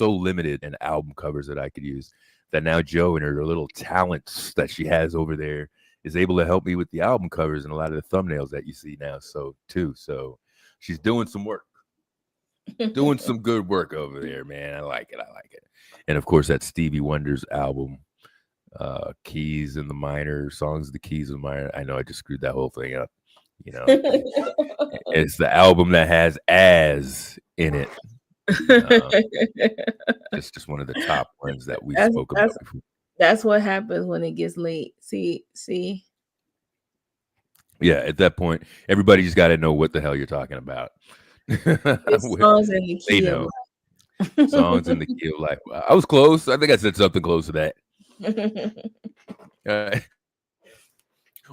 limited in album covers that I could use, that now Joe and her little talents that she has over there is able to help me with the album covers and a lot of the thumbnails that you see now. So she's doing some work, doing some good work over there, man. I like it. And of course, that Stevie Wonder's album, Keys in the Minor, Songs of the Keys in the Minor. I know I just screwed that whole thing up. You know, it's the album that has "as" in it. It's just one of the top ones that we spoke about before. That's what happens when it gets late. See. Yeah, at that point, everybody just got to know what the hell you're talking about. Songs in the key of life. Songs in the key of life. I was close. I think I said something close to that.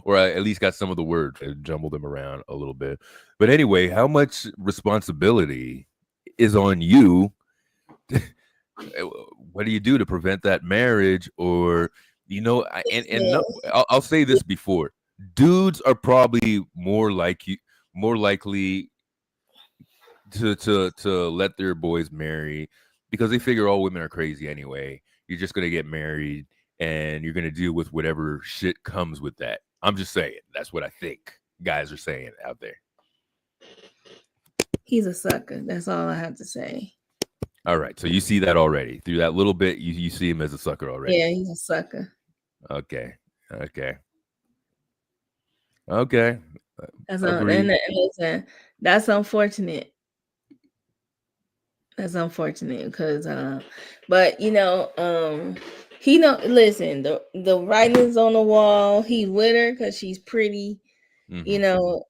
Or I at least got some of the words and jumbled them around a little bit. But anyway, how much responsibility is on you? What do you do to prevent that marriage? Or, you know, I'll say this before. Dudes are probably more likely to let their boys marry because they figure all women are crazy anyway. You're just going to get married and you're going to deal with whatever shit comes with that. I'm just saying. That's what I think guys are saying out there. He's a sucker. That's all I have to say. All right. So you see that already. Through that little bit, you see him as a sucker already. Yeah, he's a sucker. Okay. Listen, that's unfortunate. That's unfortunate because but you know, listen, the writing's on the wall. He's with her because she's pretty, you know.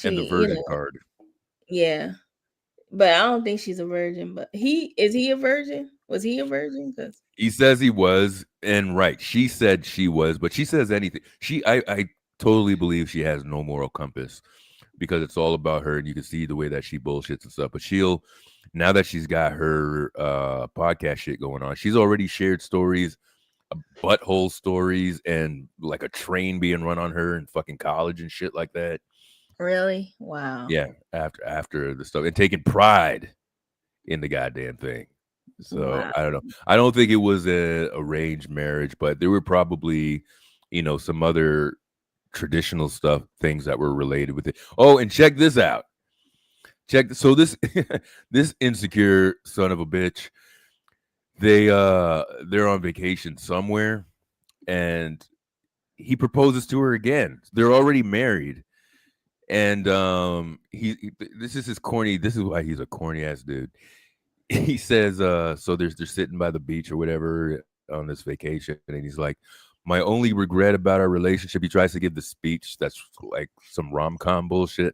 And the virgin card. Yeah. But I don't think she's a virgin. But is he a virgin? Was he a virgin? Because he says he was, and right. She said she was, but she says anything. I totally believe she has no moral compass because it's all about her, and you can see the way that she bullshits and stuff. But now that she's got her podcast shit going on, she's already shared stories, butthole stories, and like a train being run on her in fucking college and shit like that. Really? Wow. Yeah, after the stuff and taking pride in the goddamn thing. So wow. I don't know. I don't think it was a arranged marriage, but there were probably, you know, some other traditional things that were related with it. Oh, and check this out. So this this insecure son of a bitch, they're on vacation somewhere, and he proposes to her again. They're already married. And this is why he's a corny ass dude. He says, so they're sitting by the beach or whatever on this vacation, and he's like, my only regret about our relationship, he tries to give the speech that's like some rom-com bullshit,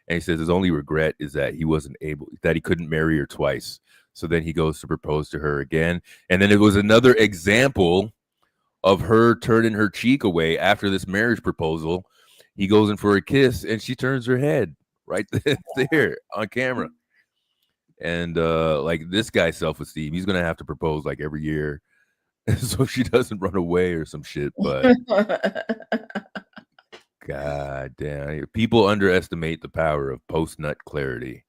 and he says his only regret is that he couldn't marry her twice. So then he goes to propose to her again. And then it was another example of her turning her cheek away after this marriage proposal. He goes in for a kiss and she turns her head right there on camera. And like this guy's self-esteem, he's gonna have to propose like every year so she doesn't run away or some shit. But god damn, people underestimate the power of post-nut clarity.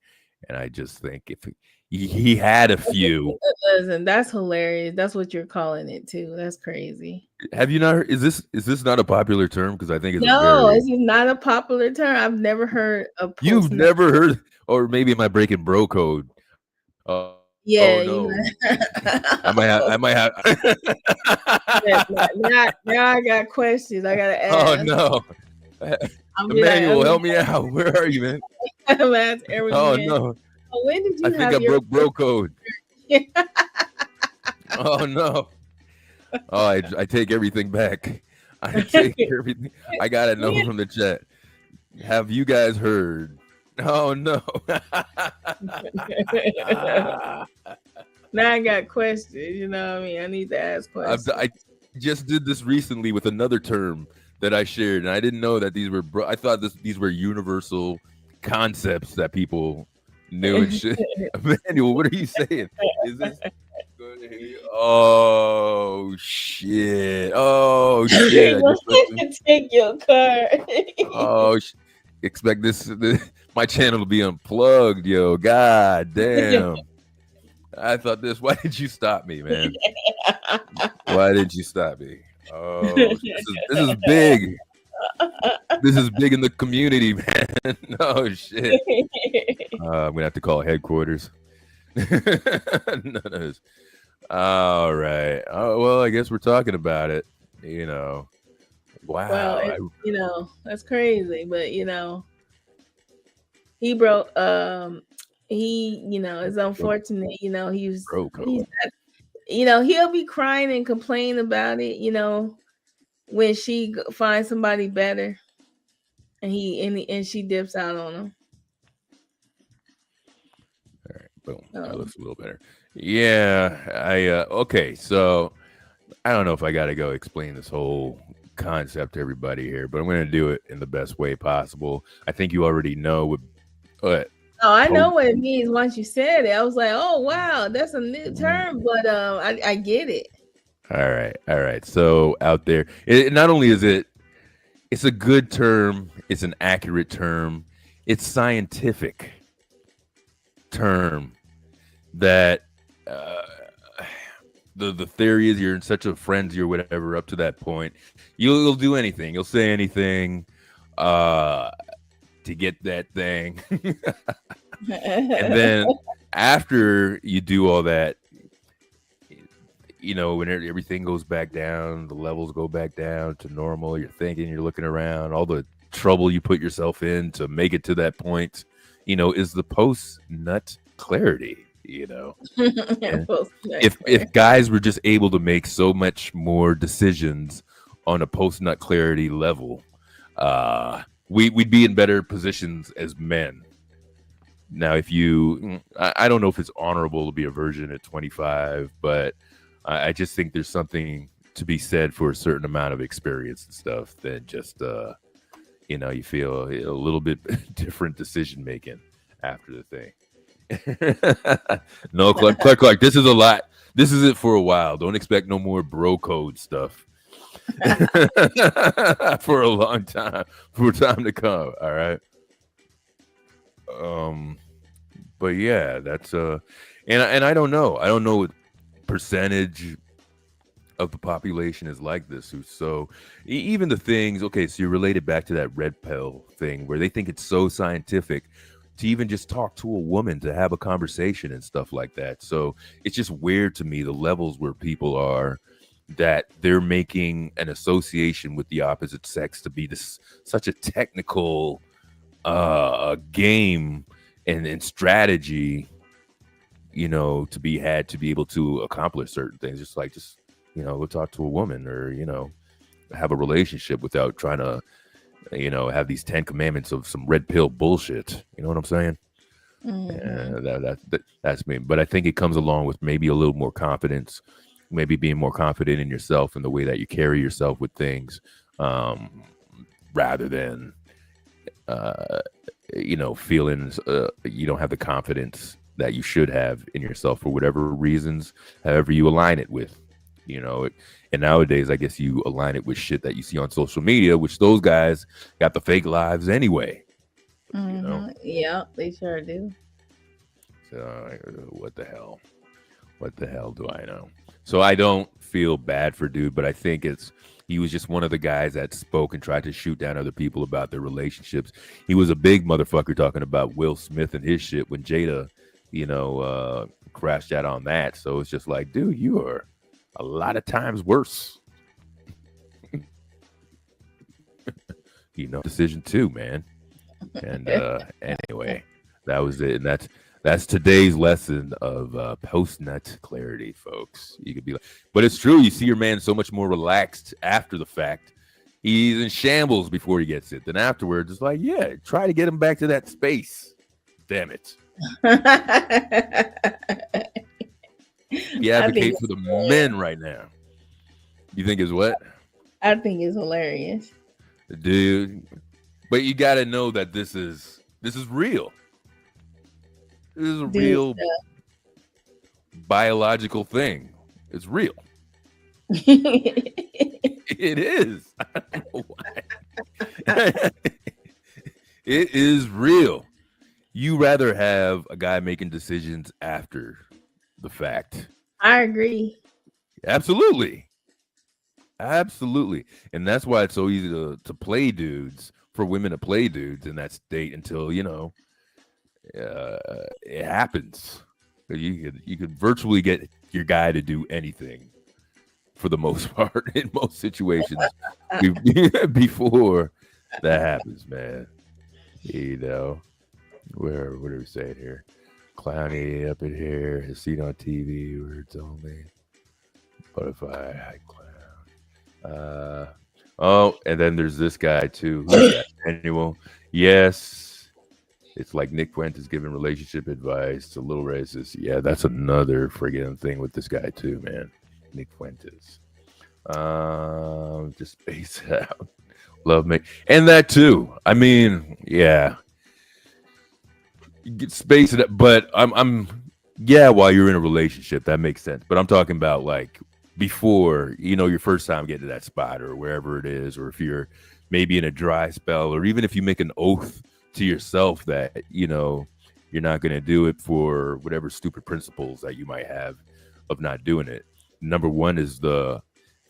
And I just think if he had a few. Listen, that's hilarious. That's what you're calling it too. That's crazy. Have you not heard, is this not a popular term? Because I think it's No, this is not a popular term. I've never heard of You've never heard, or maybe am I breaking bro code? Yeah, oh no. I might have now I got questions. I gotta ask. Oh no. Emmanuel, help me out. Where are you, man? I'm asking everyone. Oh no. When did you I think have I your broke bro code. Oh no. Oh, I take everything back. I take everything. I gotta know from the chat. Have you guys heard? Oh no. Now I got questions. You know what I mean? I need to ask questions. I just did this recently with another term that I shared, and I didn't know that these were. I thought these were universal concepts that people knew and shit. Emmanuel, what are you saying? Is this? Oh shit! Oh shit! Take your card. Oh, expect this my channel to be unplugged, yo. God damn! I thought this. Why did you stop me, man? Why did you stop me? Oh, this is big. This is big in the community, man. Oh shit! I'm gonna have to call headquarters. No. All right. Oh well, I guess we're talking about it. You know. Wow. Well, you know, that's crazy, but you know, he broke. He, you know, it's unfortunate. You know, he's you know, he'll be crying and complaining about it. You know, when she finds somebody better, and she dips out on him. All right, boom. That looks a little better. Yeah, okay, so I don't know if I got to go explain this whole concept to everybody here, but I'm going to do it in the best way possible. I think you already know what. Oh, I know what it means once you said it. I was like, oh wow, that's a new term, but I get it. All right. So out there, not only is it's a good term, it's an accurate term, it's scientific term that the theory is you're in such a frenzy or whatever up to that point, you'll do anything, you'll say anything to get that thing. And then after you do all that, you know, when everything goes back down, the levels go back down to normal, you're thinking, you're looking around, all the trouble you put yourself in to make it to that point, you know, is the post-nut clarity. You know, if guys were just able to make so much more decisions on a post-nut clarity level, we'd be in better positions as men. Now, if I don't know if it's honorable to be a virgin at 25, but I just think there's something to be said for a certain amount of experience and stuff than just, you know, you feel a little bit different decision making after the thing. No, Clark, this is a lot. This is it for a while. Don't expect no more bro code stuff for a long time, for time to come. All right. But yeah, that's and I don't know. I don't know what percentage of the population is like this. So even the things. Okay, so you're related back to that red pill thing where they think it's so scientific to even just talk to a woman, to have a conversation and stuff like that. So it's just weird to me, the levels where people are, that they're making an association with the opposite sex to be such a technical game and strategy, you know, to be had to be able to accomplish certain things. Just you know, go talk to a woman, or, you know, have a relationship without trying to, you know, have these 10 commandments of some red pill bullshit. You know what I'm saying? That's me. But I think it comes along with maybe a little more confidence, maybe being more confident in yourself and the way that you carry yourself with things, rather than feeling you don't have the confidence that you should have in yourself for whatever reasons, however you align it with, and nowadays I guess you align it with shit that you see on social media, which those guys got the fake lives anyway. Yeah, they sure do. So what the hell do I know? So I don't feel bad for dude, but I think he was just one of the guys that spoke and tried to shoot down other people about their relationships. He was a big motherfucker talking about Will Smith and his shit when Jada, crashed out on that. So it's just like, dude, you are a lot of times worse. Decision too, man. And anyway, that was it. And that's today's lesson of post-nut clarity, folks. You could be like, but it's true. You see your man so much more relaxed after the fact. He's in shambles before he gets it. Then afterwards, it's like, yeah, try to get him back to that space. Damn it. He advocates for the men right now. You think is what? I think it's hilarious. Dude. But you got to know that this is real. This is a real biological thing. It's real. It is. I don't know why. It is real. You rather have a guy making decisions after the fact. I agree. Absolutely. And that's why it's so easy to play dudes, for women to play dudes in that state until, it happens. You could virtually get your guy to do anything for the most part in most situations before that happens, man. What are we saying here? Clowny up in here, has seen on TV, words only. Butterfly, clown. And then there's this guy too. Who's that? Annual. Yes. It's like Nick Fuentes giving relationship advice. It's a little racist. Yeah, that's another friggin' thing with this guy too, man. Nick Fuentes. Just space out. Love me. And that too. I mean, yeah. You get space it, but I'm while you're in a relationship, that makes sense. But I'm talking about like before, your first time getting to that spot or wherever it is, or if you're maybe in a dry spell, or even if you make an oath to yourself that, you're not going to do it for whatever stupid principles that you might have of not doing it. Number one is the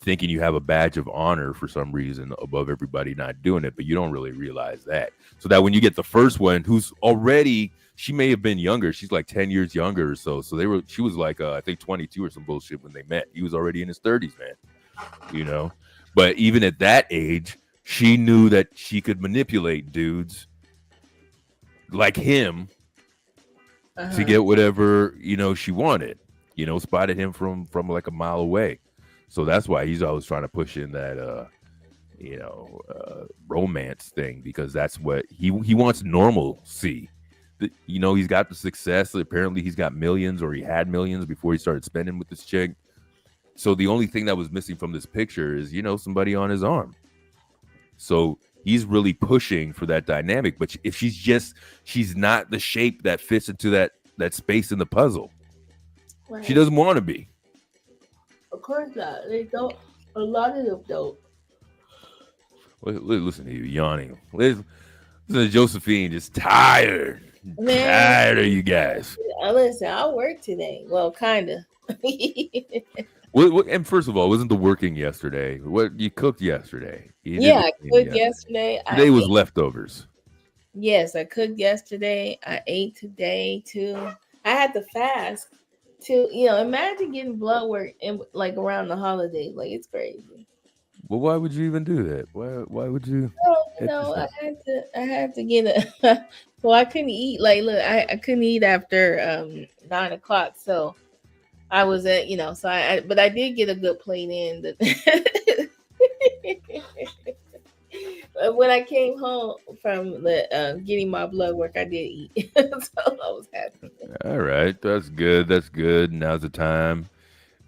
thinking you have a badge of honor for some reason above everybody not doing it, but you don't really realize that. So that when you get the first one, who's already, she may have been younger. She's like 10 years younger or so. So she was like, I think 22 or some bullshit when they met. He was already in his 30s, man, but even at that age, she knew that she could manipulate dudes like him to get whatever, she wanted, spotted him from like a mile away. So that's why he's always trying to push in that, romance thing, because that's what he wants normalcy. He's got the success. Apparently he's got millions, or he had millions before he started spending with this chick. So the only thing that was missing from this picture is, somebody on his arm. So he's really pushing for that dynamic. But if she's not the shape that fits into that space in the puzzle. Right. She doesn't want to be. Of course not. They don't. A lot of them don't. Listen to you yawning. Listen to Josephine, just tired. Man, tired of you guys. Listen, I work today. Well, kind of. And first of all, wasn't the working yesterday? What you cooked yesterday? I cooked yesterday. Today was leftovers. Yes, I cooked yesterday. I ate today too. I had to fast too. Imagine getting blood work in like around the holidays. Like, it's crazy. Well, why would you even do that? Why would you? I had to get a. Well, I couldn't eat. Like, look, I couldn't eat after 9:00. So I was at, but I did get a good plate in. When I came home from the getting my blood work, I did eat, so I was happy. All right, that's good. That's good. Now's the time,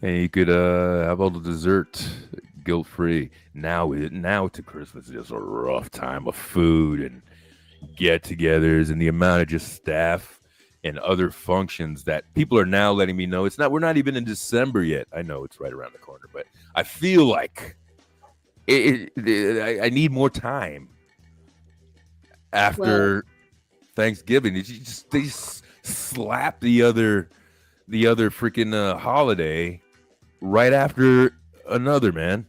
and you could have all the dessert guilt free. Now to Christmas is just a rough time of food and get-togethers, and the amount of just staff and other functions that people are now letting me know we're not even in December yet. I know it's right around the corner, but I feel like I need more time after Thanksgiving. They just slap the other freaking holiday right after another, man.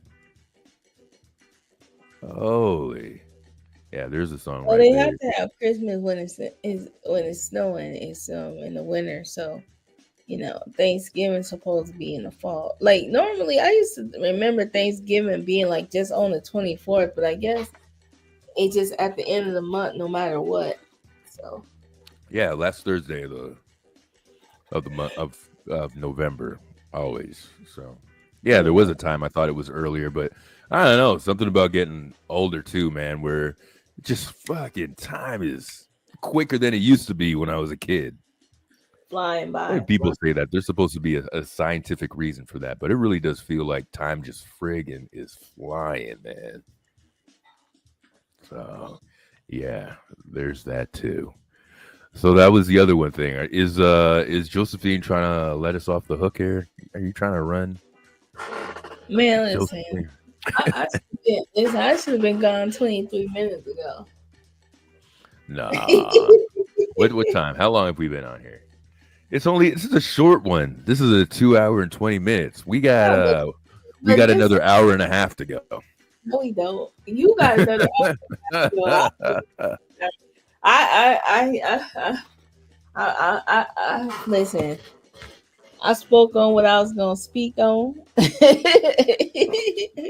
Holy. Yeah, there's a song Well, right they there. have to have Christmas when it's snowing. It's in the winter, so Thanksgiving's supposed to be in the fall. Like normally, I used to remember Thanksgiving being like just on the 24th, but I guess it's just at the end of the month, no matter what. So Yeah, last Thursday of the month of November, always. So yeah, there was a time I thought it was earlier, but I don't know, something about getting older too, man, where just fucking time is quicker than it used to be when I was a kid. flying by. And people say that there's supposed to be a scientific reason for that, but it really does feel like time just friggin' is flying, man. So yeah, there's that too. So that was the other one thing. Is Josephine trying to let us off the hook here? Are you trying to run? Man, listen, Josephine. I should have been gone 23 minutes ago. Nah. What time? How long have we been on here? This is a short one. This is a 2 hour and 20 minutes. We got another hour and a half to go. No, we don't. You guys know that. I listen. I spoke on what I was gonna speak on.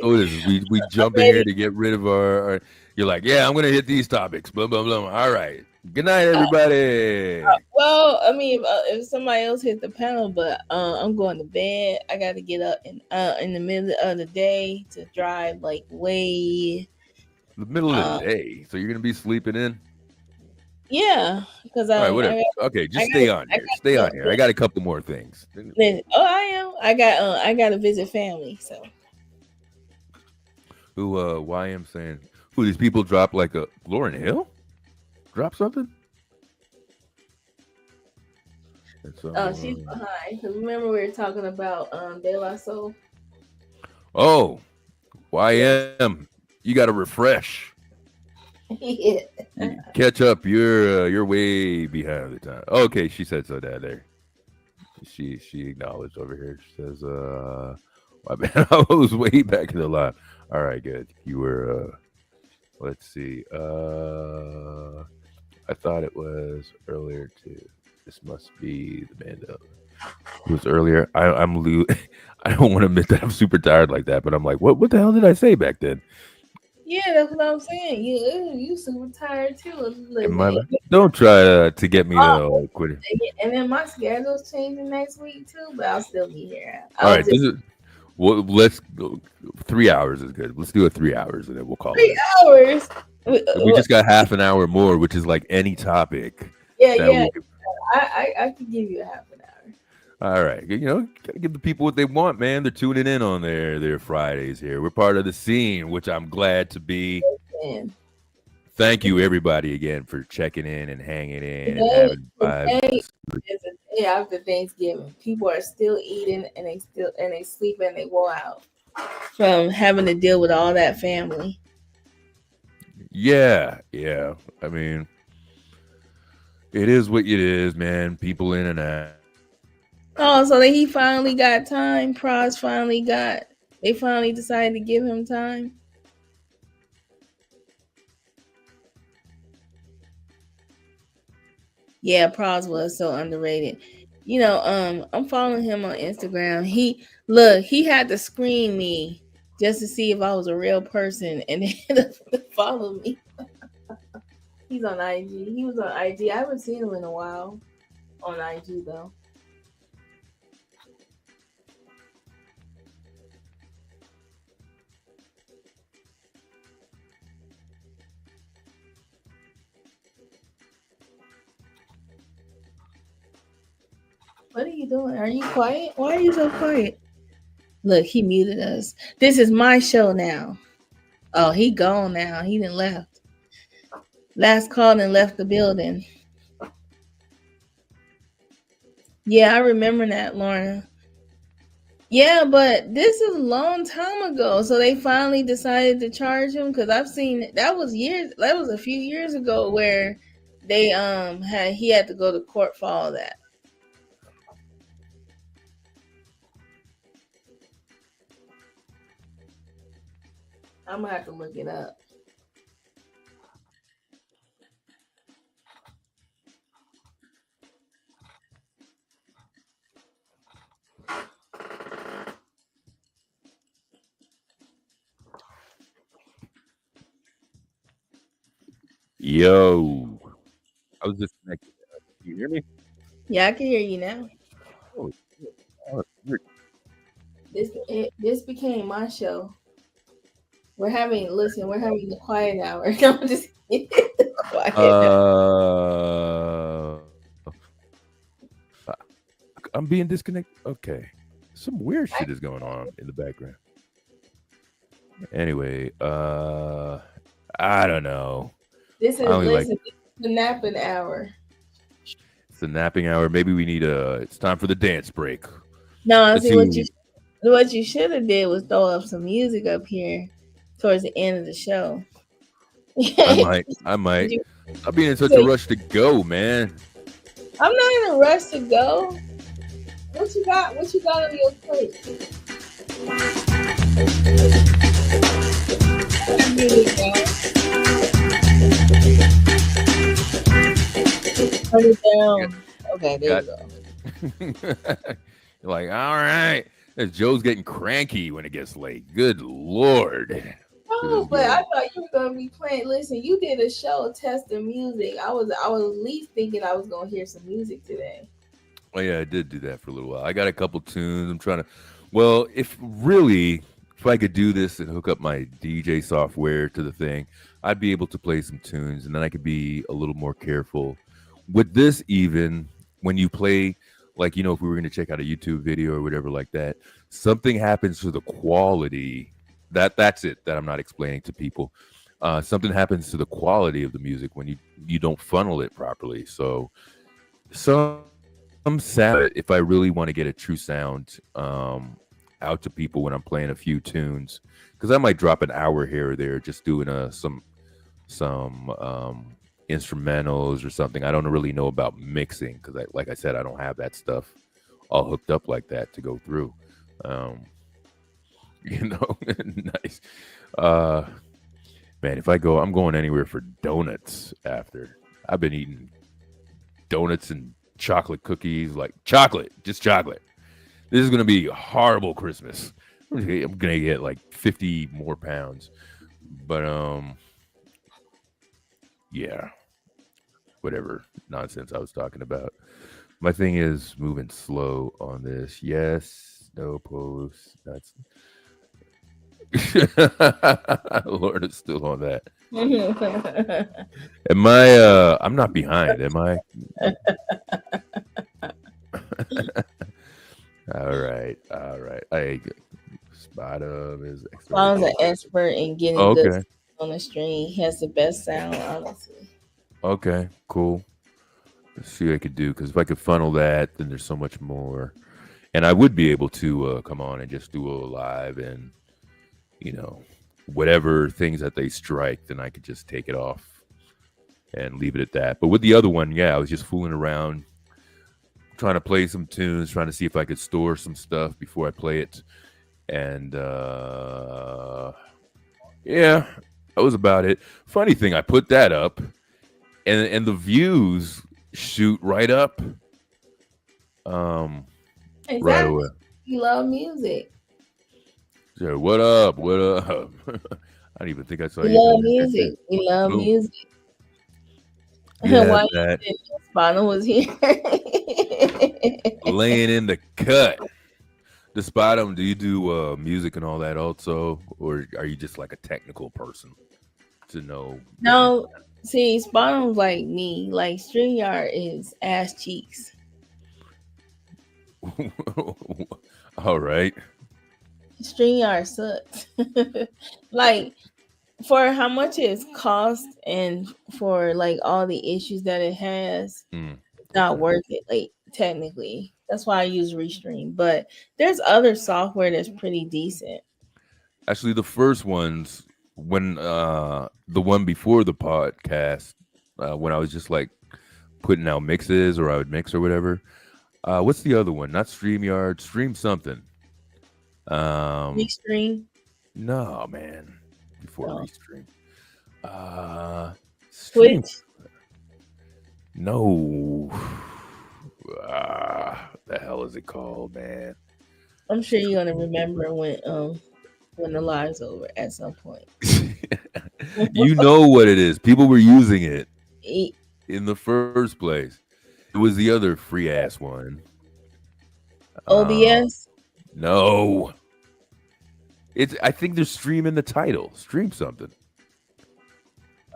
We jump in here to get rid of our. You're like, yeah, I'm gonna hit these topics. Blah blah blah. All right. Good night, everybody. Well, I mean, if somebody else hit the panel, but I'm going to bed. I got to get up in the middle of the day to drive like way. The middle of the day. So you're gonna be sleeping in. Yeah, because All right, whatever. Okay, just stay on here. Stay on here. I got a couple more things. I am. I got to visit family. So who? YM saying who? These people drop like a Lauryn Hill? Drop something? she's behind. Cause remember we were talking about De La Soul. Oh, YM, you got to refresh. Yeah. Catch up. You're way behind the time. Okay, she said so. Dad, there. She acknowledged over here. She says, my bad. I was way back in the line. All right, good. You were. Let's see. I thought it was earlier too. This must be the band. It was earlier. I'm I don't want to admit that I'm super tired like that, but I'm like, what the hell did I say back then? Yeah, that's what I'm saying. You super tired too. Don't try to get me to quit. And then my schedule's changing next week too, but I'll still be here. All right, let's go. 3 hours is good. Let's do it 3 hours and then we'll call it. 3 hours. We just got half an hour more, which is like any topic. Yeah. I could give you a half an hour. All right, gotta give the people what they want, man. They're tuning in on their Fridays here. We're part of the scene, which I'm glad to be. Man. Thank you, everybody, again for checking in and hanging in and having vibes. It's a day after Thanksgiving. People are still eating and they sleep and they wore out from having to deal with all that family. Yeah. I mean, it is what it is, man. People in and out. Oh, so that he finally got time. They finally decided to give him time. Yeah, Pros was so underrated. I'm following him on Instagram. He had to screen me just to see if I was a real person and then follow me. He's on IG. He was on IG. I haven't seen him in a while on IG though. What are you doing? Are you quiet? Why are you so quiet? Look, he muted us. This is my show now. Oh, he gone now. He done left. Last call and left the building. Yeah, I remember that, Lorna. Yeah, but this is a long time ago. So they finally decided to charge him because I've seen that was a few years ago where they he had to go to court for all that. I'm gonna have to look it up. Yo, I was disconnected. Can you hear me? Yeah, I can hear you now. Oh, shit. This became my show. We're having the quiet hour. I'm just quiet I'm being disconnected. Okay, some weird shit is going on in the background. Anyway, I don't know. This is the napping hour. It's the napping hour. Maybe we need it's time for the dance break. No, Let's what you should have did was throw up some music up here towards the end of the show. I might. I'll be in such a rush to go, man. I'm not in a rush to go. What you got on your plate? Turn it down. Okay, there you go. You're like, all right. Joe's getting cranky when it gets late. Good Lord. No, but I thought you were gonna be playing. Listen, you did a show testing music. I was at least thinking I was gonna hear some music today. Oh yeah, I did do that for a little while. I got a couple tunes. I'm trying to. Well, if I could do this and hook up my DJ software to the thing, I'd be able to play some tunes, and then I could be a little more careful with this. Even when you play, like, you know, if we were going to check out a YouTube video or whatever like that, something happens to the quality. That's it. That I'm not explaining to people. Something happens to the quality of the music when you don't funnel it properly. So I'm sad if I really want to get a true sound out to people when I'm playing a few tunes, because I might drop an hour here or there just doing some instrumentals or something. I don't really know about mixing because, like I said, I don't have that stuff all hooked up like that to go through. Nice. Man, if I'm going anywhere for donuts after. I've been eating donuts and chocolate cookies, like just chocolate. This is gonna be a horrible Christmas. I'm gonna get like 50 more pounds, but yeah, whatever nonsense I was talking about. My thing is moving slow on this. Yes, no posts. That's Lord is still on that. Am I? I'm not behind, am I? All right. Bottom is Spawn's an expert in getting good on the stream. He has the best sound, honestly. Okay, cool. Let's see what I could do, because if I could funnel that, then there's so much more. And I would be able to come on and just do a live, and whatever things that they strike, then I could just take it off and leave it at that. But with the other one, yeah, I was just fooling around, trying to play some tunes, trying to see if I could store some stuff before I play it. And yeah, that was about it. Funny thing, I put that up and the views shoot right up. Exactly. Right away. You love music. So what up? I don't even think I saw you. We love music. Yeah, Why that Spano was here. laying in the cut. Despite do you do music and all that also, or are you just like a technical person to know? No, see, Spano's like me. Like StreamYard is ass cheeks. All right. StreamYard sucks. Like for how much it's cost and for like all the issues that it has, it's not worth it. Like technically, that's why I use Restream. But there's other software that's pretty decent. Actually, the first ones, when the one before the podcast, when I was just like putting out mixes or I would mix or whatever. What's the other one? Not StreamYard, Stream something. Restream? No, man. Before Restream. Stream. Twitch? No. The hell is it called, man? I'm sure you're gonna remember when the live's over at some point. You know what it is. People were using it E- in the first place. It was the other free ass one. OBS? No. I think there's Stream in the title. Stream something.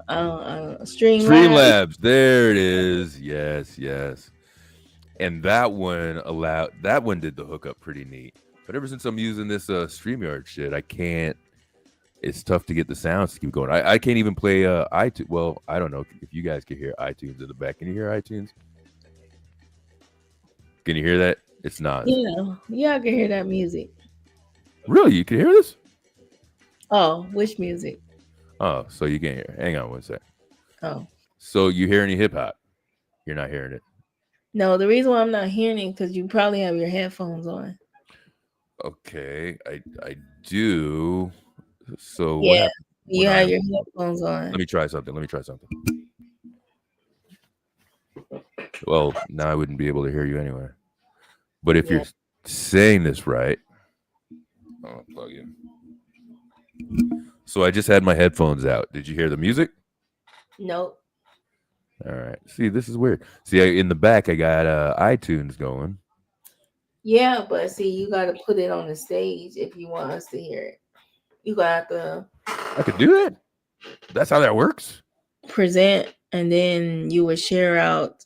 Streamlabs. There it is. Yes. And that one did the hookup pretty neat. But ever since I'm using this StreamYard shit, I can't. It's tough to get the sounds to keep going. I can't even play iTunes. Well, I don't know if you guys can hear iTunes in the back. Can you hear iTunes? Can you hear that? It's not. Yeah, I can hear that music. Really? You can hear this? Oh, which music? Oh, so you can't hear. Hang on one sec. Oh. So you hear any hip hop? You're not hearing it. No, the reason why I'm not hearing it because you probably have your headphones on. Okay, I do. So Yeah, what you have your headphones on. Let me try something. Well, now I wouldn't be able to hear you anyway. But if you're saying this right, I'll plug in. So I just had my headphones out. Did you hear the music? Nope. All right. See, this is weird. See, in the back, I got iTunes going. Yeah, but see, you got to put it on the stage if you want us to hear it. You got to. I could do that. That's how that works. Present, and then you would share out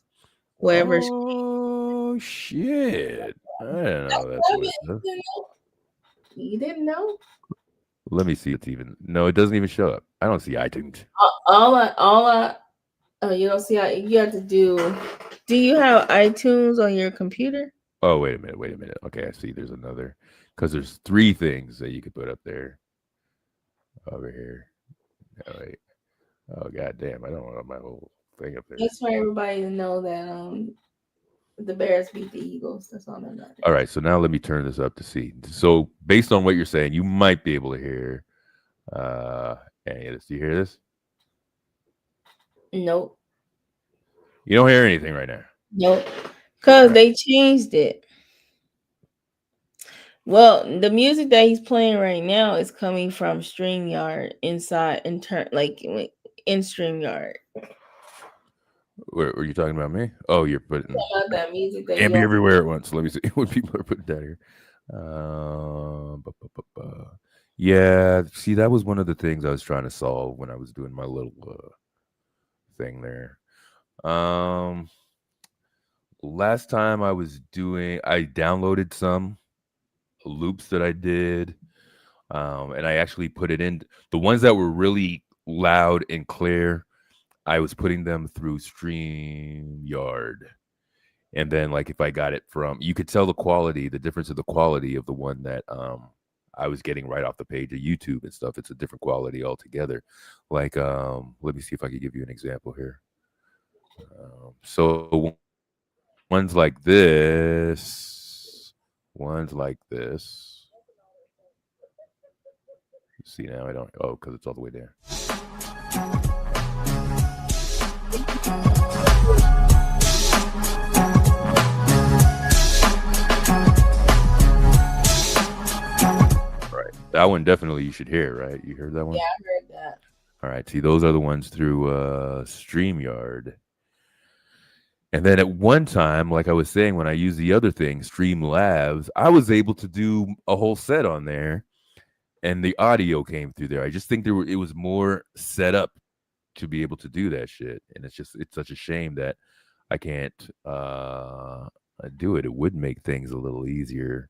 wherever. Oh shit! I didn't know that's what it does. You didn't know? Let me see. It's even. No, it doesn't even show up. I don't see iTunes. You don't see how you have to do. Do you have iTunes on your computer? Oh, wait a minute. Okay, I see. There's another, because there's 3 things that you could put up there. Over here. Oh, wait. Oh, goddamn! I don't want my whole thing up there. That's for everybody to know that the Bears beat the Eagles. That's all that matters. All right, so now let me turn this up to see. So based on what you're saying, you might be able to hear. Do you hear this? Nope. You don't hear anything right now. Nope. Because they changed it. Well, the music that he's playing right now is coming from StreamYard in StreamYard. Were you talking about me? Oh, you're putting About that music that can't be everywhere at once. Let me see what people are putting down here. Yeah, see, that was one of the things I was trying to solve when I was doing my little thing there. Last time I downloaded some loops that I did, and I actually put it in. The ones that were really loud and clear, I was putting them through StreamYard. And then, like, if I got it from, you could tell the difference of the quality of the one that I was getting right off the page of YouTube and stuff. It's a different quality altogether. Like, let me see if I could give you an example here. So ones like this. See, now I don't. Oh, because it's all the way there. Right. That one definitely you should hear, right? You heard that one? Yeah, I heard that. All right. See, those are the ones through StreamYard. And then at one time, like I was saying, when I used the other thing, Streamlabs, I was able to do a whole set on there, and the audio came through there. I just think it was more set up to be able to do that shit, and it's such a shame that I can't do it, it would make things a little easier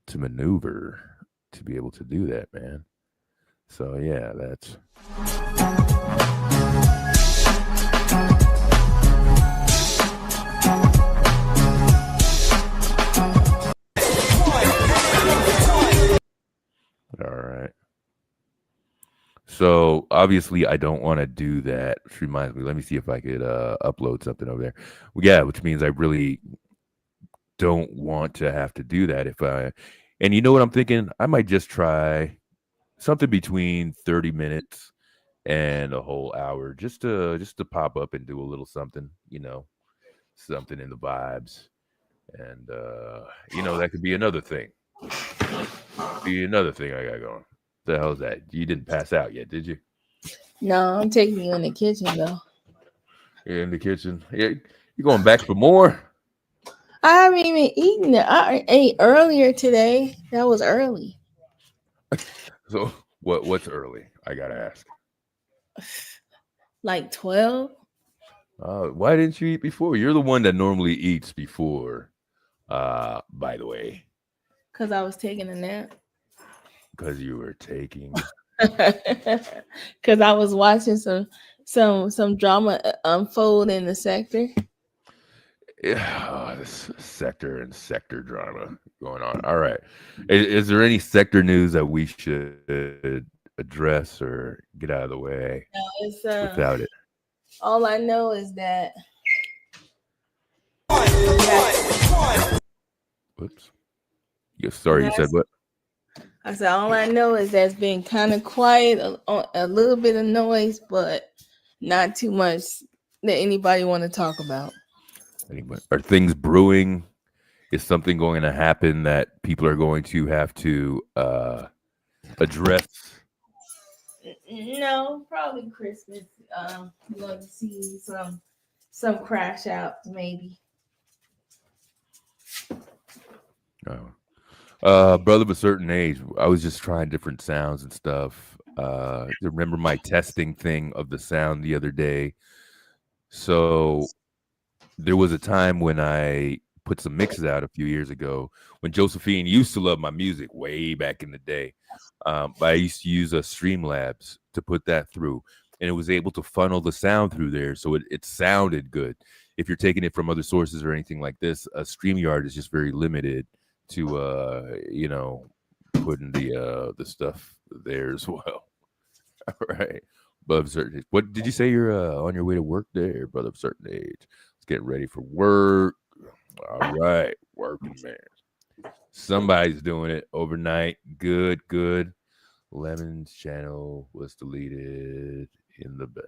to maneuver to be able to do that, man. So yeah, that's. All right. So obviously I don't want to do that. Which reminds me, let me see if I could upload something over there. Well, yeah, which means I really don't want to have to do that and you know what I'm thinking? I might just try something between 30 minutes and a whole hour just to pop up and do a little something, something in the vibes. And that could be another thing. Be another thing I got going. The hell is that? You didn't pass out yet, did you? No, I'm taking you in the kitchen though. You're in the kitchen. Yeah, you going back for more? I haven't even eaten it. I ate earlier today. That was early. So what's early? I gotta ask. Like 12. Why didn't you eat before? You're the one that normally eats before. By the way. Because I was taking a nap. Because you were taking. Because I was watching some drama unfold in the sector. Yeah, this sector and sector drama going on. All right. Is there any sector news that we should address or get out of the way without it? All I know is that. Whoops. Sorry, you said what? I said all I know is that it's been kind of quiet, a little bit of noise, but not too much that anybody want to talk about. Are things brewing? Is something going to happen that people are going to have to address? No, probably Christmas. We're going to see some crash outs, maybe. Brother of a certain age, I was just trying different sounds and stuff. Remember my testing thing of the sound the other day? So there was a time when I put some mixes out a few years ago when Josephine used to love my music way back in the day. But I used to use Streamlabs to put that through, and it was able to funnel the sound through there, so it sounded good. If you're taking it from other sources or anything like this, StreamYard is just very limited to putting the stuff there as well. All right, above certain age. What did you say? You're on your way to work there, brother of certain age. Let's get ready for work. All right, working man. Somebody's doing it overnight. Good. Lemon's channel was deleted in the bed.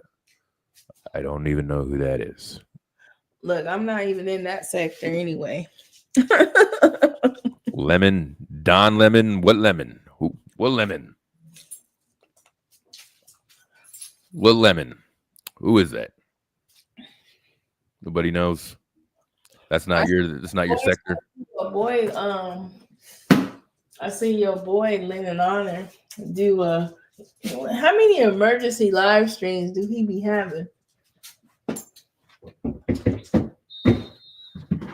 I don't even know who that is. Look, I'm not even in that sector anyway. Lemon, Don Lemon, what lemon? What lemon? What lemon? Who is that? Nobody knows. That's not your sector. Boy, I see your boy Lennon Honor do how many emergency live streams do he be having?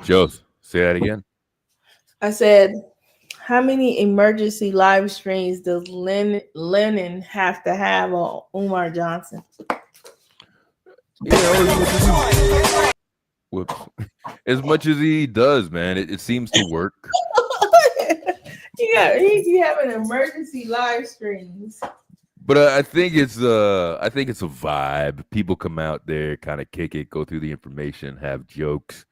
Joseph, say that again. I said, how many emergency live streams does Lennon have to have on Umar Johnson? Whoops. As much as he does, man, it seems to work. Yeah, he's having emergency live streams. But I think it's a vibe. People come out there, kind of kick it, go through the information, have jokes.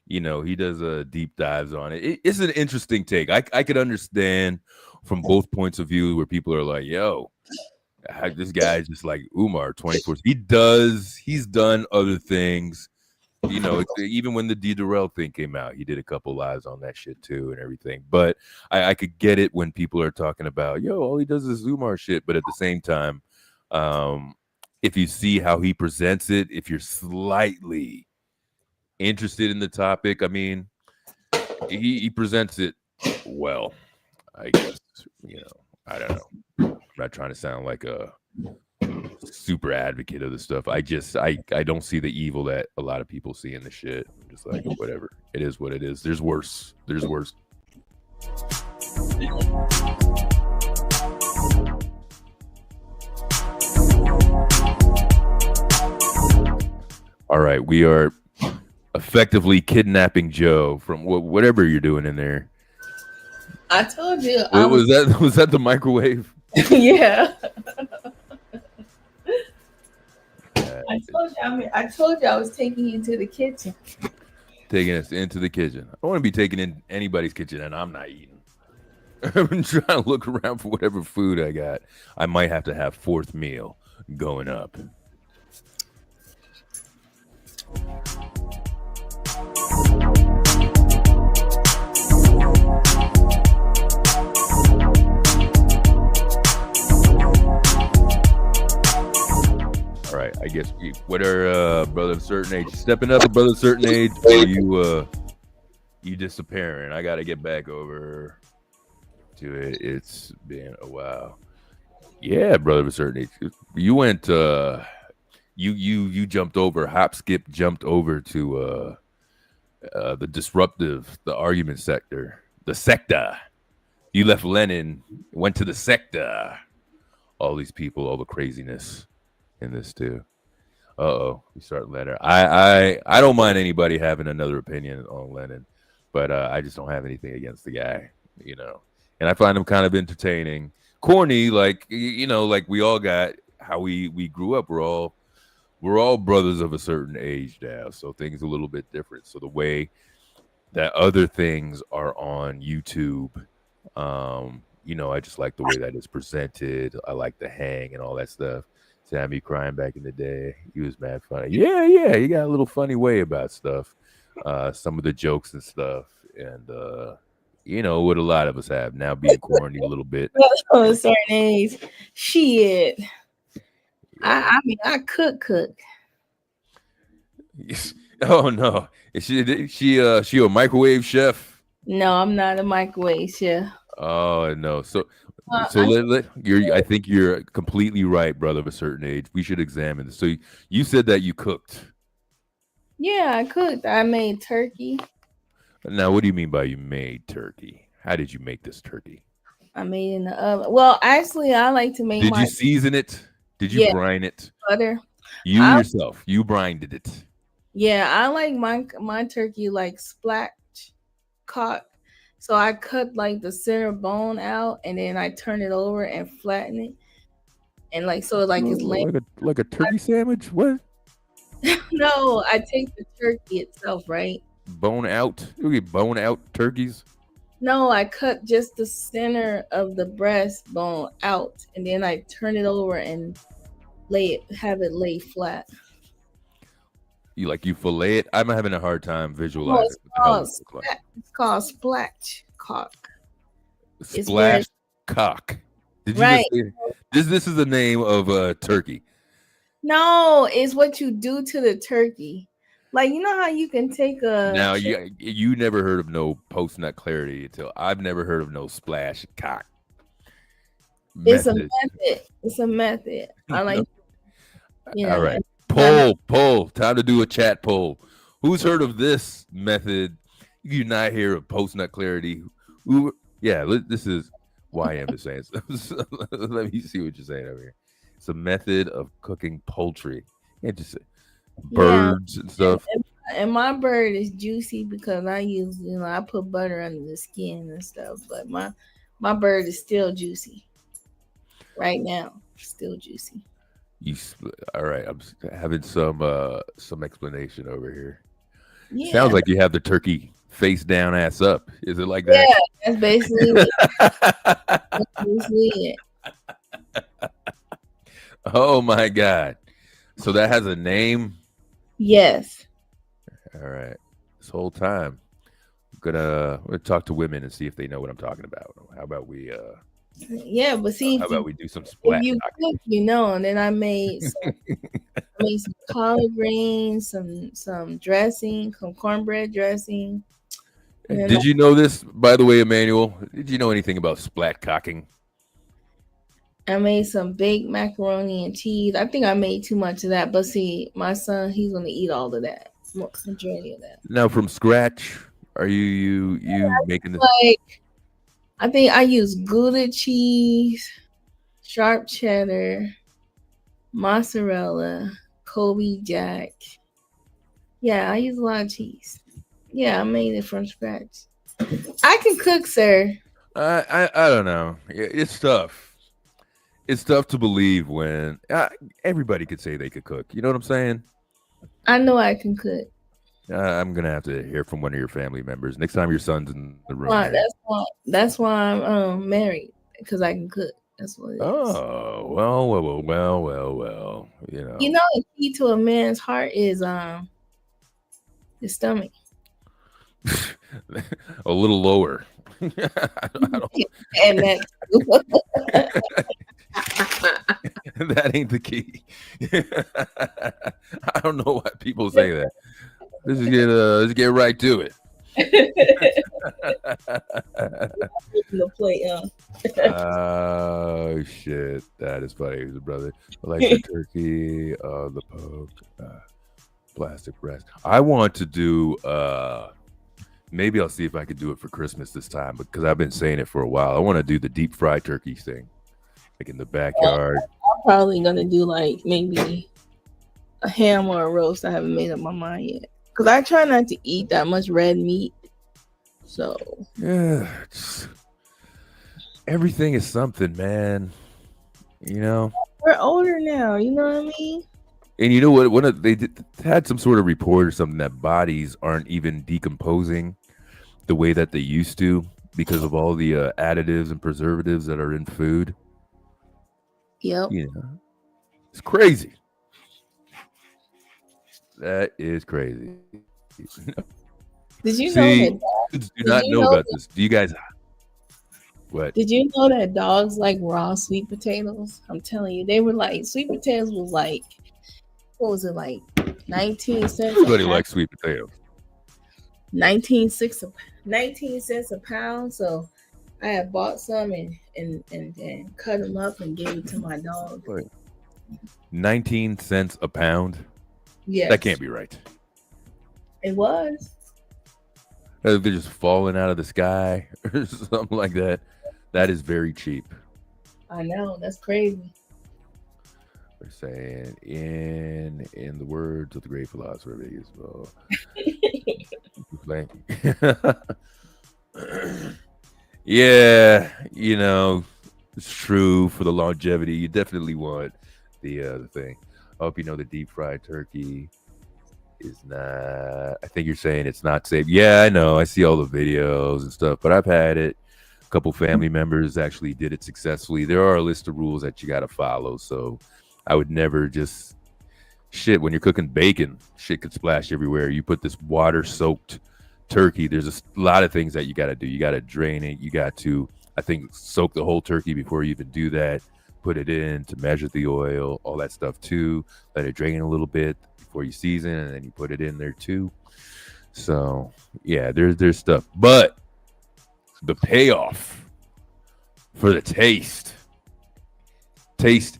He does deep dives on it. It's an interesting take. I could understand from both points of view where people are like, yo, this guy's just like Umar 24. He's done other things. Even when the D. Durrell thing came out, he did a couple lives on that shit too and everything. But I could get it when people are talking about, yo, all he does is Umar shit. But at the same time, if you see how he presents it, if you're slightly interested in the topic, I mean, he presents it well, I guess. I don't know. I'm not trying to sound like a super advocate of the stuff. I don't see the evil that a lot of people see in the shit. just like, whatever. It is what it is. There's worse. There's worse. All right, we are effectively kidnapping Joe from whatever you're doing in there. I told you. Was that the microwave? Yeah. I told you I was taking you to the kitchen. Taking us into the kitchen. I don't want to be taken in anybody's kitchen and I'm not eating. I'm trying to look around for whatever food I got. I might have to have fourth meal going up. All right, I guess what are brother of a certain age stepping up, a brother of a certain age, or you disappearing? I got to get back over to it. It's been a while. Yeah, brother of a certain age. You went. You jumped over. Hop, skip, jumped over to the disruptive, the argument sector, the sector. You left Lenin, went to the sector. All these people, all the craziness in this too. We start Lenin. I don't mind anybody having another opinion on Lenin, but I just don't have anything against the guy, you know. And I find him kind of entertaining, corny, like like we all got how we grew up. We're all brothers of a certain age now, so things a little bit different. So the way that other things are on YouTube, I just like the way that it's presented. I like the hang and all that stuff. Sammy crying back in the day, he was mad funny. Yeah, he got a little funny way about stuff. Some of the jokes and stuff, and what a lot of us have now, being corny a little bit. On a certain age, shit. I mean, I cook. Oh no, is she a microwave chef? No, I'm not a microwave chef. Oh no, I think you're completely right, brother of a certain age. We should examine this. So you said that you cooked. Yeah, I cooked. I made turkey. Now, what do you mean by you made turkey? How did you make this turkey? I made it in the oven. Well, actually, I like to make. Did you season it? Did you brine it? Butter. You yourself, you brined it. Yeah, I like my turkey like splat cock. So I cut like the center bone out, and then I turn it over and flatten it, and it's like a turkey sandwich. What? No, I take the turkey itself, right? Bone out. You get bone out turkeys. No, I cut just the center of the breastbone out, and then I turn it over and have it lay flat. You fillet it? I'm having a hard time visualizing. It's called splat cock. Splash cock. Did you right? This is the name of a turkey. No, it's what you do to the turkey. Like, you know how you can take a. Now you never heard of no post nut clarity until I've never heard of no splash cock. It's a method. It's a method. I like. All right. Poll. Time to do a chat poll. Who's heard of this method? You do not hear of post nut clarity. This is YM is saying. Let me see what you're saying over here. It's a method of cooking poultry. You can't just say birds and stuff. And my bird is juicy because I use, I put butter under the skin and stuff. But my bird is still juicy. Right now, still juicy. All right, I'm having some explanation over here. Yeah. Sounds like you have the turkey face down, ass up. Is it like that? Yeah, that's basically it. Oh my God! So that has a name? Yes. All right. This whole time, we're gonna talk to women and see if they know what I'm talking about. How about we? Yeah, but see, how about we do some splat? If you cook, and then I made some collard greens, some dressing, some cornbread dressing. Did you know this, by the way, Emmanuel? Did you know anything about splat cocking? I made some baked macaroni and cheese. I think I made too much of that, but see, my son, he's gonna eat all of that. Majority of that. Now, from scratch, are you making this? Like, I think I use Gouda cheese, sharp cheddar, mozzarella, Kobe Jack. Yeah, I use a lot of cheese. Yeah, I made it from scratch. I can cook, sir. I don't know. It's tough. It's tough to believe when everybody could say they could cook. You know what I'm saying? I know I can cook. I'm gonna have to hear from one of your family members next time your son's in the room. Why? here. That's why I'm married, because I can cook. That's what it is. Oh, well. You know. You know, the key to a man's heart is his stomach. A little lower. And that That ain't the key. I don't know why people say that. Let's get right to it. the plate, Oh shit, that is funny, brother. I like the turkey, the poke, plastic breast. I want to do. Maybe I'll see if I could do it for Christmas this time, because I've been saying it for a while. I want to do the deep fried turkey thing, like in the backyard. I'm probably gonna do like maybe a ham or a roast. I haven't made up my mind yet, because I try not to eat that much red meat. So yeah, everything is something, man. You know. We're older now. You know what I mean? And you know what? They had some sort of report or something that bodies aren't even decomposing the way that they used to because of all the additives and preservatives that are in food. Yep. You know, it's crazy. That is crazy. Did you See, know that? do not know about this. Do you guys? What? Did you know that dogs like raw sweet potatoes? I'm telling you, they were like sweet potatoes was like, what was it, like 19 cents? Everybody likes sweet potatoes. 19 cents a pound. So I had bought some and cut them up and gave it to my dog. 19 cents a pound. Yes. That can't be right. It was. They're just falling out of the sky or something like that. That is very cheap. I know, that's crazy. We're saying in the words of the great philosopher as well. Yeah, you know, it's true for the longevity. You definitely want the thing. I hope you know the deep fried turkey is not. I think you're saying it's not safe. Yeah, I know. I see all the videos and stuff, but I've had it. A couple family members actually did it successfully. There are a list of rules that you got to follow, so I would never just when you're cooking bacon, shit could splash everywhere. You put this water-soaked turkey. There's a lot of things that you got to do. You got to drain it. You got to, I think, soak the whole turkey before you even do that. Put it in to measure the oil, all that stuff too. Let it drain a little bit before you season, and then you put it in there too. So yeah, there's stuff, but the payoff for the taste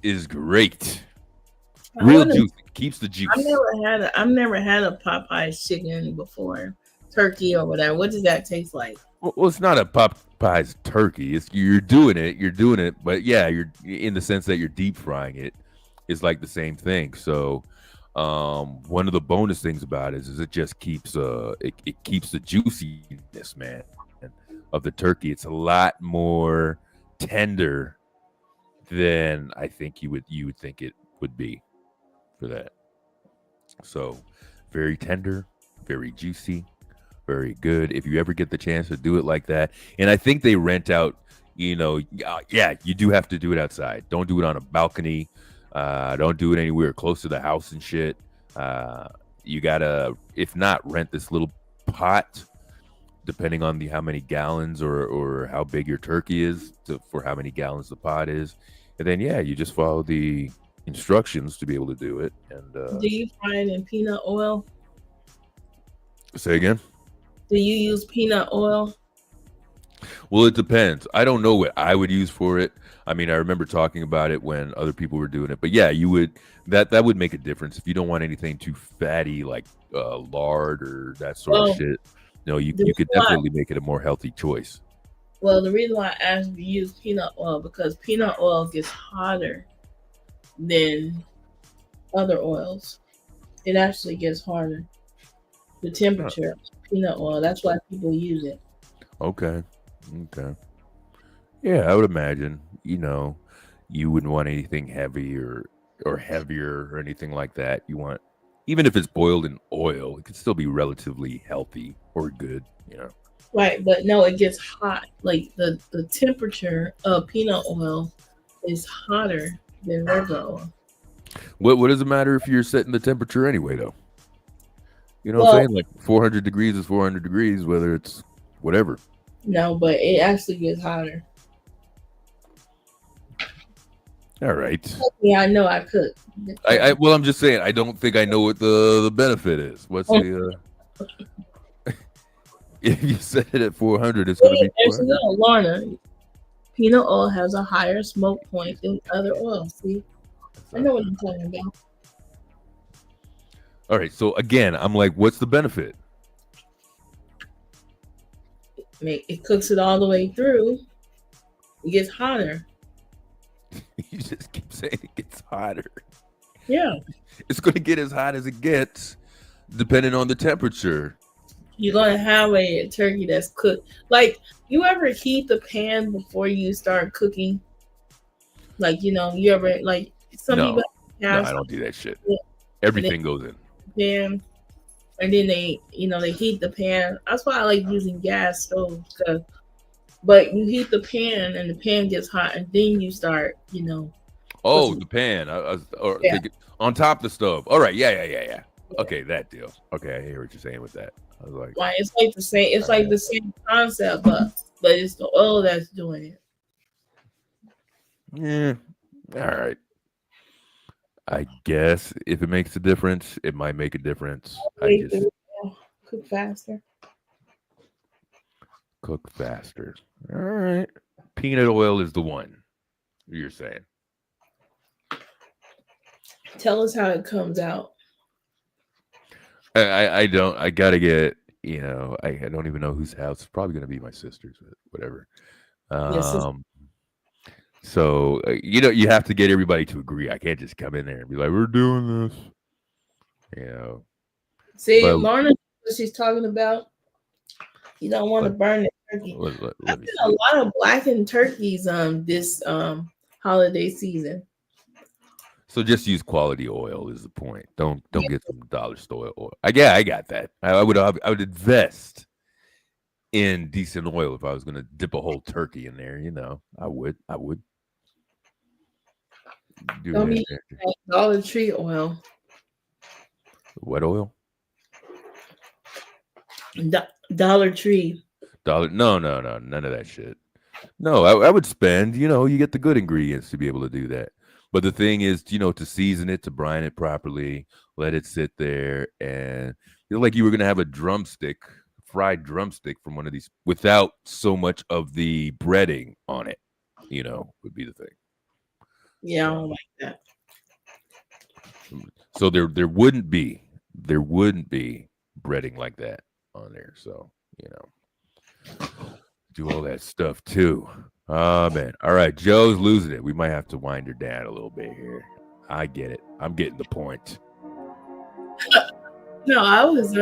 is great. Real juice keeps the juice. I've never had a Popeye's chicken before, turkey or whatever. What does that taste like? Well, it's not a Popeye's turkey. It's you're doing it, but yeah, you're in the sense that you're deep frying it. It's like the same thing. So, one of the bonus things about it is it just keeps it keeps the juiciness, man, of the turkey. It's a lot more tender than I think you would think it would be for that. So, very tender, very juicy. Very good. If you ever get the chance to do it like that. And I think they rent out, you do have to do it outside. Don't do it on a balcony. Don't do it anywhere close to the house and shit. You gotta, if not, rent this little pot, depending on how many gallons or how big your turkey is for how many gallons the pot is. And then, you just follow the instructions to be able to do it. And do you fry it in peanut oil? Say again? Do you use peanut oil? Well, it depends. I don't know what I would use for it. I mean, I remember talking about it when other people were doing it, but yeah, you would that would make a difference if you don't want anything too fatty like lard or that sort of shit. No, you could definitely make it a more healthy choice. Well, the reason why I asked you to use peanut oil because peanut oil gets hotter than other oils. It actually gets harder. The temperature, peanut oil. That's why people use it. Okay. Yeah, I would imagine, you wouldn't want anything heavy or heavier or anything like that. You want, even if it's boiled in oil, it could still be relatively healthy or good, Right, but no, it gets hot. Like the temperature of peanut oil is hotter than regular oil. What does it matter if you're setting the temperature anyway, though? You know what I'm saying? Like 400 degrees is 400 degrees, whether it's whatever. No, but it actually gets hotter. All right. Yeah, I know I could. Well, I'm just saying, I don't think I know what the benefit is. What's the if you set it at 400, it's going to be 400. There's Lorna. Peanut oil has a higher smoke point than other oils. See, I know what I'm talking about. All right, so again, I'm like, what's the benefit? It cooks it all the way through. It gets hotter. You just keep saying it gets hotter. Yeah. It's going to get as hot as it gets, depending on the temperature. You're going to have a turkey that's cooked. Like, you ever heat the pan before you start cooking? Like, you ever, like, some people have. No, I don't do that shit. Everything goes in. Pan, and then they heat the pan. That's why I like using gas stoves. But you heat the pan and the pan gets hot, and then you start, Oh, the pan. Thinking, on top of the stove. All right. Yeah. Okay, that deal. Okay, I hear what you're saying with that. I was like, right, it's like the same. It's like the same concept, but it's the oil that's doing it. Yeah. All right. I guess if it makes a difference, it might make a difference. Cook faster. Cook faster. All right. Peanut oil is the one you're saying. Tell us how it comes out. I don't. I gotta get. I don't even know whose house. It's probably gonna be my sister's, but whatever. So you have to get everybody to agree. I can't just come in there and be like, "We're doing this." See, Lorna, what she's talking about. You don't want to burn the turkey. I've seen a lot of blackened turkeys this holiday season. So just use quality oil is the point. Don't get some dollar store oil. I got that. I would invest in decent oil if I was gonna dip a whole turkey in there. I would. Don't be Dollar Tree oil. What oil? Dollar Tree. No, none of that shit. No, I would spend. You get the good ingredients to be able to do that. But the thing is, to season it, to brine it properly, let it sit there, and like you were gonna have a fried drumstick from one of these without so much of the breading on it. Would be the thing. Yeah, I don't like that. So there wouldn't be breading like that on there. So do all that stuff too. Oh man. All right, Joe's losing it. We might have to wind her down a little bit here. I get it. I'm getting the point. No, I was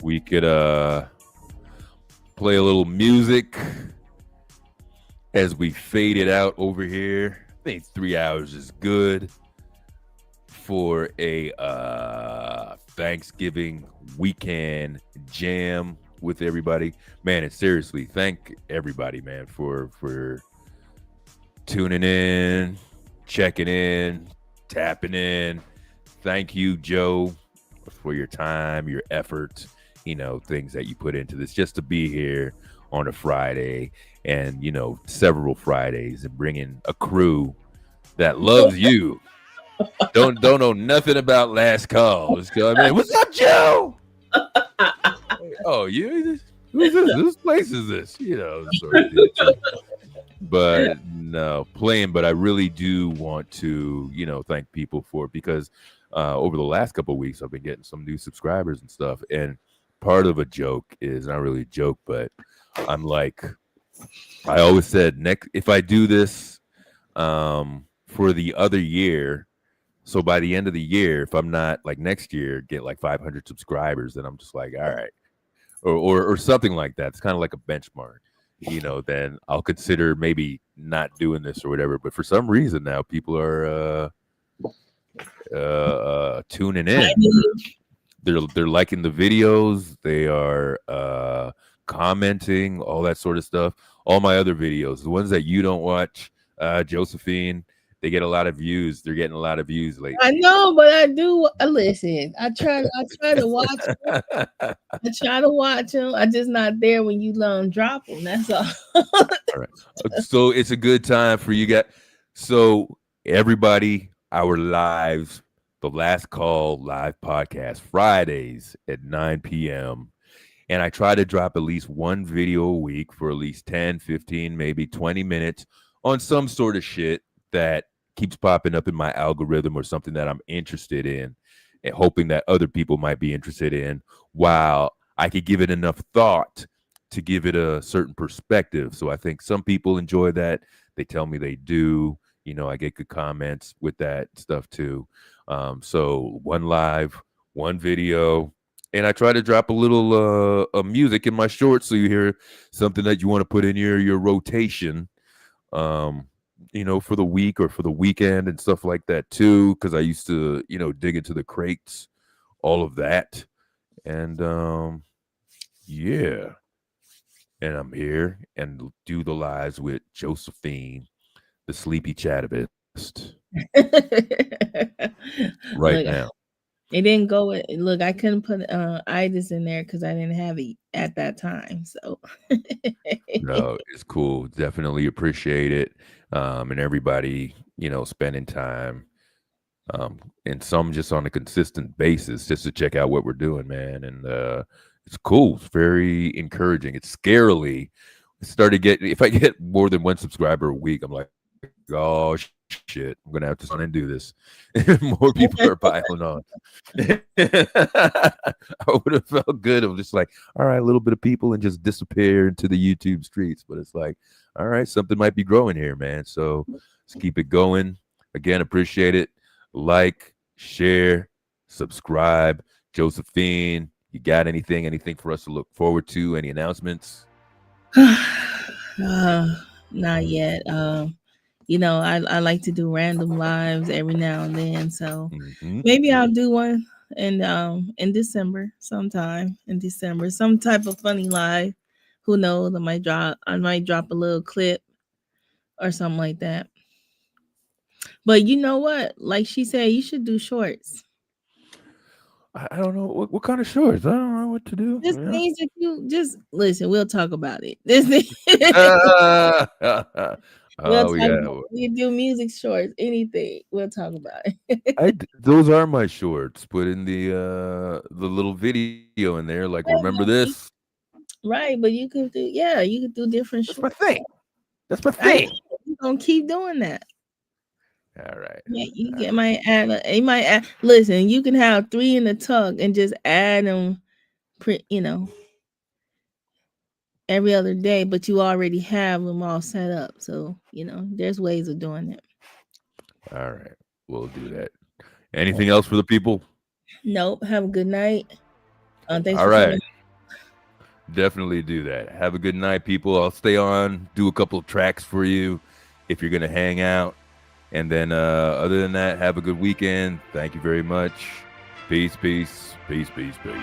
We could play a little music as we fade it out over here. I think 3 hours is good for a Thanksgiving weekend jam with everybody, man. And seriously, thank everybody, man, for tuning in, checking in, tapping in. Thank you, Joe, for your time, your effort, things that you put into this just to be here on a Friday and several Fridays and bringing a crew that loves you. Don't know nothing about last calls. What's up, Joe? Oh, you? Who's this? Whose place is this? You know, sort of deal too. But no, playing. But I really do want to, you know, thank people for it because over the last couple of weeks, I've been getting some new subscribers and stuff. And part of a joke is not really a joke, but I'm like, I always said, if I do this for the other year, so by the end of the year, if I'm not like next year, get like 500 subscribers, then I'm just like, all right, or something like that. It's kind of like a benchmark, you know. Then I'll consider maybe not doing this or whatever. But for some reason now, people are tuning in. They're liking the videos. They are commenting, all that sort of stuff. All my other videos, the ones that you don't watch, Josephine. They get a lot of views. They're getting a lot of views lately. I know, but I do listen. I try to watch them. I try to watch them. I'm just not there when you drop them. That's all. All right. So it's a good time for you guys. So everybody, our lives, the Last Call live podcast, Fridays at 9 p.m. And I try to drop at least one video a week for at least 10, 15, maybe 20 minutes on some sort of shit that keeps popping up in my algorithm or something that I'm interested in and hoping that other people might be interested in while I could give it enough thought to give it a certain perspective. So I think some people enjoy that. They tell me they do. You know, I get good comments with that stuff too. So one live, one video, and I try to drop a little music in my shorts so you hear something that you want to put in your rotation. You know, for the week or for the weekend and stuff like that too, because I used to, you know, dig into the crates, all of that. And yeah. And I'm here and do the lives with Josephine, the sleepy chatterist. Right now. It didn't go with, look, I couldn't put itis in there because I didn't have it at that time. So no, it's cool. Definitely appreciate it. And everybody, you know, spending time. And some just on a consistent basis just to check out what we're doing, man. And it's cool. It's very encouraging. It's scarily started getting, if I get more than one subscriber a week, I'm like, oh shit, I'm gonna have to sign and do this. More people are piling on. I would have felt good. I'm just like, all right, a little bit of people and just disappear into the YouTube streets. But it's like, all right, something might be growing here, man. So let's keep it going. Again, appreciate it. Like, share, subscribe. Josephine, you got anything for us to look forward to? Any announcements? Not yet. You know, I like to do random lives every now and then. So maybe I'll do one in December, sometime in December, some type of funny live. Who knows? I might drop a little clip or something like that. But you know what? Like she said, you should do shorts. I don't know what kind of shorts. I don't know what to do. This means if you just listen, we'll talk about it. This we do music shorts, anything. We'll talk about it. Those are my shorts. Put in the little video in there, like remember this. Right, but you could do you could do different shorts. That's my thing. That's my thing. You're gonna keep doing that. All right. Yeah, you might add. Listen, you can have 3 in the tuck and just add them, you know, every other day, but you already have them all set up. So, you know, there's ways of doing it. All right. We'll do that. Anything else for the people? Nope. Have a good night. Thanks all for right. coming. Definitely do that. Have a good night, people. I'll stay on, do a couple of tracks for you if you're going to hang out. And then other than that, have a good weekend. Thank you very much. Peace, peace, peace, peace, peace.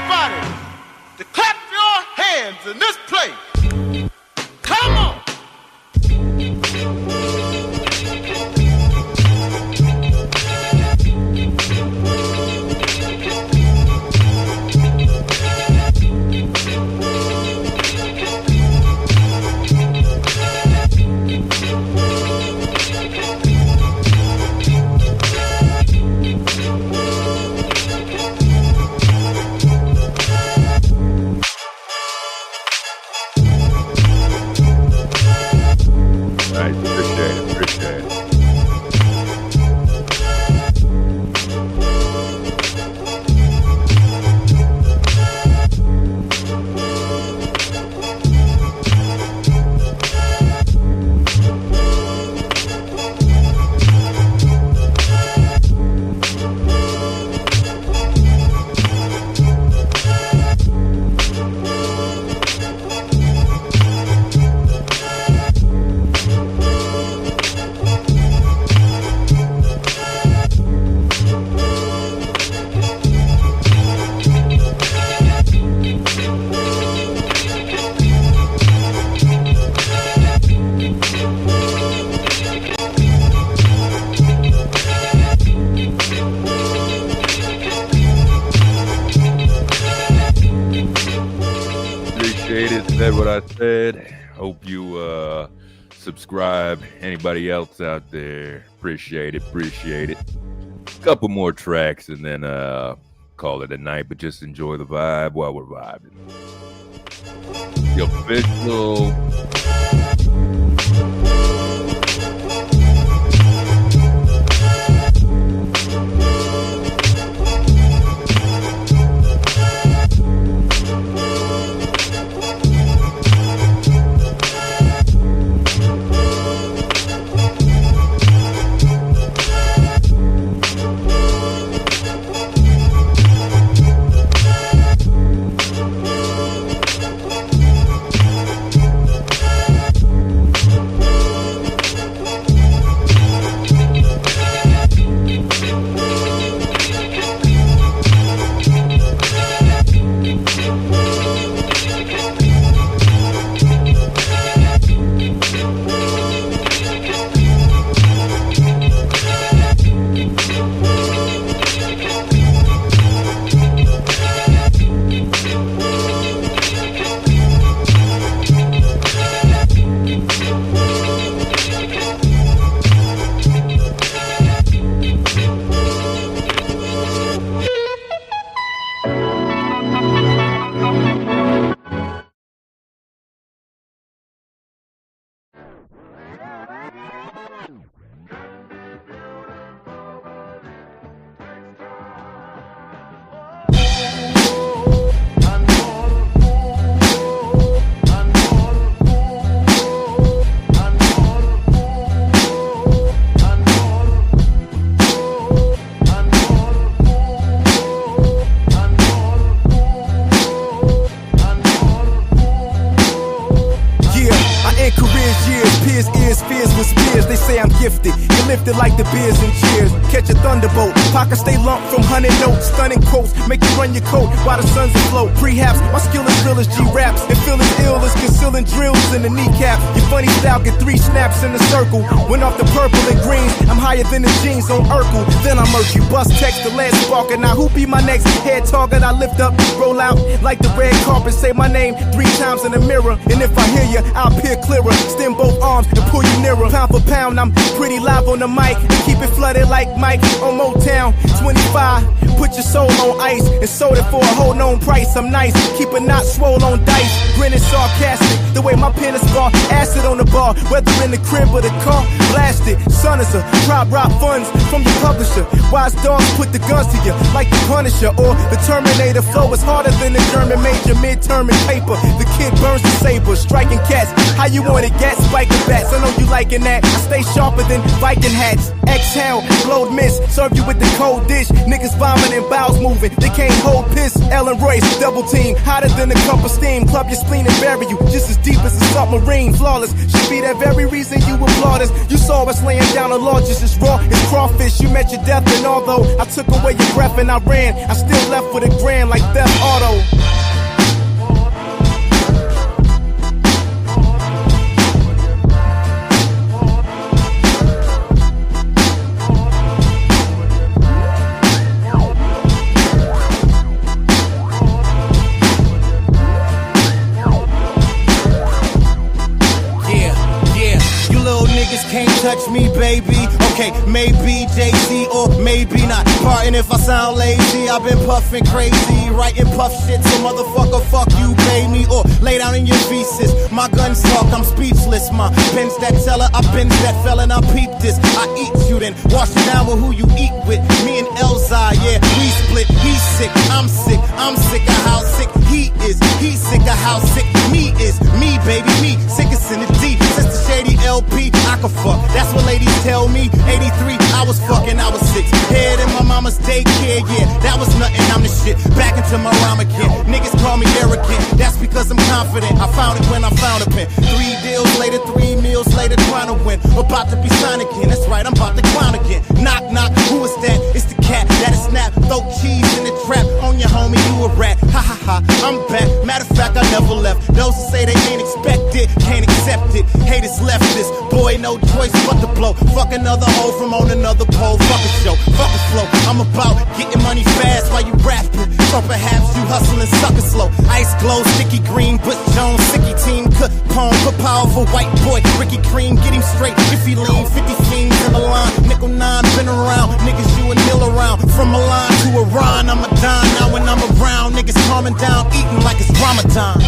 everybody to clap your hands in this place. Come on. Said what I said. Hope you subscribe. Anybody else out there, appreciate it. Couple more tracks and then call it a night, but just enjoy the vibe while we're vibing. The official lifted like the beers and cheers. Catch a thunderbolt, pockets stay lumped from 100 notes. Stunning quotes, make you run your coat while the sun's afloat. Prehaps, my skill is real as G-raps, and feeling ill as concealing drills in the kneecap. Your funny style get 3 snaps in a circle. Went off the purple and greens, I'm higher than the jeans on Urkel. Then I murk you, bust text the lead sparker. Now who be my next head target? I lift up, roll out like the red carpet. Say my name 3 times in the mirror, and if I hear you, I'll peer clearer. Extend both arms and pull you nearer. Pound for pound, I'm pretty live on the mic and keep it flooded like Mike on Motown. 25, put your soul on ice and sold it for a whole known price. I'm nice, keep it not swole on dice. Grinning sarcastic, the way my pen is bar. Acid on the bar, whether in the crib or the car. Blasted, son is a prop rock funds from the publisher. Wise dogs put the guns to you like the Punisher or the Terminator. Flow is harder than the German major. Midterm and paper, the kid burns the saber. Striking cats, how you want it? Gat spiking bats, I know you liking that. I stay sharper than Viking hats. Exhale, blowed mist, serve you with the cold dish. Niggas vomiting, bowels moving, they can't hold piss. Ellen Royce, double team, hotter than a cup of steam. Club your spleen and bury you, just as deep as a submarine. Flawless, should be that very reason you applaud us. You saw us laying down a law just as raw as crawfish. You met your death, and although I took away your breath and I ran, I still left with a grand like Theft Auto. Can't touch me, baby. Okay, maybe Jay-Z or maybe not. Pardon if I sound lazy. I've been puffing crazy, writing puff shit. So motherfucker, fuck you, pay me or lay down in your feces. My guns talk, I'm speechless. My pen's that teller, I bend that felon, I peep this. I eat you, then wash it down with who you eat with. Me and Elzai, yeah, we split. He's sick, I'm sick. I'm sick of how sick he is. He's sick of how sick me is. Me, baby, me, sickest in the D. Since the shady LP, I can fuck. That's what ladies tell me. 83, I was fucking, I was 6. Head in my mama's daycare, yeah, that was nothing, I'm the shit. Back into my rhyme again. Niggas call me arrogant, that's because I'm confident. I found it when I found a pen. 3 deals later, 3 meals later, trying to win. About to be signed again, that's right, I'm about to clown again. Knock, knock, who is that? It's the cat, that is snap. Throw cheese in the trap, on your homie, you a rat. Ha ha ha, I'm back, matter of fact, I never left. Those who say they ain't expect it, can't accept it. Haters left this, boy, no choice but to blow. Fuck another hoe from on another pole. Fuck a show, fuck a flow. I'm about getting money fast while you rapping. So perhaps you hustling sucker slow. Ice glow, sticky green, Butch Jones, sicky team. Capone, put powerful white boy. Ricky Cream, get him straight if he lean. 50 fiends in the line, nickel 9, been around. Niggas you a nil around. From Milan to Iran, I'm a dime. Now when I'm around, niggas calming down, eating like it's Ramadan.